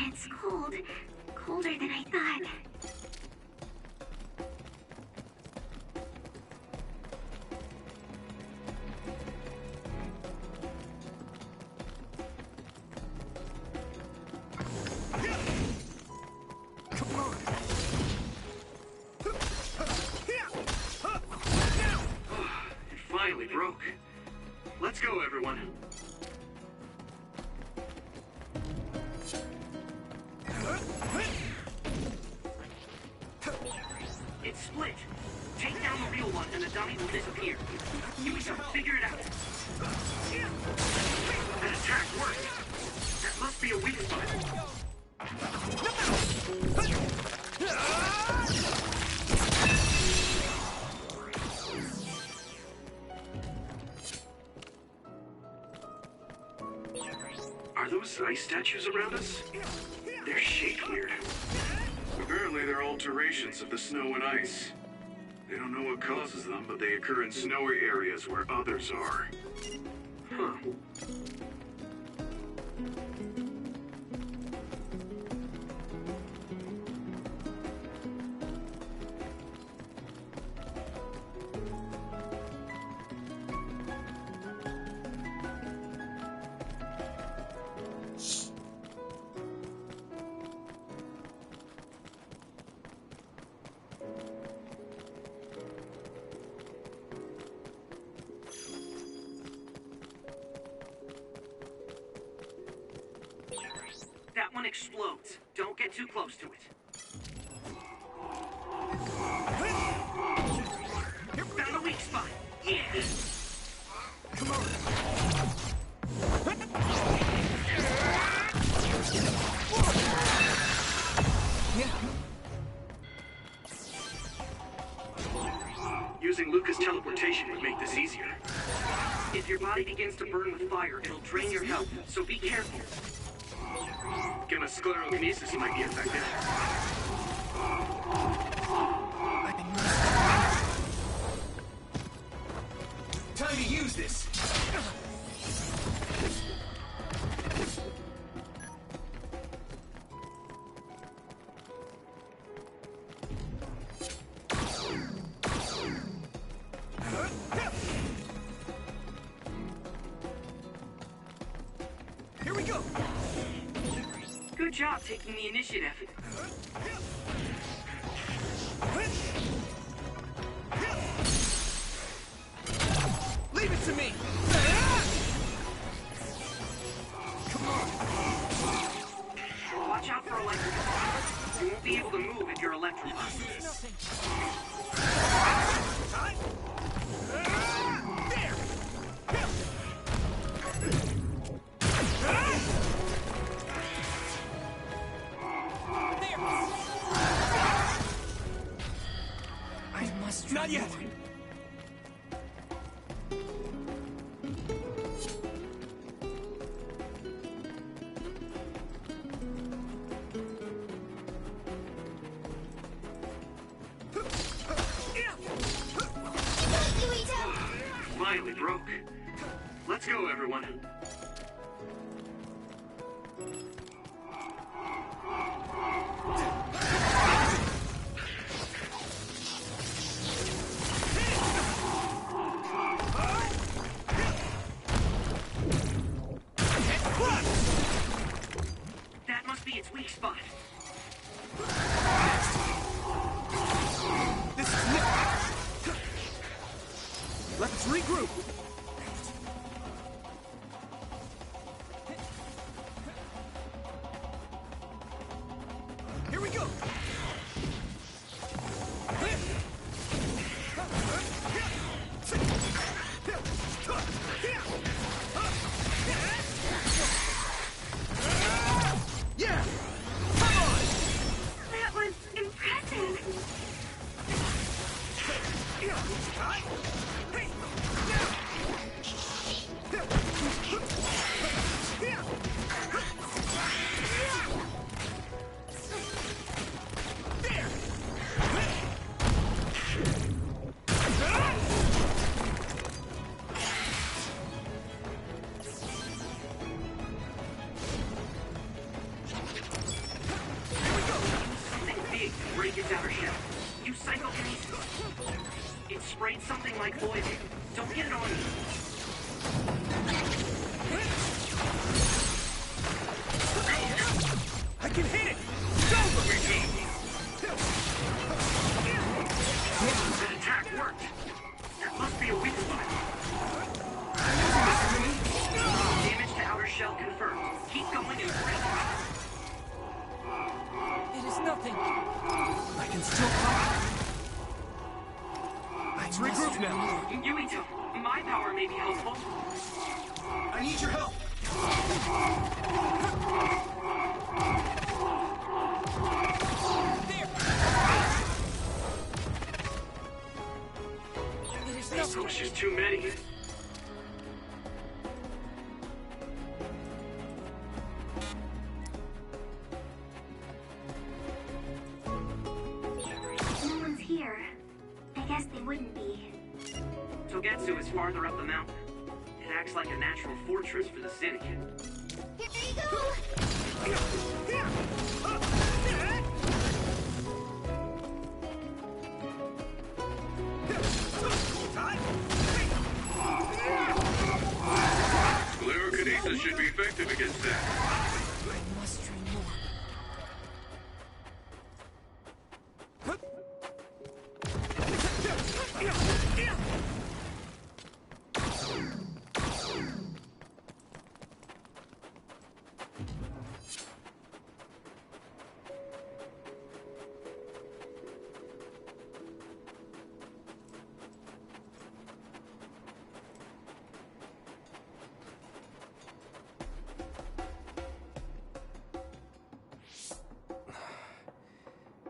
It's cold. Colder than I thought. Finally broke. Let's go, everyone. It's split. Take down the real one and the dummy will disappear. Yui-san, figure it out. That attack worked. That must be a weak spot. Are those ice statues around us? They're shaped weird. Apparently they're alterations of the snow and ice. They don't know what causes them, but they occur in snowy areas where others are. Huh. That one explodes. Don't get too close to it. Found a weak spot. Yeah! Teleportation would make this easier. If your body begins to burn with fire, it'll drain your health, so be careful. Gamma sclerokinesis might be effective. Time to use this! Here we go! Good job taking the initiative. Leave it to me! Come on! Watch out for electric. You won't be able to move if you're electrified. I must try. Not yet! Finally broke. Let's go, everyone. That must be its weak spot. This is it! Let's regroup! Here we go! Yeah! Come on! That was impressive. Something big to break its outer shell. Use psychokinesis. It sprayed something like oil. Don't get it on you. I can hit it! Go! That attack worked. There must be a weak spot. Damage to outer shell confirmed. Keep going and break. It is nothing. I can still fight. Let's regroup now. Yuito, my power may be helpful. I need your help. This was just too many. No one's here. I guess they wouldn't be. Togetsu is farther up the mountain. It acts like a natural fortress for the city. Here you go! Sclerokinesis should be effective against that. I must train more.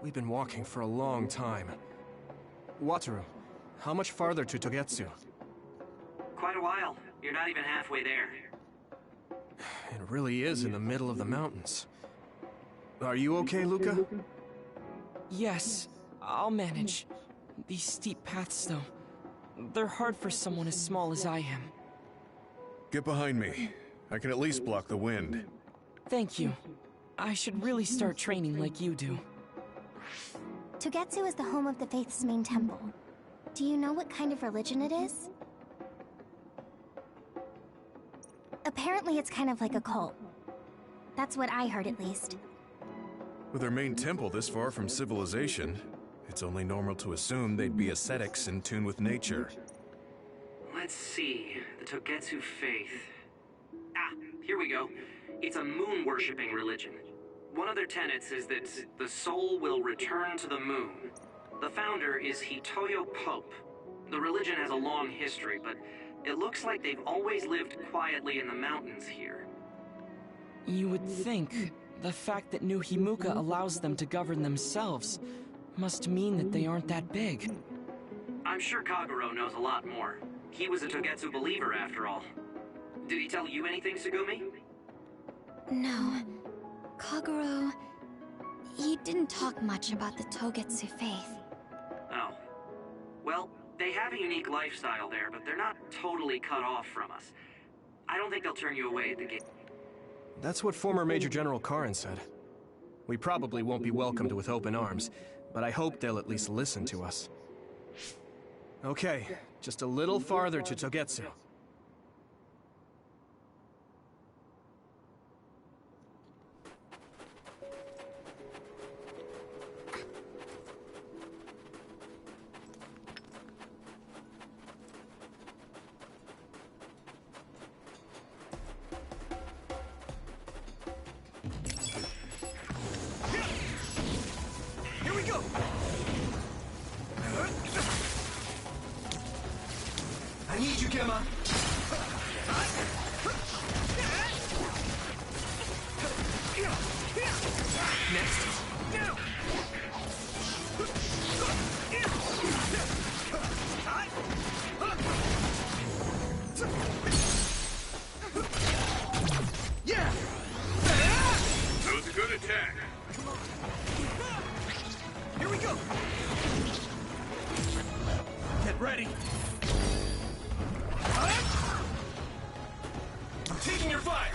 We've been walking for a long time. Wataru, How much farther to Togetsu? Quite a while. You're not even halfway there. It really is in the middle of the mountains. Are you okay, Luca? Yes, I'll manage. These steep paths, though, they're hard for someone as small as I am. Get behind me. I can at least block the wind. Thank you. I should really start training like you do. Togetsu is the home of the Faith's main temple. Do you know what kind of religion it is? Apparently it's kind of like a cult. That's what I heard, at least. With their main temple this far from civilization, it's only normal to assume they'd be ascetics in tune with nature. Let's see. The Togetsu faith. Ah, here we go. It's a moon-worshipping religion. One of their tenets is that the soul will return to the moon. The founder is Hitoyo Pope. The religion has a long history, but it looks like they've always lived quietly in the mountains here. You would think the fact that New Himuka allows them to govern themselves must mean that they aren't that big. I'm sure Kagero knows a lot more. He was a Togetsu believer, after all. Did he tell you anything, Tsugumi? No. Kagero... he didn't talk much about the Togetsu faith. Oh. Well, they have a unique lifestyle there, but they're not totally cut off from us. I don't think they'll turn you away at the gate. That's what former Major General Karin said. We probably won't be welcomed with open arms, but I hope they'll at least listen to us. Okay, just a little farther to Togetsu. I need you, Gemma! Next. Now! Yeah! That was a good attack. Here we go! Get ready! I'm taking your fire!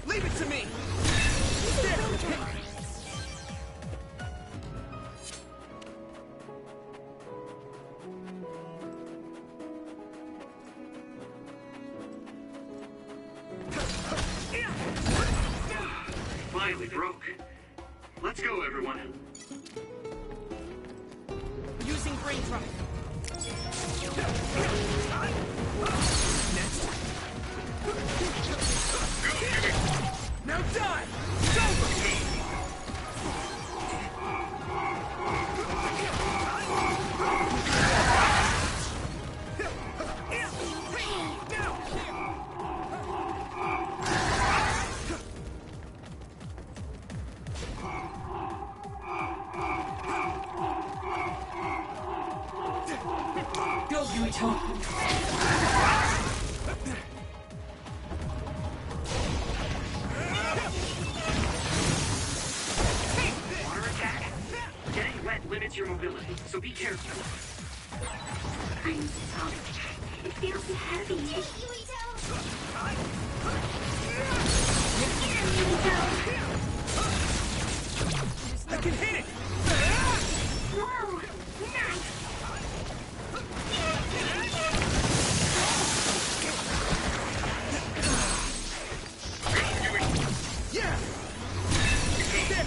Leave it to me! Finally broke. Let's go, everyone. Using brain drive. Next. Now die! It's over! Go, Yuito! Water attack? Getting wet limits your mobility, so be careful. I'm sorry. It feels heavy. I can hit it! Whoa! Nice! Yeah! There!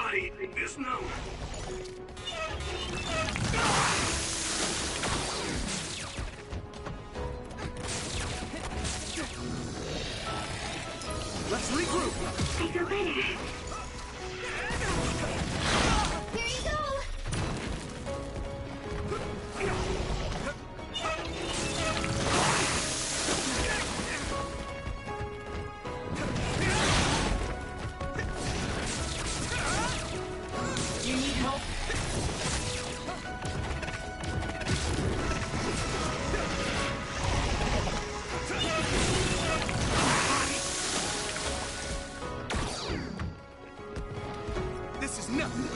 body is numb. Let's regroup. I feel better. Here you go! You need help? This is nothing.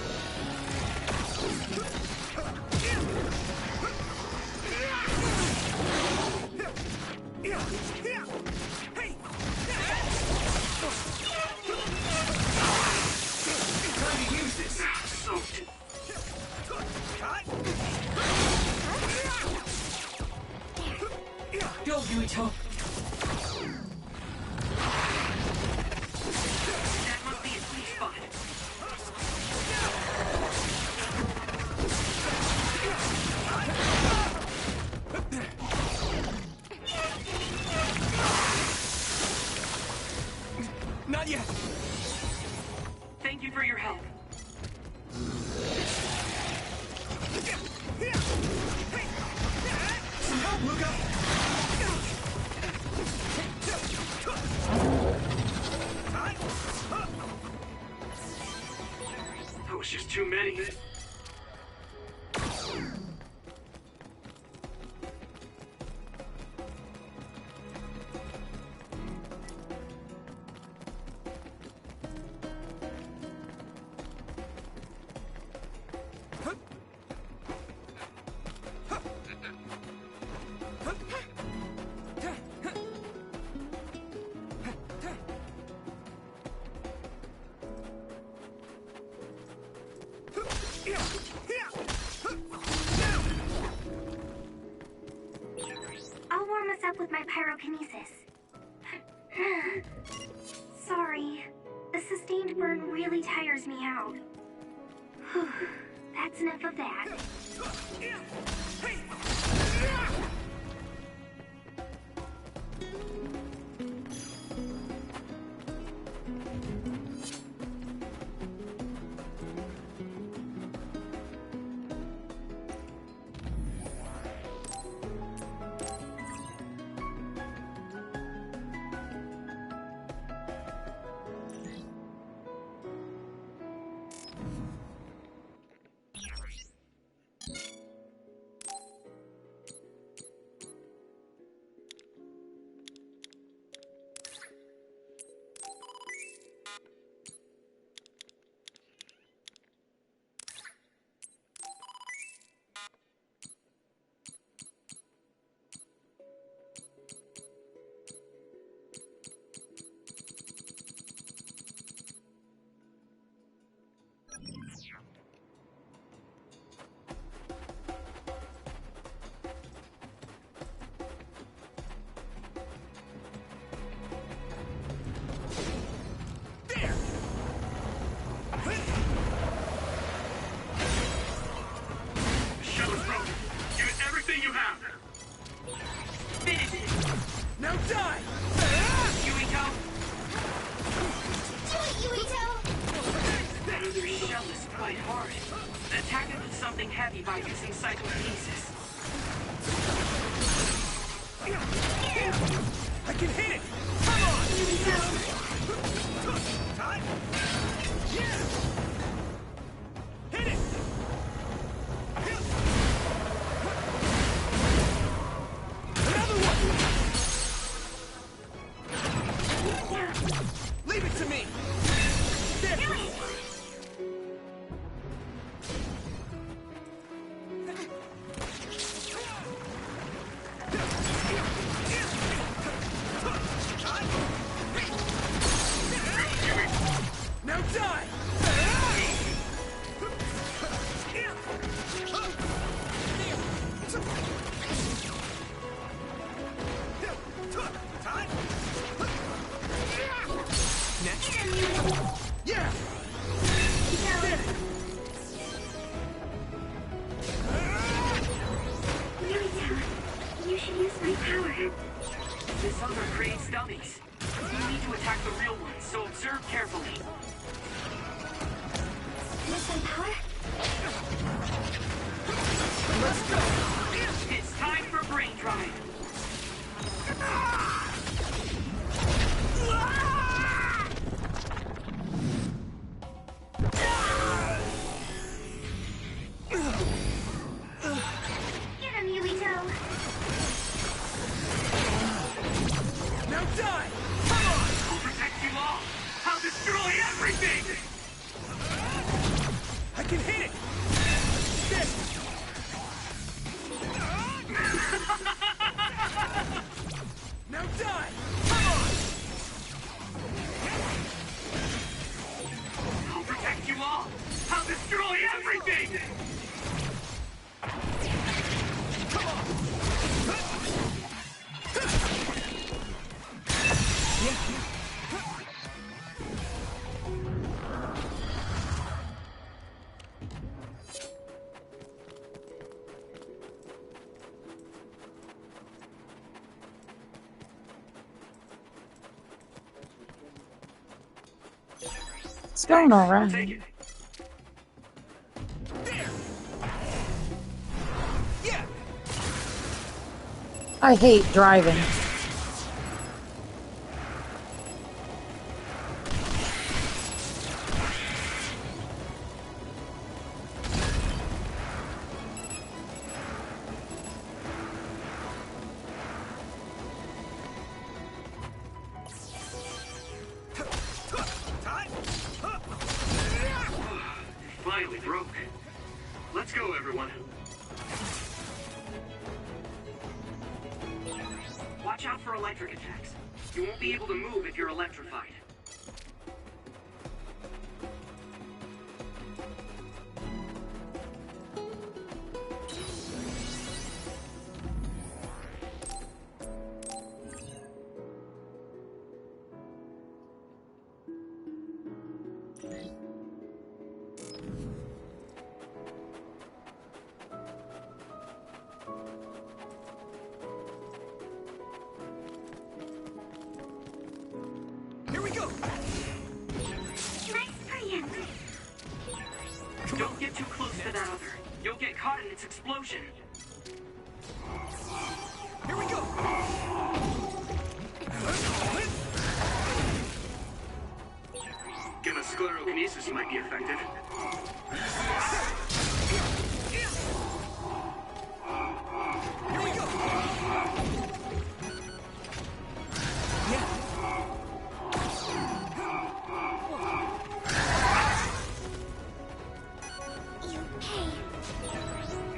Hey! Time to use this. Soaked. Go, Yuito. That must be a sweet spot. Not yet. Thank you for your help. Some help, Luca. That was just too many. I'll warm us up with my pyrokinesis. Sorry. The sustained burn really tires me out. That's enough of that. Shutter's broken. Use everything you have. Finish it! Now die! Yuito! Do it, Yuito! That other shell is quite hard. Attack it with something heavy by using psychokinesis. I can hit it! Come on! Hit it! Another one! Leave it to me! There! can hit it! Now die! Come on! I'll protect you all! I'll destroy everything! Come on! It's going alright. Take it. I hate driving. Finally broke. Let's go, everyone. Watch out for electric attacks. You won't be able to move if you're electrified. Here we go! Nice preemptive. Don't get too close to that other. You'll get caught in its explosion. Here we go! Gamma sclerokinesis might be effective. Here we go! You pay.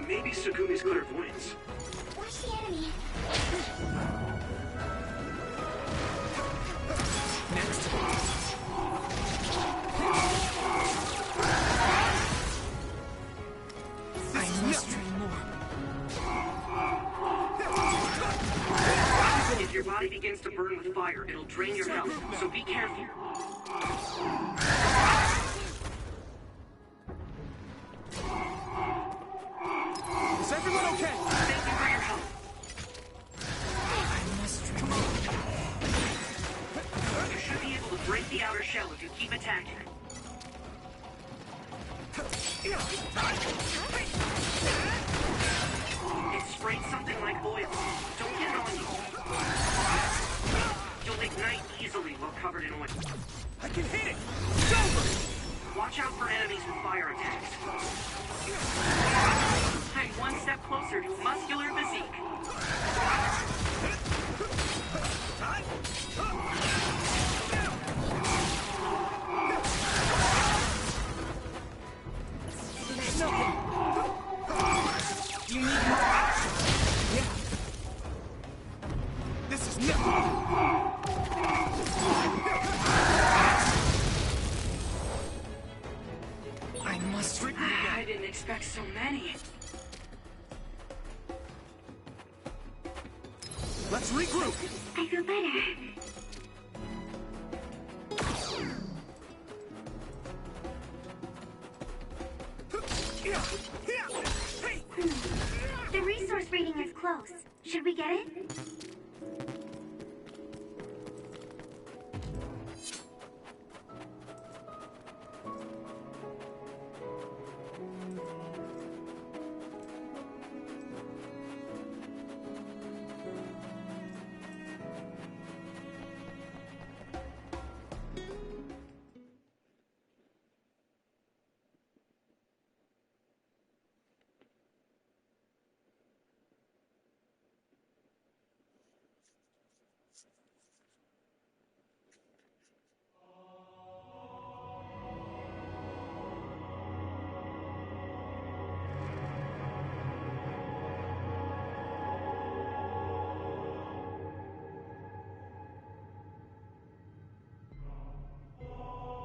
Maybe Sugumi's clairvoyance. Watch the enemy. Next. I must train more. If your body begins to burn with fire, it'll drain your health, so be careful. Is everyone okay? Thank you for your help. I must train more. You should be able to break the outer shell if you keep attacking. It sprayed something like oil. Don't get it on you. You'll ignite easily while covered in oil. I can hit it! It's over! Watch out for enemies with fire attacks. I'm one step closer to muscular physique. There's nothing. You need help? Yeah. This is nothing. I must. I didn't expect so many. Let's regroup. I feel better. The resource reading is close. Should we get it?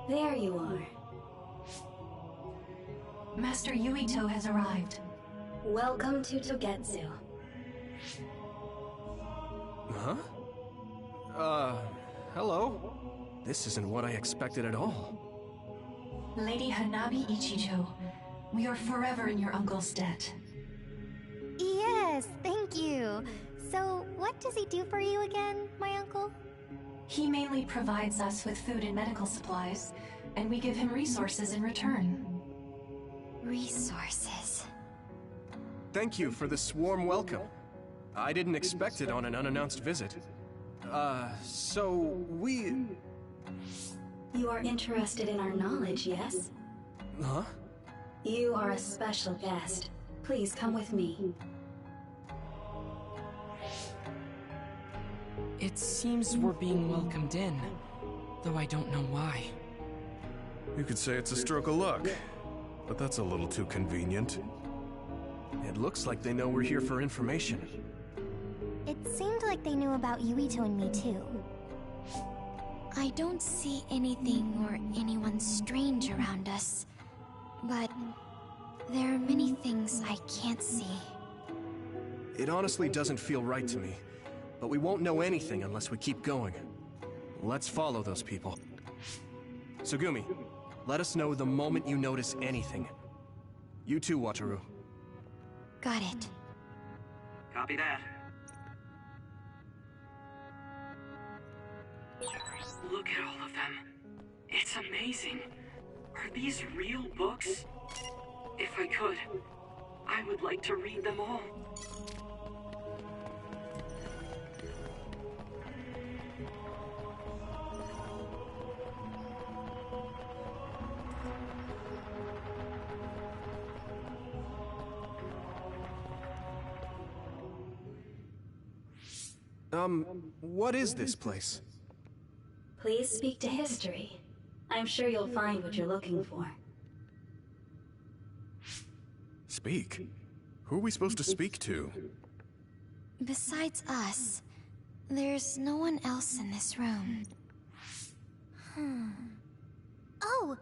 There you are. Master Yuito has arrived. Welcome to Togetsu. Huh? Hello? This isn't what I expected at all. Lady Hanabi Ichijo, we are forever in your uncle's debt. Yes, thank you. So, what does he do for you again, my uncle? He mainly provides us with food and medical supplies, and we give him resources in return. Resources. Thank you for this warm welcome. I didn't expect it on an unannounced visit. So we... You are interested in our knowledge, yes? Huh? You are a special guest. Please come with me. It seems we're being welcomed in, though I don't know why. You could say it's a stroke of luck, but that's a little too convenient. It looks like they know we're here for information. It seemed like they knew about Yuito and me too. I don't see anything or anyone strange around us, but there are many things I can't see. It honestly doesn't feel right to me, but we won't know anything unless we keep going. Let's follow those people. Tsugumi, let us know the moment you notice anything. You too, Wataru. Got it. Copy that. Look at all of them. It's amazing. Are these real books? If I could, I would like to read them all. What is this place? Please speak to history. I'm sure you'll find what you're looking for. Speak? Who are we supposed to speak to? Besides us, there's no one else in this room. Oh,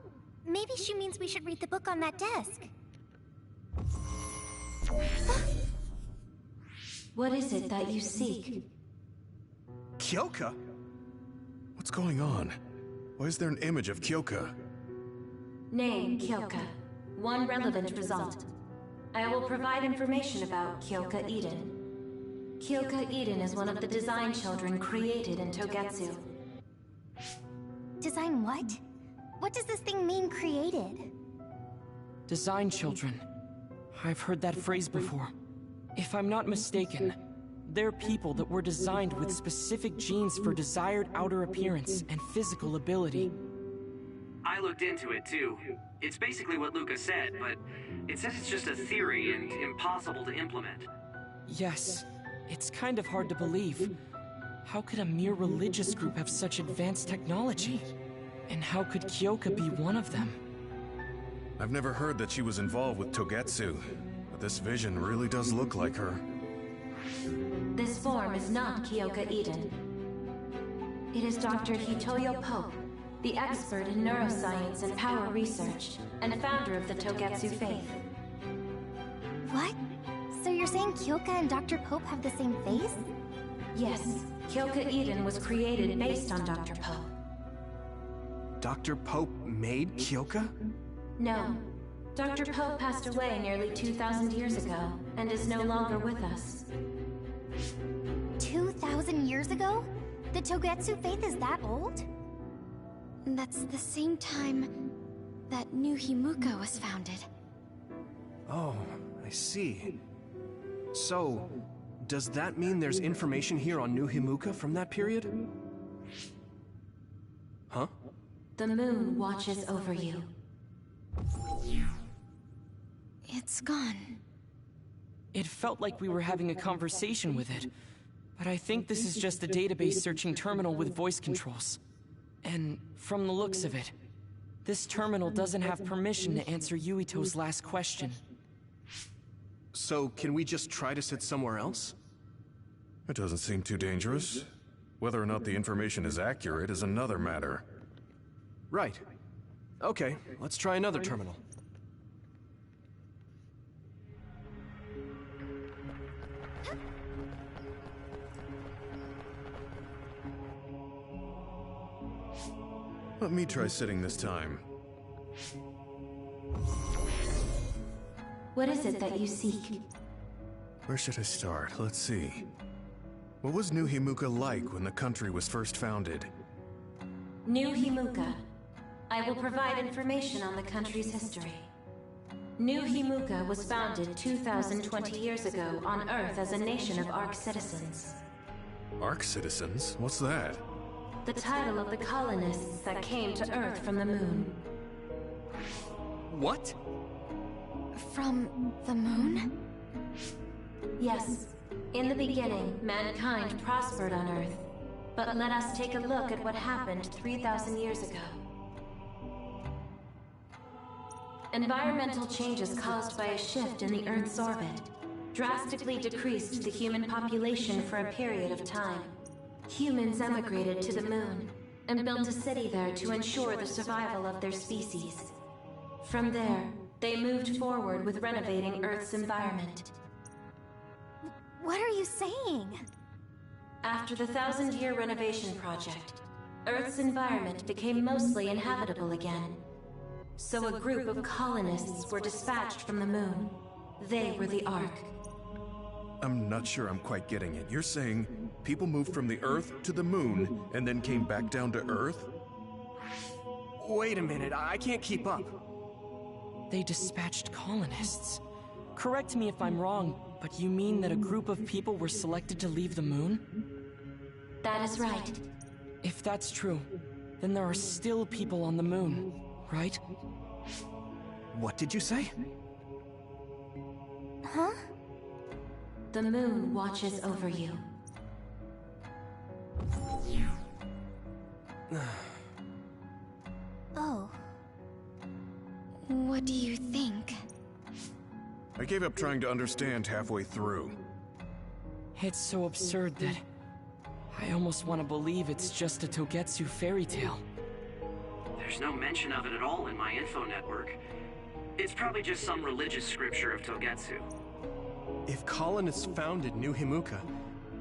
maybe she means we should read the book on that desk. What is it that you seek? Kyoka? What's going on? Why is there an image of Kyoka? Name, Kyoka. One relevant result. I will provide information about Kyoka Eden. Kyoka Eden is one of the design children created in Togetsu. Design what? What does this thing mean, created? Design children. I've heard that phrase before. If I'm not mistaken, they're people that were designed with specific genes for desired outer appearance and physical ability. I looked into it too. It's basically what Luca said, but it says it's just a theory and impossible to implement. Yes, it's kind of hard to believe. How could a mere religious group have such advanced technology? And how could Kyoka be one of them? I've never heard that she was involved with Togetsu, but this vision really does look like her. This form is not Kyoka Eden. It is Dr. Hitoyo Pope, the expert in neuroscience and power research, and founder of the Togetsu faith. What? So you're saying Kyoka and Dr. Pope have the same face? Yes, Kyoka Eden was created based on Dr. Pope. Dr. Pope made Kyoka? No. Dr. Pope passed away nearly 2,000 years ago, and is no longer with us. 2,000 years ago? The Togetsu faith is that old? That's the same time that New Himuka was founded. Oh, I see. So, does that mean there's information here on New Himuka from that period? Huh? The moon watches over you. It's gone. It felt like we were having a conversation with it, but I think this is just a database searching terminal with voice controls. And from the looks of it, this terminal doesn't have permission to answer Yuito's last question. So, can we just try to sit somewhere else? It doesn't seem too dangerous. Whether or not the information is accurate is another matter. Right. Okay, let's try another terminal. Let me try sitting this time. What is it that you seek? Where should I start? Let's see. What was New Himuka like when the country was first founded? New Himuka. I will provide information on the country's history. New Himuka was founded 2,020 years ago on Earth as a nation of Ark citizens. Ark citizens? What's that? The title of the colonists that came to Earth from the moon. What? From the moon? Yes. In the beginning, mankind prospered on Earth. But let us take a look at what happened 3,000 years ago. Environmental changes caused by a shift in the Earth's orbit drastically decreased the human population for a period of time. Humans emigrated to the moon and built a city there to ensure the survival of their species. From there, they moved forward with renovating Earth's environment. What are you saying? After the 1,000-year renovation project, Earth's environment became mostly inhabitable again. So a group of colonists were dispatched from the moon. They were the Ark. I'm not sure I'm quite getting it. You're saying people moved from the Earth to the moon and then came back down to Earth? Wait a minute, I can't keep up. They dispatched colonists. Correct me if I'm wrong, but you mean that a group of people were selected to leave the moon? That is right. If that's true, then there are still people on the moon, right? What did you say? Huh? The moon watches over you. Oh. What do you think? I gave up trying to understand halfway through. It's so absurd that I almost want to believe it's just a Togetsu fairy tale. There's no mention of it at all in my info network. It's probably just some religious scripture of Togetsu. If colonists founded New Himuka,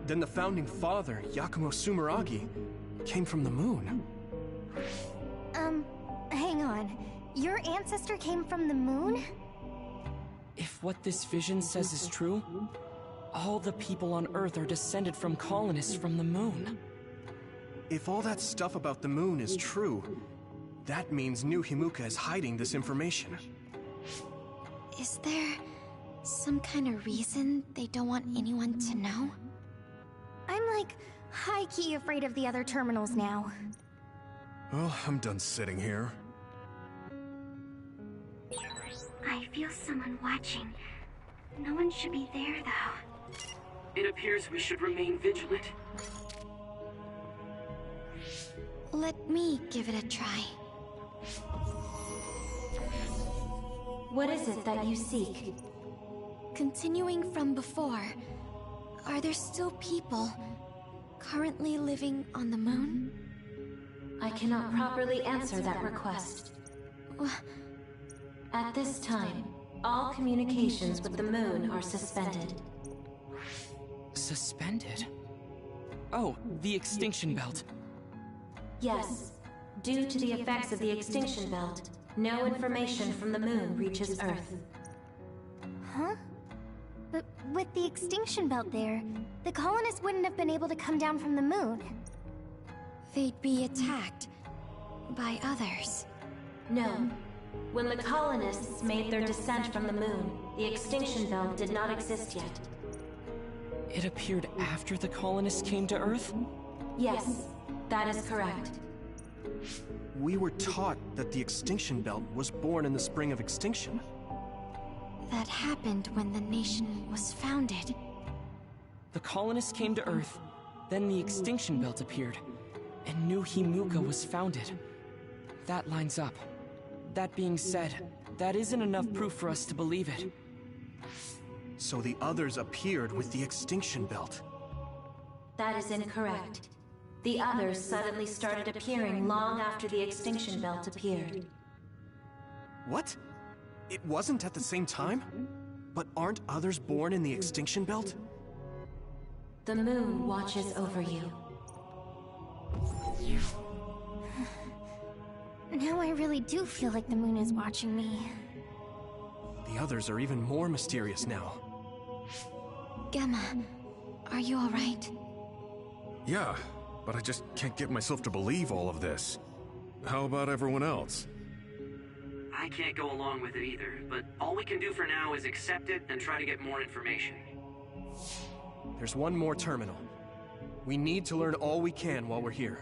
then the founding father, Yakumo Sumeragi, came from the moon. Hang on. Your ancestor came from the moon? If what this vision says is true, all the people on Earth are descended from colonists from the moon. If all that stuff about the moon is true, that means New Himuka is hiding this information. Is there some kind of reason they don't want anyone to know? I'm like high-key afraid of the other terminals now. Well, I'm done sitting here. I feel someone watching. No one should be there, though. It appears we should remain vigilant. Let me give it a try. What is it that you seek? Continuing from before, are there still people currently living on the moon? I cannot properly answer that request. At this time, all communications with the moon are suspended. Suspended? Oh, the extinction belt. Yes. Due to the effects of the extinction belt, no information from the moon reaches Earth. Huh? But with the extinction belt there, the colonists wouldn't have been able to come down from the moon. They'd be attacked by others. No. When the colonists made their descent from the moon, the extinction belt did not exist yet. It appeared after the colonists came to Earth? Yes, that is correct. We were taught that the extinction belt was born in the spring of extinction. That happened when the nation was founded. The colonists came to Earth, then the extinction belt appeared, and New Himuka was founded. That lines up. That being said, that isn't enough proof for us to believe it. So the others appeared with the extinction belt. That is incorrect. The others suddenly started appearing long after the extinction belt appeared. What? It wasn't at the same time? But aren't others born in the extinction belt? The moon watches over you. Now I really do feel like the moon is watching me. The others are even more mysterious now. Gemma, are you alright? Yeah, but I just can't get myself to believe all of this. How about everyone else? I can't go along with it either, but all we can do for now is accept it and try to get more information. There's one more terminal. We need to learn all we can while we're here.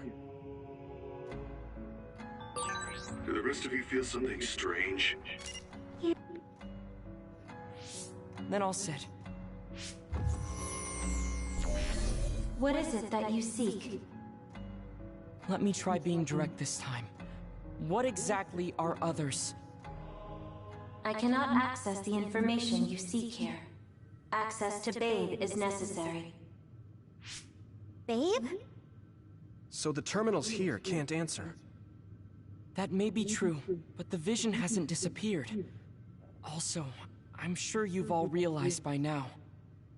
Do the rest of you feel something strange? Then I'll sit. What is it that you seek? Let me try being direct this time. What exactly are others? I cannot access the information you seek here. Access to Babe is necessary. Babe? So the terminals here can't answer. That may be true, but the vision hasn't disappeared. Also, I'm sure you've all realized by now.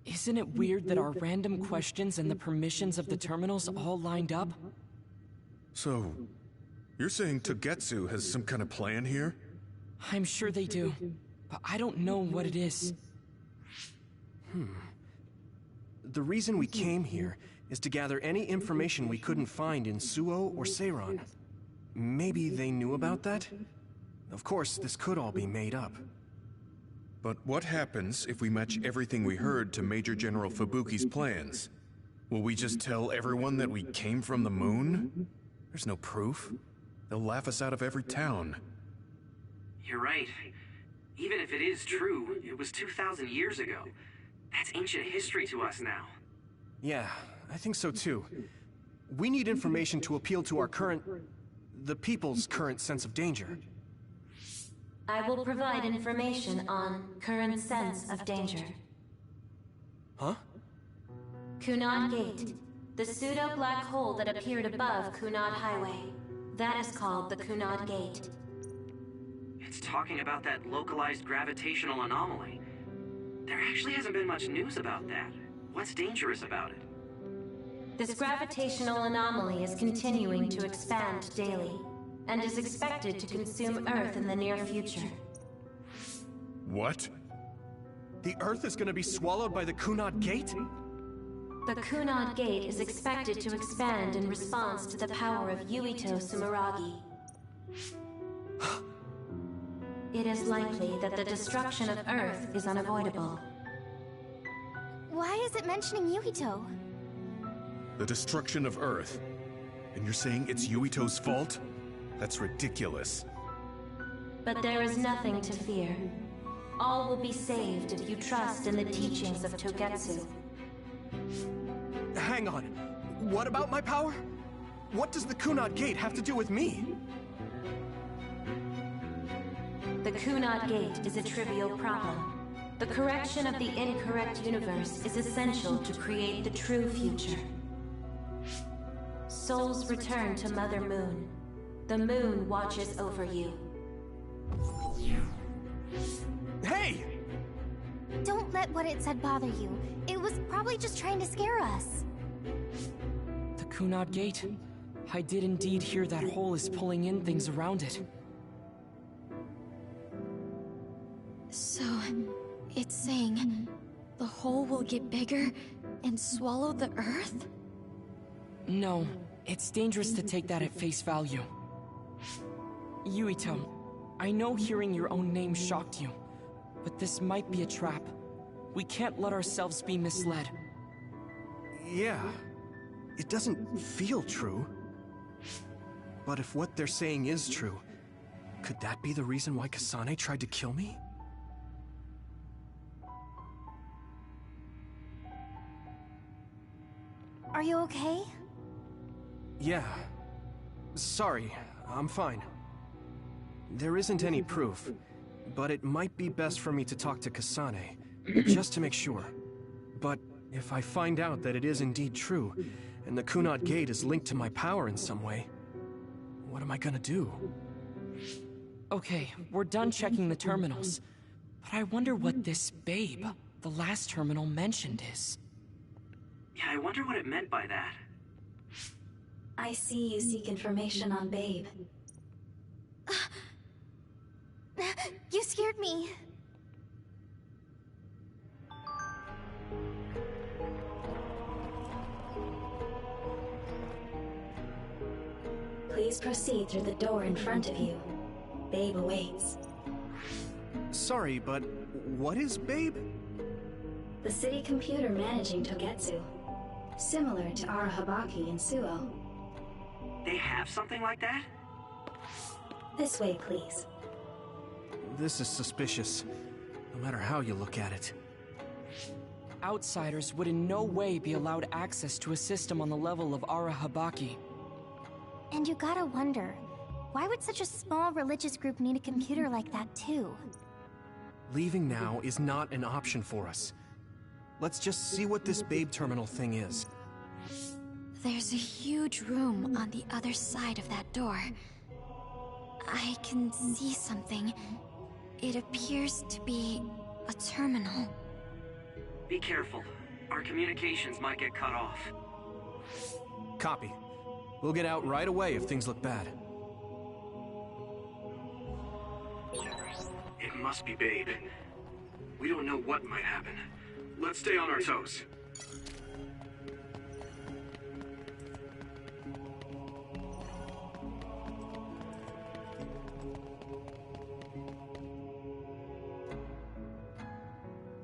Isn't it weird that our random questions and the permissions of the terminals all lined up? So, you're saying Togetsu has some kind of plan here? I'm sure they do, but I don't know what it is. The reason we came here is to gather any information we couldn't find in Suo or Seiron. Maybe they knew about that? Of course, this could all be made up. But what happens if we match everything we heard to Major General Fubuki's plans? Will we just tell everyone that we came from the moon? There's no proof. They'll laugh us out of every town. You're right. Even if it is true, it was 2,000 years ago. That's ancient history to us now. Yeah, I think so too. We need information to appeal to the people's current sense of danger. I will provide information on current sense of danger. Huh? Kunad Gate, the pseudo-black hole that appeared above Kunad Highway. That is called the Kunad Gate. It's talking about that localized gravitational anomaly. There actually hasn't been much news about that. What's dangerous about it? This gravitational anomaly is continuing to expand daily, and is expected to consume Earth in the near future. What? The Earth is gonna be swallowed by the Kunad Gate? The Kunad Gate is expected to expand in response to the power of Yuito Sumeragi. It is likely that the destruction of Earth is unavoidable. Why is it mentioning Yuito? The destruction of Earth. And you're saying it's Yuito's fault? That's ridiculous. But there is nothing to fear. All will be saved if you trust in the teachings of Togetsu. Hang on. What about my power? What does the Kunad Gate have to do with me? The Kunad Gate is a trivial problem. The correction of the incorrect universe is essential to create the true future. Souls return to Mother Moon. The moon watches over you. Hey! Don't let what it said bother you. It was probably just trying to scare us. The Kunad Gate. I did indeed hear that hole is pulling in things around it. So, it's saying the hole will get bigger and swallow the Earth? No, it's dangerous to take that at face value. Yuito, I know hearing your own name shocked you, but this might be a trap. We can't let ourselves be misled. Yeah, it doesn't feel true. But if what they're saying is true, could that be the reason why Kasane tried to kill me? Are you okay? Yeah. Sorry, I'm fine. There isn't any proof, but it might be best for me to talk to Kasane, just to make sure. But if I find out that it is indeed true, and the Kunad Gate is linked to my power in some way, what am I gonna do? Okay, we're done checking the terminals. But I wonder what this Babe, the last terminal mentioned, is. Yeah, I wonder what it meant by that. I see you seek information on Babe. You scared me. Please proceed through the door in front of you. Babe awaits. Sorry, but what is Babe? The city computer managing Togetsu. Similar to Arahabaki and Suo. They have something like that? This way, please. This is suspicious, no matter how you look at it. Outsiders would in no way be allowed access to a system on the level of Arahabaki. And you gotta wonder, why would such a small religious group need a computer like that too? Leaving now is not an option for us. Let's just see what this Babe terminal thing is. There's a huge room on the other side of that door. I can see something. It appears to be a terminal. Be careful. Our communications might get cut off. Copy. We'll get out right away if things look bad. It must be Babe. We don't know what might happen. Let's stay on our toes.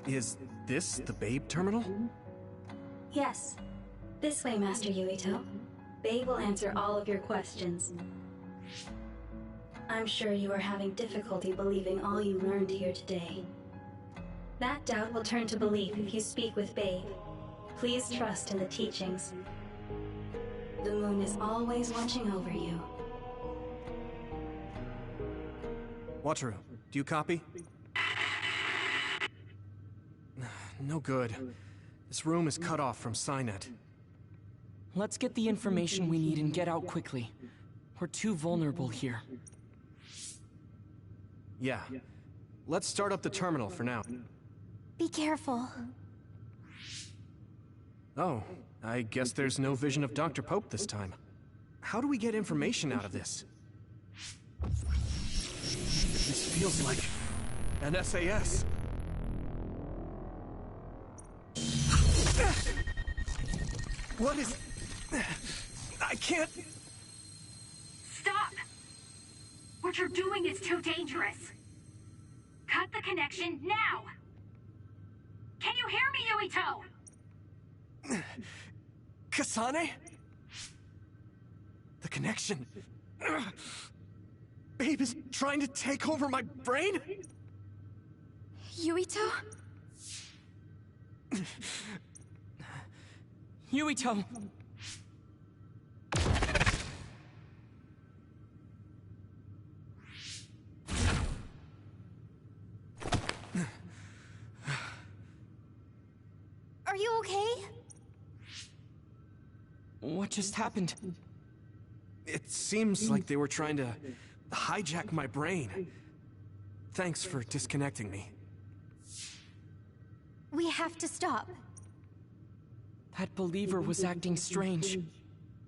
Is this the Babe terminal? Yes. This way, Master Yuito. Babe will answer all of your questions. I'm sure you are having difficulty believing all you learned here today. That doubt will turn to belief if you speak with Babe. Please trust in the teachings. The moon is always watching over you. Wataru, do you copy? No good. This room is cut off from Cynet. Let's get the information we need and get out quickly. We're too vulnerable here. Yeah. Let's start up the terminal for now. Be careful. Oh, I guess there's no vision of Dr. Pope this time. How do we get information out of this? This feels like an SAS. What is... I can't... Stop! What you're doing is too dangerous. Cut the connection now! Can you hear me, Yuito? Kasane? The connection... Babe is trying to take over my brain? Yuito? Yuito! Are you okay? What just happened? It seems like they were trying to hijack my brain. Thanks for disconnecting me. We have to stop. That believer was acting strange.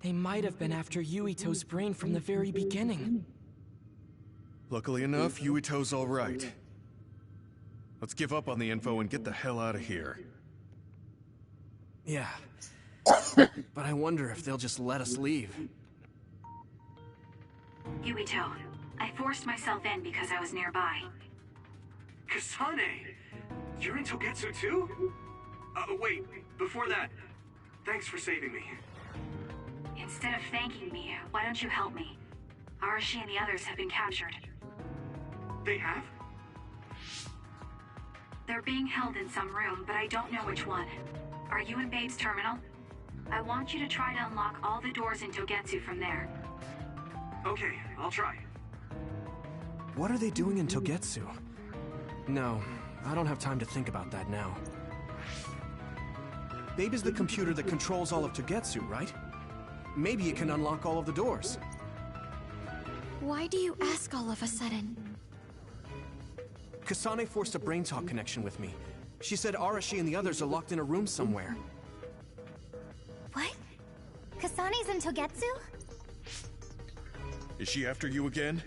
They might have been after Yuito's brain from the very beginning. Luckily enough, Yuito's all right. Let's give up on the info and get the hell out of here. Yeah. But I wonder if they'll just let us leave. Yuito, I forced myself in because I was nearby. Kasane! You're in Togetsu too? Wait, before that, thanks for saving me. Instead of thanking me, why don't you help me? Arashi and the others have been captured. They have? They're being held in some room, but I don't know which one. Are you in Babe's terminal? I want you to try to unlock all the doors in Togetsu from there. Okay, I'll try. What are they doing in Togetsu? No, I don't have time to think about that now. Babe is the computer that controls all of Togetsu, right? Maybe it can unlock all of the doors. Why do you ask all of a sudden? Kasane forced a brain talk connection with me. She said Arashi and the others are locked in a room somewhere. What? Kasane's in Togetsu? Is she after you again?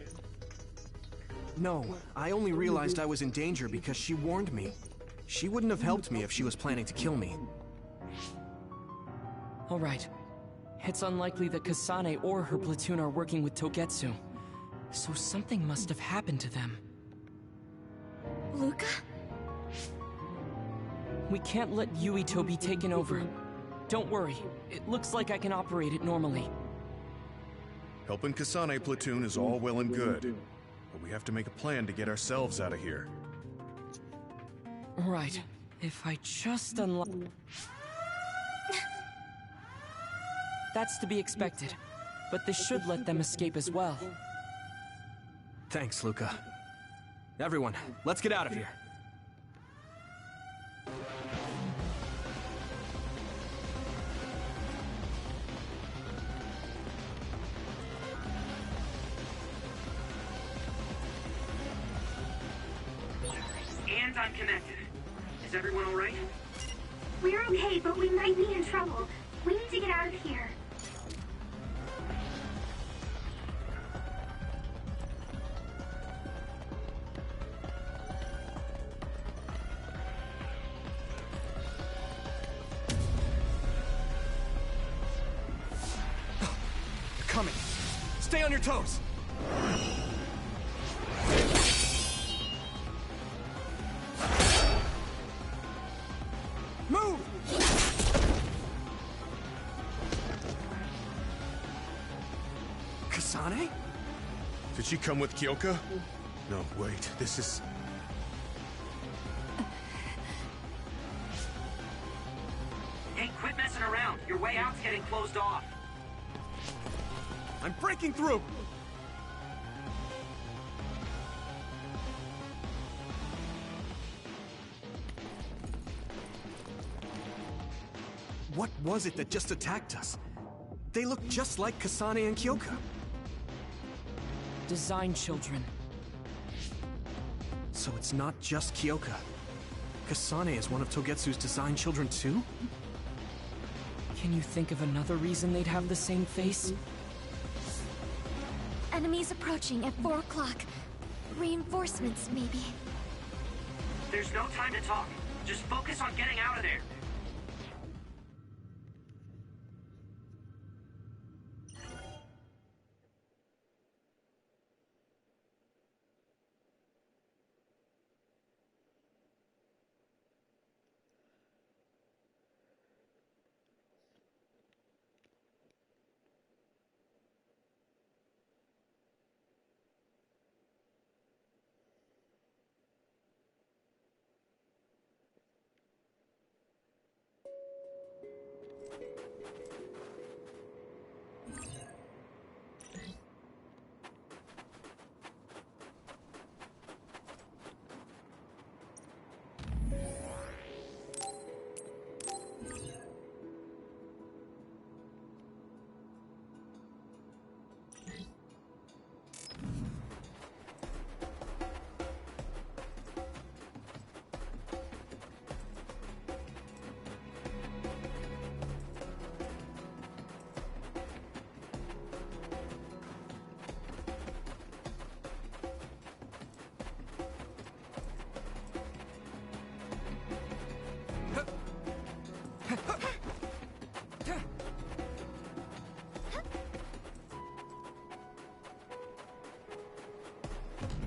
No, I only realized I was in danger because she warned me. She wouldn't have helped me if she was planning to kill me. All right. It's unlikely that Kasane or her platoon are working with Togetsu. So something must have happened to them. Luca? We can't let Yuito be taken over. Don't worry. It looks like I can operate it normally. Helping Kasane platoon is all well and good. But we have to make a plan to get ourselves out of here. Right. If I just unlock... That's to be expected. But this should let them escape as well. Thanks, Luca. Everyone, let's get out of here. And I'm connected. Is everyone all right? We're okay, but we might be in trouble. We need to get out of here. They're coming. Stay on your toes. Move! Kasane? Did she come with Kyoka? No, wait, this is... Hey, quit messing around. Your way out's getting closed off. I'm breaking through! What was it that just attacked us? They look just like Kasane and Kyoka. Design children. So it's not just Kyoka. Kasane is one of Togetsu's design children too? Can you think of another reason they'd have the same face? Enemies approaching at 4 o'clock. Reinforcements, maybe. There's no time to talk. Just focus on getting out of there.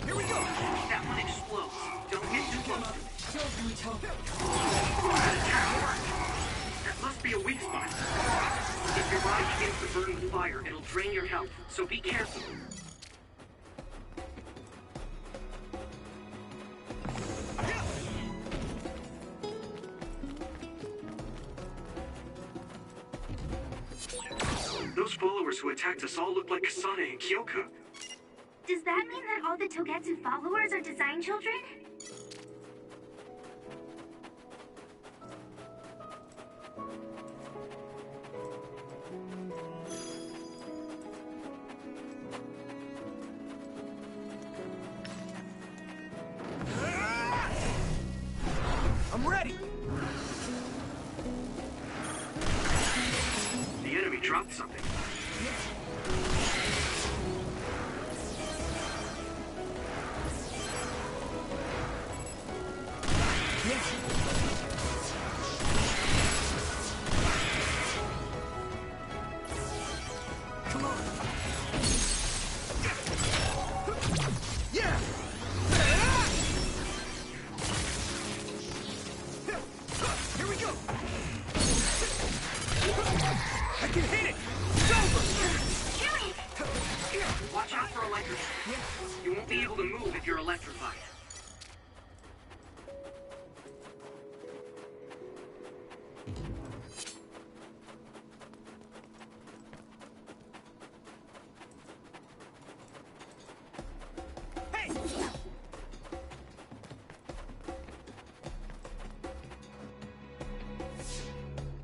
Here we go! That one explodes. Don't get too close to it. That must be a weak spot. If your body begins to burn with fire, it'll drain your health, so be careful. Those followers who attacked us all look like Kasane and Kyoka. Does that mean that all the Togetsu followers are design children? I'm ready! The enemy dropped something. Come on! Yeah! Here we go! I can hit it! It's over! Watch out for electric. You won't be able to move if you're electrified.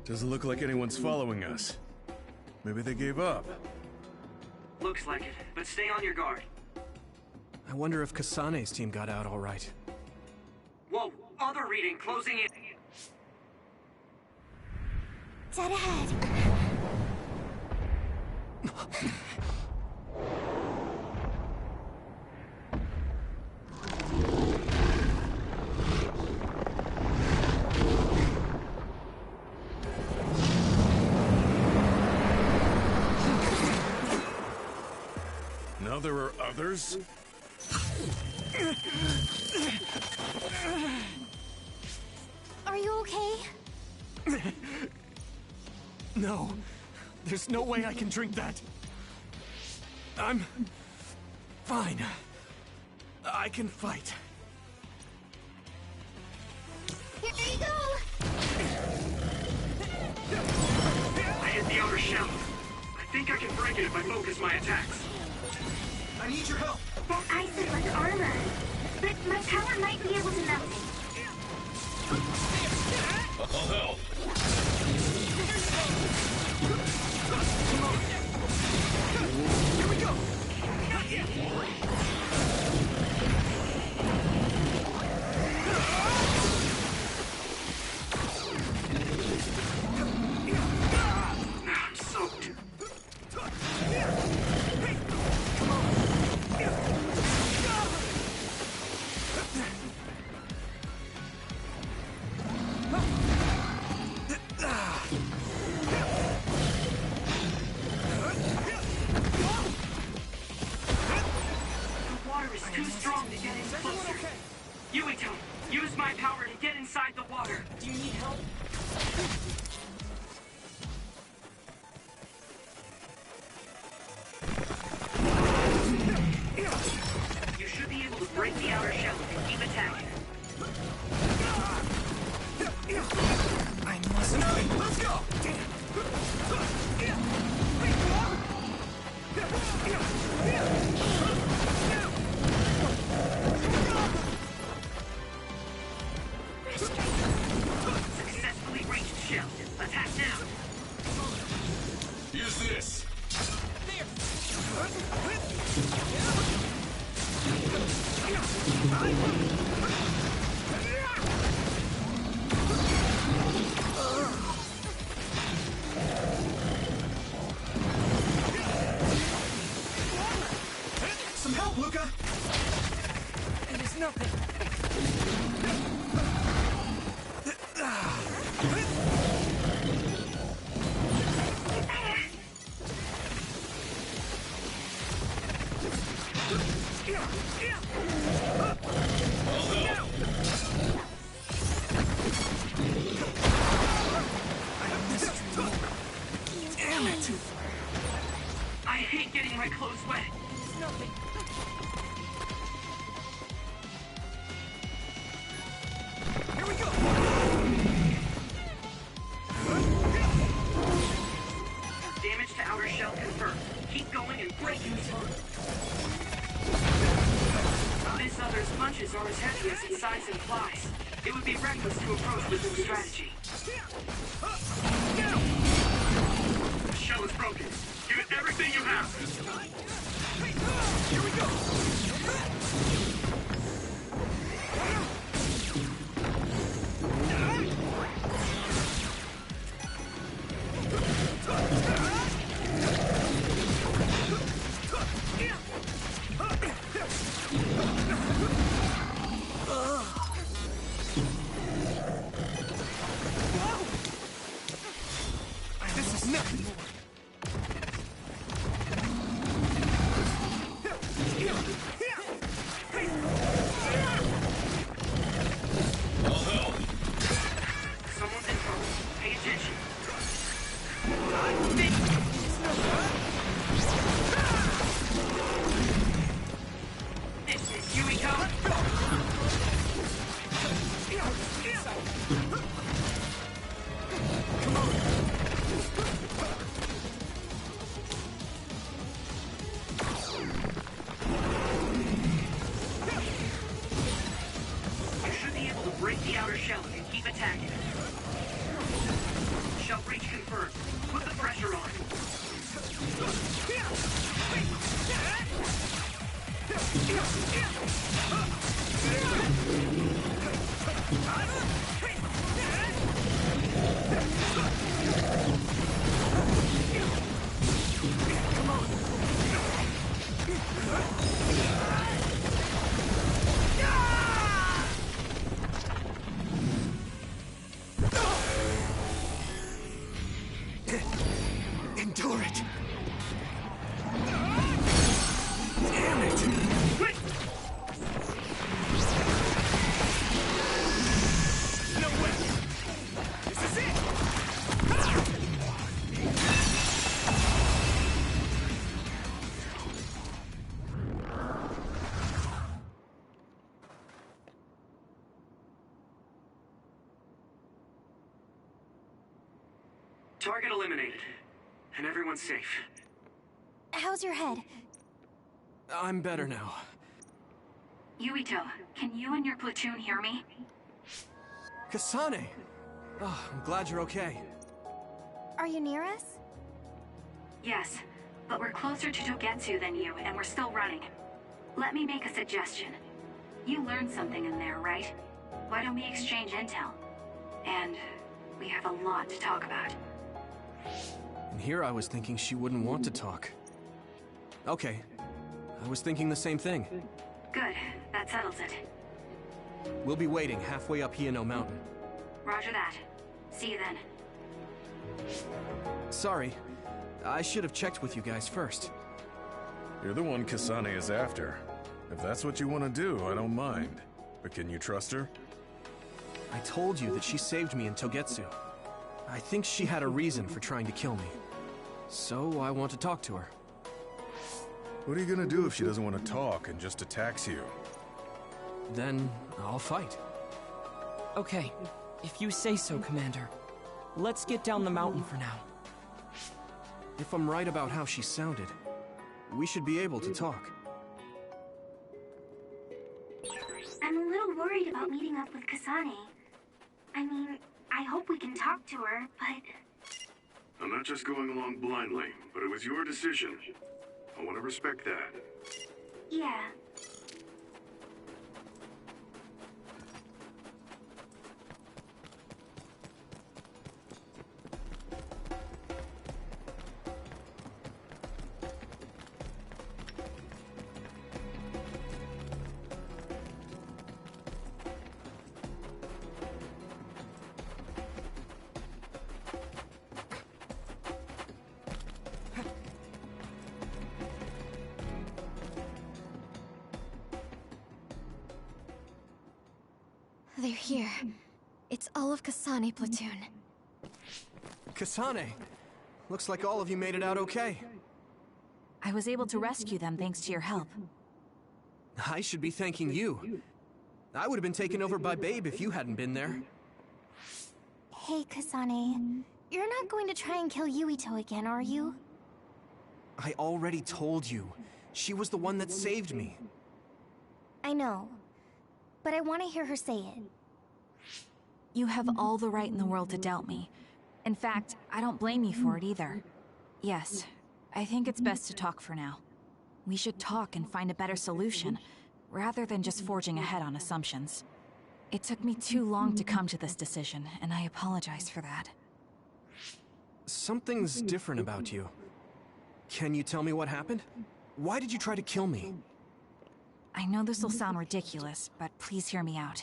Doesn't look like anyone's following us. Maybe they gave up. Looks like it, but stay on your guard. I wonder if Kasane's team got out all right. Whoa, other reading closing in. Dead ahead. Now there are others? Are you okay? No. There's no way I can drink that. I'm fine. I can fight. Here you go! I hit the outer shell. I think I can break it if I focus my attacks. I need your help. That ice is like armor. But my power might be able to melt it. I'll help. Here we go. I'm soaked. The water is too strong to get in closer. Yuito, use my power to get inside the water. Do you need help? You should be able to break the outer shell if you keep attacking. I mustn't wait. Let's go! Successfully reached shell. Attack now. Use this. Some help, Luca! It is nothing. Damn it! I hate getting my clothes wet. It's nothing. Here we go! Damage to outer shell confirmed. Keep going and break it. This other's punches are as heavy as its size implies. It would be reckless to approach with this strategy. The shell is broken. Give it everything you have. Here we go! You should be able to break the outer shell if you keep attacking. Shell breach confirmed. Put the pressure on. Endure it! Damn it! No way! This is it! Target eliminated. And everyone's safe. How's your head? I'm better now. Yuito, can you and your platoon hear me? Kasane! Oh, I'm glad you're okay. Are you near us? Yes, but we're closer to Togetsu than you, and we're still running. Let me make a suggestion. You learned something in there, right? Why don't we exchange intel? And we have a lot to talk about. And here I was thinking she wouldn't want to talk. Okay. I was thinking the same thing. Good, that settles it. We'll be waiting halfway up Hino Mountain. Roger that. See you then. Sorry. I should have checked with you guys first. You're the one Kasane is after. If that's what you want to do, I don't mind. But can you trust her? I told you that she saved me in Togetsu. I think she had a reason for trying to kill me. So I want to talk to her. What are you gonna do if she doesn't want to talk and just attacks you? Then I'll fight. Okay, if you say so, Commander. Let's get down the mountain for now. If I'm right about how she sounded, we should be able to talk. I'm a little worried about meeting up with Kasane. I mean, I hope we can talk to her, but... I'm not just going along blindly, but it was your decision. I want to respect that. Yeah. They're here. It's all of Kasane platoon. Kasane! Looks like all of you made it out okay. I was able to rescue them thanks to your help. I should be thanking you. I would have been taken over by Babe if you hadn't been there. Hey, Kasane. You're not going to try and kill Yuito again, are you? I already told you. She was the one that saved me. I know. But I want to hear her say it. You have all the right in the world to doubt me. In fact, I don't blame you for it either. Yes, I think it's best to talk for now. We should talk and find a better solution, rather than just forging ahead on assumptions. It took me too long to come to this decision, and I apologize for that. Something's different about you. Can you tell me what happened? Why did you try to kill me? I know this will sound ridiculous, but please hear me out.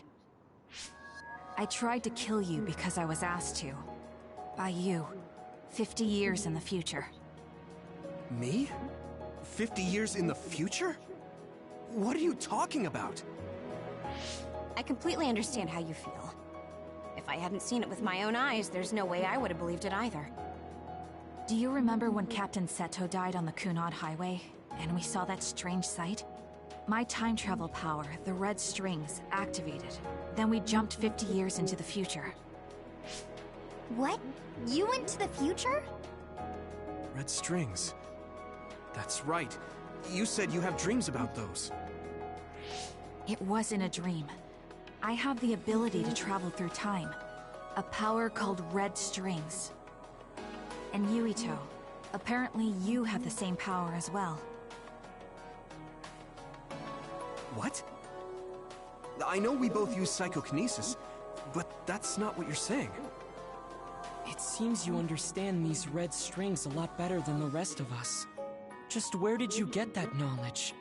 I tried to kill you because I was asked to. By you. 50 years in the future. Me? 50 years in the future? What are you talking about? I completely understand how you feel. If I hadn't seen it with my own eyes, there's no way I would have believed it either. Do you remember when Captain Seto died on the Kunad Highway, and we saw that strange sight? My time travel power, the red strings, activated. Then we jumped 50 years into the future. What? You went to the future? Red strings. That's right. You said you have dreams about those. It wasn't a dream. I have the ability to travel through time. A power called red strings. And Yuito, apparently you have the same power as well. What? I know we both use psychokinesis, but that's not what you're saying. It seems you understand these red strings a lot better than the rest of us. Just where did you get that knowledge?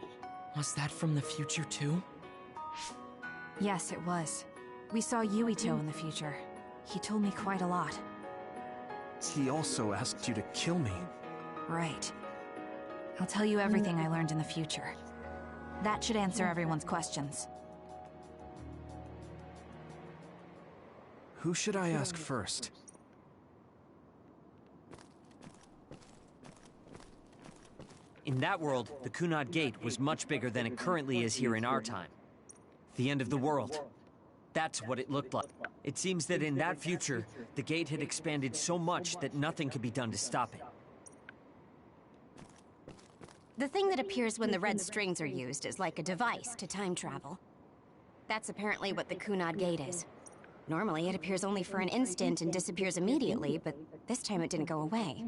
Was that from the future too? Yes, it was. We saw Yuito in the future. He told me quite a lot. He also asked you to kill me. Right. I'll tell you everything I learned in the future. That should answer everyone's questions. Who should I ask first? In that world, the Kunad Gate was much bigger than it currently is here in our time. The end of the world. That's what it looked like. It seems that in that future, the gate had expanded so much that nothing could be done to stop it. The thing that appears when the red strings are used is like a device to time travel. That's apparently what the Kunad Gate is. Normally, it appears only for an instant and disappears immediately, but this time it didn't go away.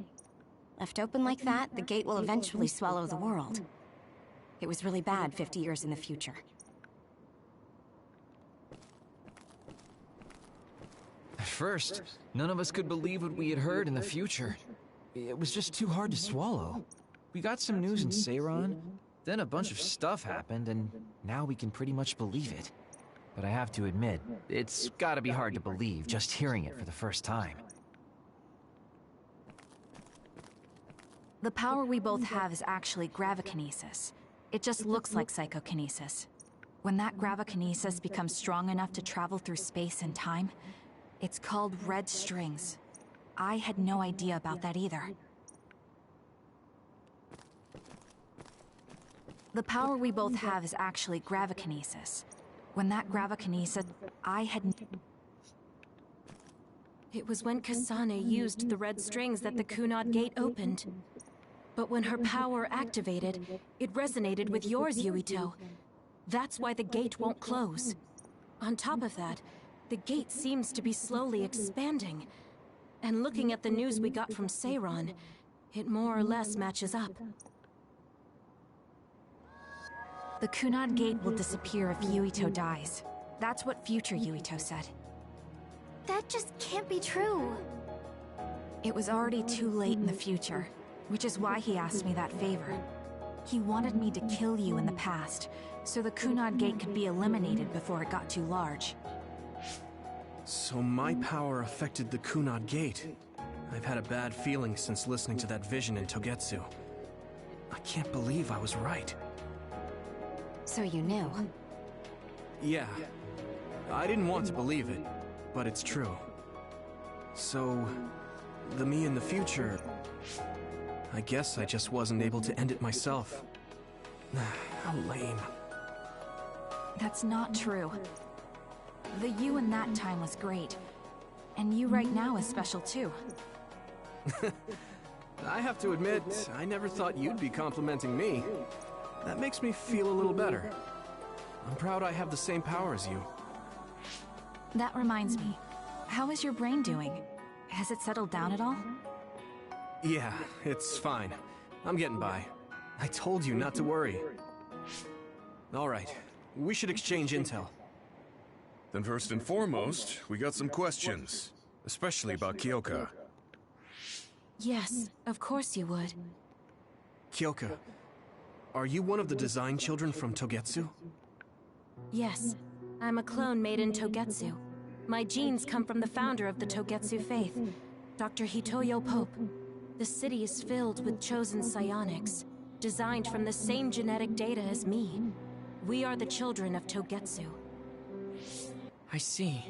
Left open like that, the gate will eventually swallow the world. It was really bad 50 years in the future. At first, none of us could believe what we had heard in the future. It was just too hard to swallow. We got some news in Seiran, then a bunch of stuff happened, and now we can pretty much believe it. But I have to admit, it's gotta be hard to believe just hearing it for the first time. The power we both have is actually gravikinesis. It just looks like psychokinesis. When that gravikinesis becomes strong enough to travel through space and time, it's called red strings. I had no idea about that either. The power we both have is actually gravikinesis. When that gravikinesis, It was when Kasane used the red strings that the Kunad Gate opened. But when her power activated, it resonated with yours, Yuito. That's why the gate won't close. On top of that, the gate seems to be slowly expanding. And looking at the news we got from Seiran, it more or less matches up. The Kunad Gate will disappear if Yuito dies. That's what future Yuito said. That just can't be true. It was already too late in the future, which is why he asked me that favor. He wanted me to kill you in the past, so the Kunad Gate could be eliminated before it got too large. So my power affected the Kunad Gate. I've had a bad feeling since listening to that vision in Togetsu. I can't believe I was right. So you knew? Yeah. I didn't want to believe it, but it's true. So, the me in the future... I guess I just wasn't able to end it myself. How lame. That's not true. The you in that time was great. And you right now is special too. I have to admit, I never thought you'd be complimenting me. That makes me feel a little better. I'm proud I have the same power as you. That reminds me. How is your brain doing? Has it settled down at all? Yeah, it's fine. I'm getting by. I told you not to worry. All right, we should exchange intel. Then first and foremost, we got some questions. Especially about Kyoka. Yes, of course you would. Kyoka, are you one of the design children from Togetsu? Yes, I'm a clone made in Togetsu. My genes come from the founder of the Togetsu faith, Dr. Hitoyo Pope. The city is filled with chosen psionics, designed from the same genetic data as me. We are the children of Togetsu. I see.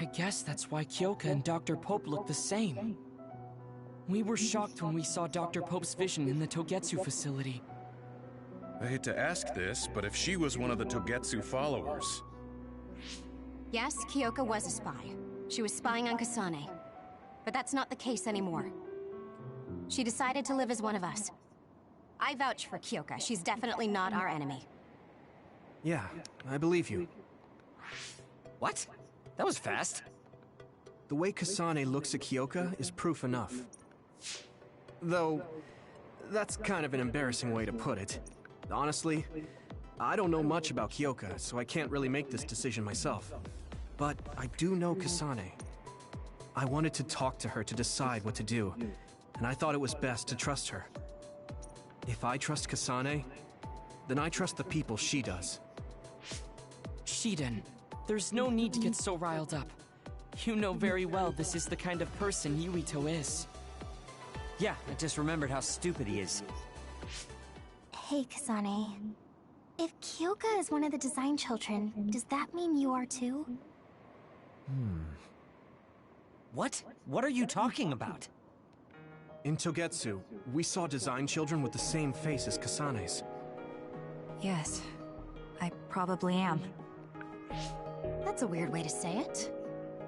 I guess that's why Kyoka and Dr. Pope look the same. We were shocked when we saw Dr. Pope's vision in the Togetsu facility. I hate to ask this, but if she was one of the Togetsu followers... Yes, Kyoka was a spy. She was spying on Kasane. But that's not the case anymore. She decided to live as one of us. I vouch for Kyoka. She's definitely not our enemy. Yeah, I believe you. What? That was fast. The way Kasane looks at Kyoka is proof enough. Though, that's kind of an embarrassing way to put it. Honestly, I don't know much about Kyoka, so I can't really make this decision myself. But I do know Kasane. I wanted to talk to her to decide what to do, and I thought it was best to trust her. If I trust Kasane, then I trust the people she does. Shiden, there's no need to get so riled up. You know very well this is the kind of person Yuito is. Yeah, I just remembered how stupid he is. Hey, Kasane. If Kyoka is one of the design children, does that mean you are too? What? What are you talking about? In Togetsu, we saw design children with the same face as Kasane's. Yes, I probably am. That's a weird way to say it.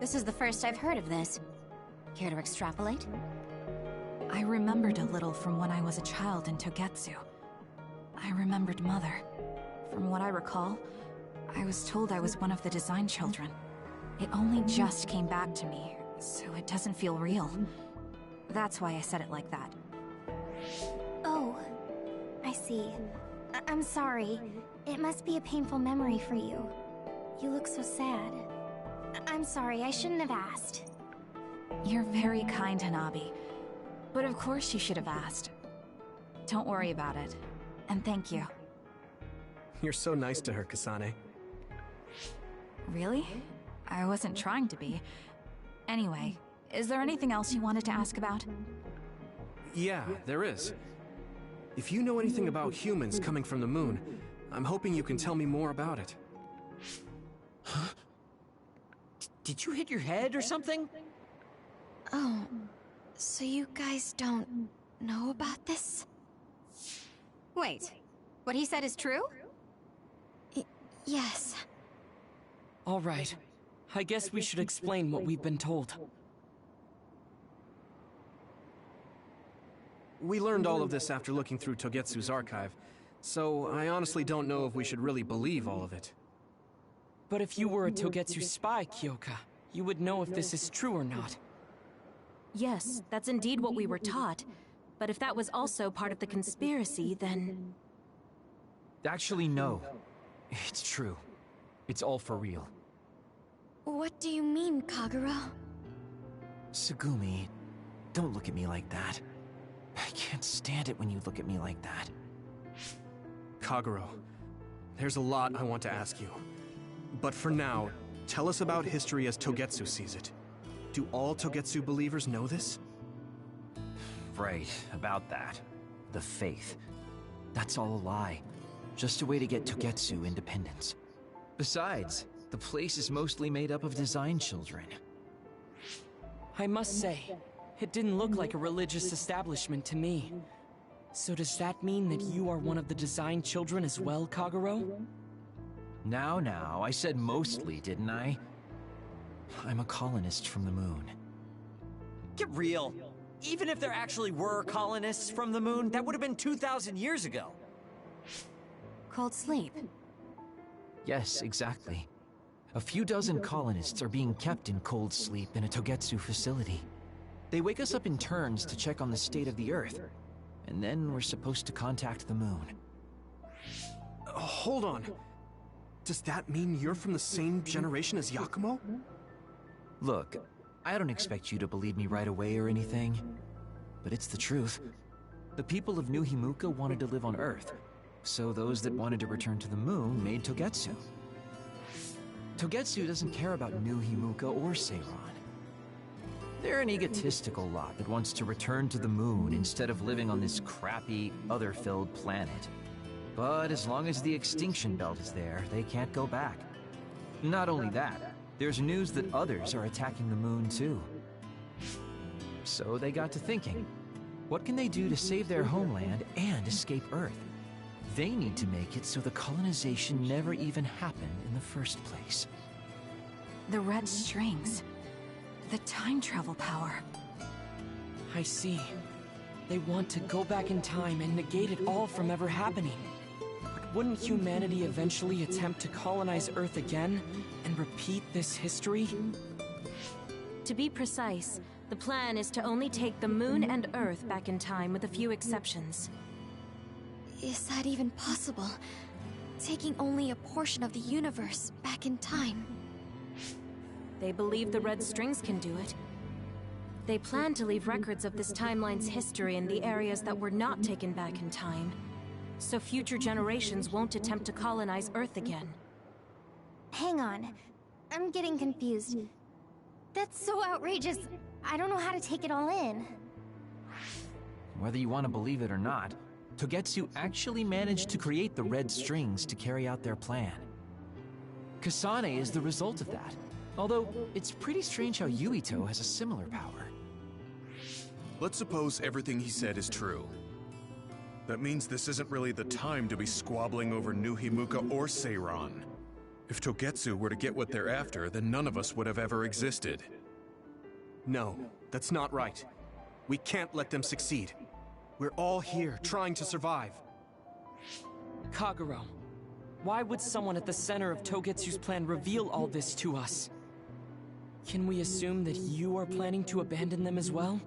This is the first I've heard of this. Care to extrapolate? I remembered a little from when I was a child in Togetsu. I remembered Mother. From what I recall, I was told I was one of the design children. It only just came back to me, so it doesn't feel real. That's why I said it like that. Oh, I see. I'm sorry. It must be a painful memory for you. You look so sad. I'm sorry, I shouldn't have asked. You're very kind, Hanabi. But of course you should have asked. Don't worry about it. And thank you. You're so nice to her, Kasane. Really? I wasn't trying to be. Anyway, is there anything else you wanted to ask about? Yeah, there is. If you know anything about humans coming from the moon, I'm hoping you can tell me more about it. Huh? Did you hit your head or something? Oh, so you guys don't know about this? Wait, what he said is true? Yes. All right. I guess we should explain what we've been told. We learned all of this after looking through Togetsu's archive, so I honestly don't know if we should really believe all of it. But if you were a Togetsu spy, Kyoka, you would know if this is true or not. Yes, that's indeed what we were taught. But if that was also part of the conspiracy, then... Actually, no. It's true. It's all for real. What do you mean, Kagura? Tsugumi, don't look at me like that. I can't stand it when you look at me like that. Kaguro, there's a lot I want to ask you. But for now, tell us about history as Togetsu sees it. Do all Togetsu believers know this? Right, about that. The faith. That's all a lie. Just a way to get Togetsu independence. Besides, the place is mostly made up of design children. I must say, it didn't look like a religious establishment to me. So does that mean that you are one of the design children as well, Kaguro? Now, I said mostly, didn't I? I'm a colonist from the moon. Get real. Even if there actually were colonists from the moon, that would have been 2,000 years ago. Cold sleep. Yes, exactly. A few dozen colonists are being kept in cold sleep in a Togetsu facility. They wake us up in turns to check on the state of the Earth, and then we're supposed to contact the moon. Hold on. Does that mean you're from the same generation as Yakumo? Look, I don't expect you to believe me right away or anything, but it's the truth. The people of New Himuka wanted to live on Earth, so those that wanted to return to the moon made Togetsu. Togetsu doesn't care about New Himuka or Seiran. They're an egotistical lot that wants to return to the moon instead of living on this crappy, other-filled planet. But as long as the extinction belt is there, they can't go back. Not only that, there's news that others are attacking the moon too. So they got to thinking, what can they do to save their homeland and escape Earth? They need to make it so the colonization never even happened in the first place. The red strings. The time travel power. I see. They want to go back in time and negate it all from ever happening. But wouldn't humanity eventually attempt to colonize Earth again and repeat this history? To be precise, the plan is to only take the Moon and Earth back in time with a few exceptions. Is that even possible? Taking only a portion of the universe back in time? They believe the red strings can do it. They plan to leave records of this timeline's history in the areas that were not taken back in time, so future generations won't attempt to colonize Earth again. Hang on. I'm getting confused. That's so outrageous. I don't know how to take it all in. Whether you want to believe it or not, Togetsu actually managed to create the red strings to carry out their plan. Kasane is the result of that, although it's pretty strange how Yuito has a similar power. Let's suppose everything he said is true. That means this isn't really the time to be squabbling over New Himuka or Seiran. If Togetsu were to get what they're after, then none of us would have ever existed. No, that's not right. We can't let them succeed. We're all here, trying to survive. Kagero, why would someone at the center of Togetsu's plan reveal all this to us? Can we assume that you are planning to abandon them as well?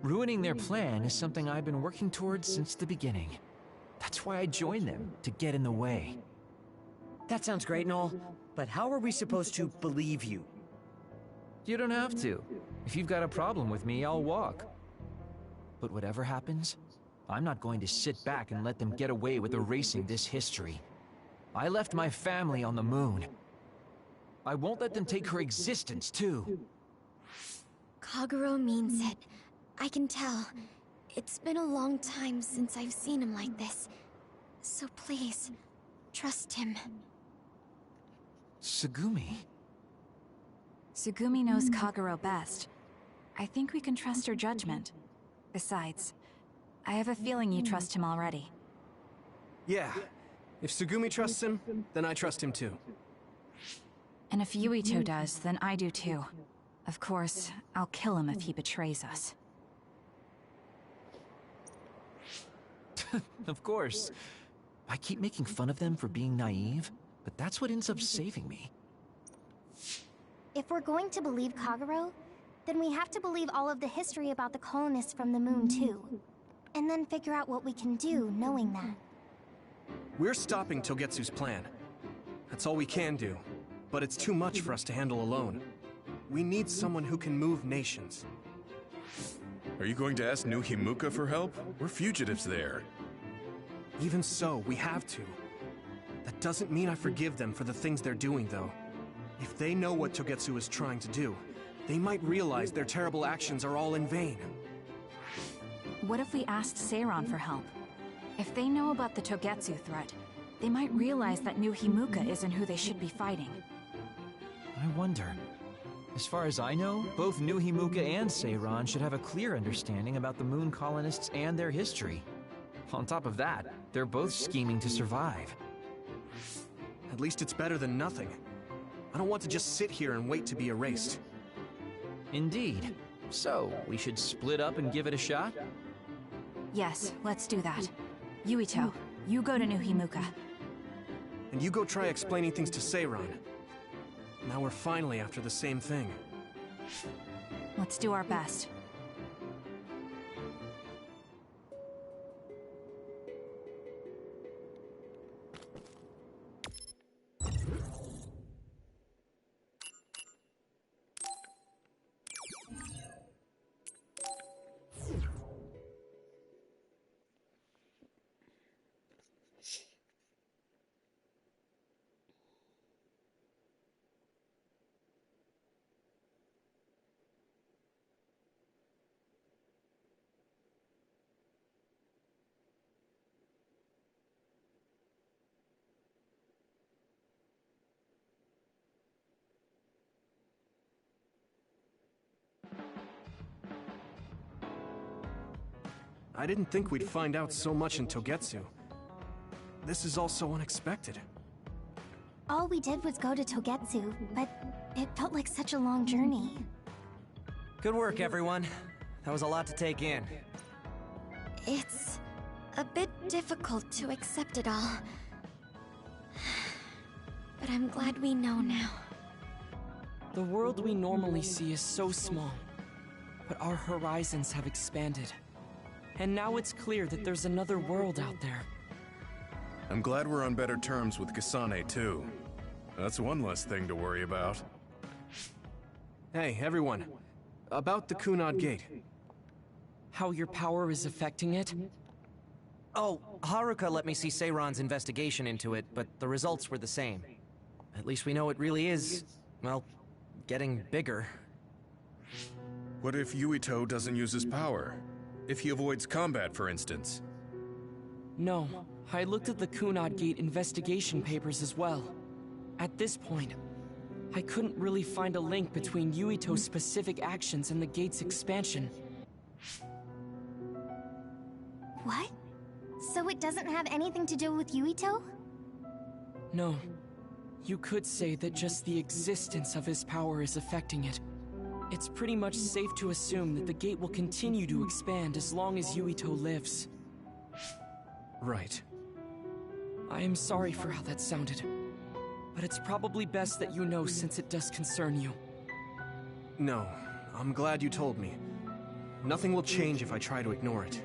Ruining their plan is something I've been working towards since the beginning. That's why I joined them, to get in the way. That sounds great and all, but how are we supposed to believe you? You don't have to. If you've got a problem with me, I'll walk. But whatever happens, I'm not going to sit back and let them get away with erasing this history. I left my family on the moon. I won't let them take her existence, too. Kagero means it. I can tell. It's been a long time since I've seen him like this. So please, trust him. Tsugumi. Tsugumi knows Kagero best. I think we can trust her judgment. Besides, I have a feeling you trust him already. Yeah. If Tsugumi trusts him, then I trust him too. And if Yuito does, then I do too. Of course, I'll kill him if he betrays us. Of course. I keep making fun of them for being naive, but that's what ends up saving me. If we're going to believe Kagero, then we have to believe all of the history about the colonists from the moon too. And then figure out what we can do knowing that. We're stopping Togetsu's plan. That's all we can do. But it's too much for us to handle alone. We need someone who can move nations. Are you going to ask New Himuka for help? We're fugitives there. Even so, we have to. That doesn't mean I forgive them for the things they're doing, though. If they know what Togetsu is trying to do, they might realize their terrible actions are all in vain. What if we asked Seiran for help? If they know about the Togetsu threat, they might realize that New Himuka isn't who they should be fighting. I wonder. As far as I know, both New Himuka and Seiran should have a clear understanding about the moon colonists and their history. On top of that, they're both scheming to survive. At least it's better than nothing. I don't want to just sit here and wait to be erased. Indeed. So, we should split up and give it a shot? Yes, let's do that. Yuito, you go to New Himuka. And you go try explaining things to Seiran. Now we're finally after the same thing. Let's do our best. I didn't think we'd find out so much in Togetsu. This is all so unexpected. All we did was go to Togetsu, but it felt like such a long journey. Good work, everyone. That was a lot to take in. It's a bit difficult to accept it all. But I'm glad we know now. The world we normally see is so small, but our horizons have expanded. And now it's clear that there's another world out there. I'm glad we're on better terms with Kasane, too. That's one less thing to worry about. Hey, everyone. About the Kunad Gate. How your power is affecting it? Oh, Haruka let me see Seiron's investigation into it, but the results were the same. At least we know it really is, well, getting bigger. What if Yuito doesn't use his power? If he avoids combat, for instance? No, I looked at the Kunad Gate investigation papers as well. At this point, I couldn't really find a link between Yuito's specific actions and the gate's expansion. What? So it doesn't have anything to do with Yuito? No. You could say that just the existence of his power is affecting it. It's pretty much safe to assume that the gate will continue to expand as long as Yuito lives. Right. I am sorry for how that sounded, but it's probably best that you know since it does concern you. No, I'm glad you told me. Nothing will change if I try to ignore it.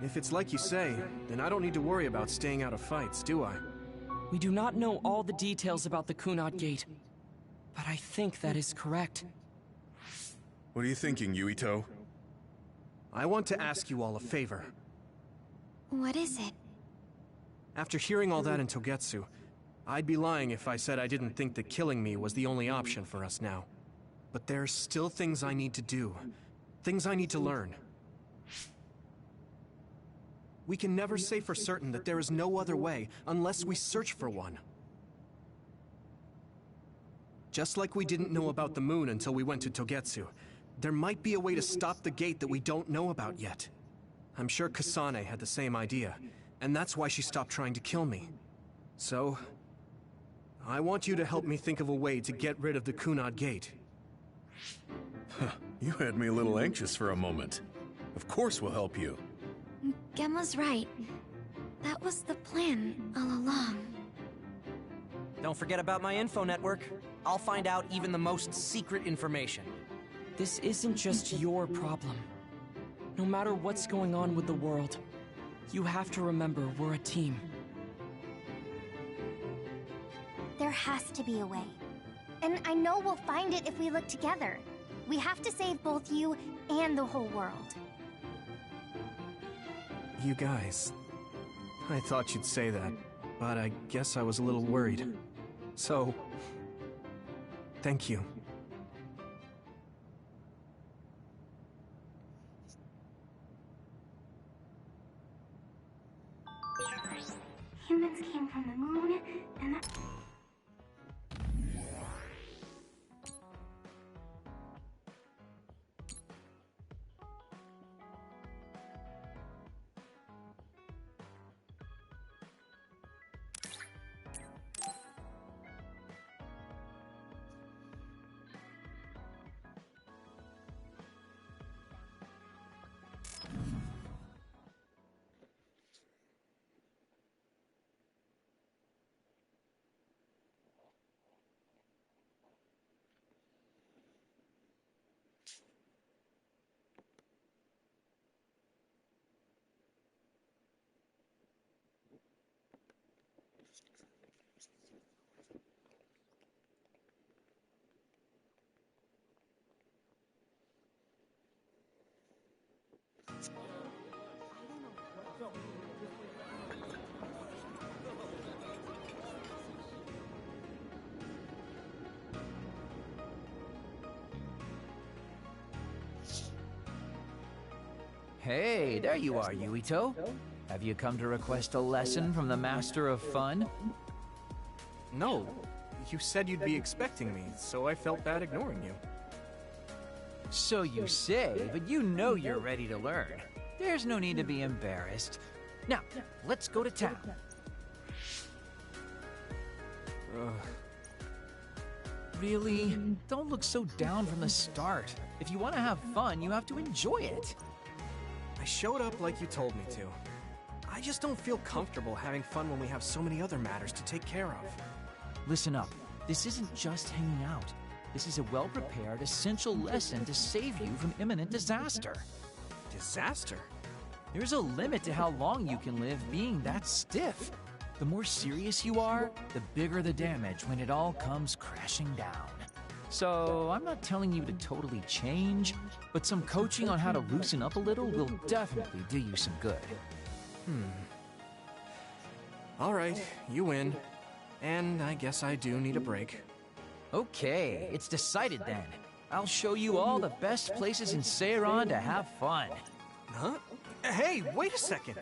If it's like you say, then I don't need to worry about staying out of fights, do I? We do not know all the details about the Kunad Gate, but I think that is correct. What are you thinking, Yuito? I want to ask you all a favor. What is it? After hearing all that in Togetsu, I'd be lying if I said I didn't think that killing me was the only option for us now. But there's still things I need to do. Things I need to learn. We can never say for certain that there is no other way unless we search for one. Just like we didn't know about the moon until we went to Togetsu, there might be a way to stop the gate that we don't know about yet. I'm sure Kasane had the same idea, and that's why she stopped trying to kill me. So, I want you to help me think of a way to get rid of the Kunad Gate. You had me a little anxious for a moment. Of course we'll help you. Gemma's right. That was the plan all along. Don't forget about my info network. I'll find out even the most secret information. This isn't just your problem. No matter what's going on with the world, you have to remember we're a team. There has to be a way. And I know we'll find it if we look together. We have to save both you and the whole world. You guys... I thought you'd say that, but I guess I was a little worried. So... thank you. Humans came from the moon, and that... Hey, there you are, Yuito. Have you come to request a lesson from the Master of Fun? No. You said you'd be expecting me, so I felt bad ignoring you. So you say, but you know you're ready to learn. There's no need to be embarrassed. Now, let's go to town. Really? Don't look so down from the start. If you want to have fun, you have to enjoy it. I showed up like you told me to. I just don't feel comfortable having fun when we have so many other matters to take care of. Listen up. This isn't just hanging out. This is a well-prepared, essential lesson to save you from imminent disaster. Disaster? There's a limit to how long you can live being that stiff. The more serious you are, the bigger the damage when it all comes crashing down. So, I'm not telling you to totally change, but some coaching on how to loosen up a little will definitely do you some good. Alright, you win. And I guess I do need a break. Okay, it's decided then. I'll show you all the best places in Seiron to have fun. Huh? Hey, wait a second!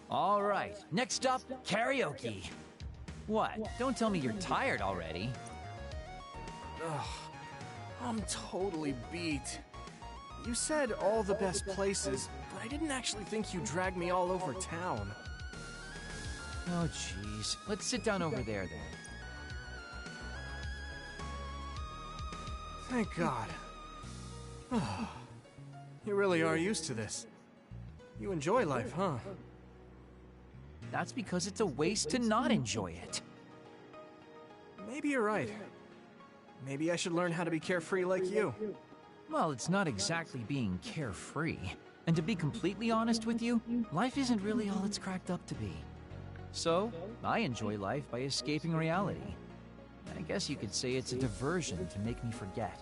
All right, next up, karaoke. What? Don't tell me you're tired already. Ugh, I'm totally beat. You said all the best places, but I didn't actually think you dragged me all over town. Oh, jeez. Let's sit down over there, then. Thank God. You really are used to this. You enjoy life, huh? That's because it's a waste to not enjoy it. Maybe you're right. Maybe I should learn how to be carefree like you. Well, it's not exactly being carefree. And to be completely honest with you, life isn't really all it's cracked up to be. So, I enjoy life by escaping reality. I guess you could say it's a diversion to make me forget.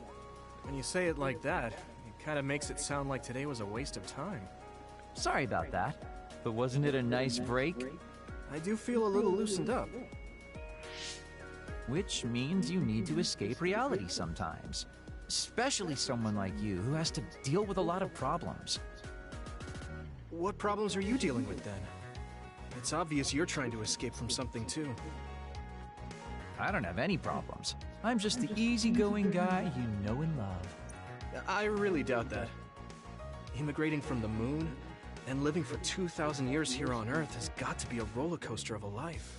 When you say it like that, it kind of makes it sound like today was a waste of time. Sorry about that, but wasn't it a nice break? I do feel a little loosened up. Which means you need to escape reality sometimes. Especially someone like you who has to deal with a lot of problems. What problems are you dealing with then? It's obvious you're trying to escape from something too. I don't have any problems. I'm just the easygoing guy you know and love. I really doubt that. Immigrating from the moon and living for 2,000 years here on Earth has got to be a roller coaster of a life.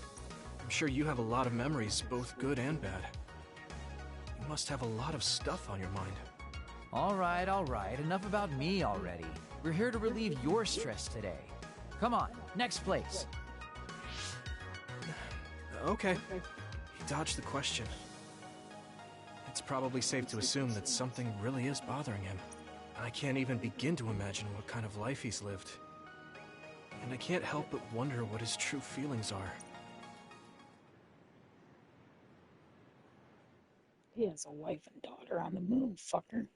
I'm sure you have a lot of memories, both good and bad. You must have a lot of stuff on your mind. All right, enough about me already. We're here to relieve your stress today. Come on, next place. Okay. He dodged the question. It's probably safe to assume that something really is bothering him. I can't even begin to imagine what kind of life he's lived. And I can't help but wonder what his true feelings are. He has a wife and daughter on the moon, fucker.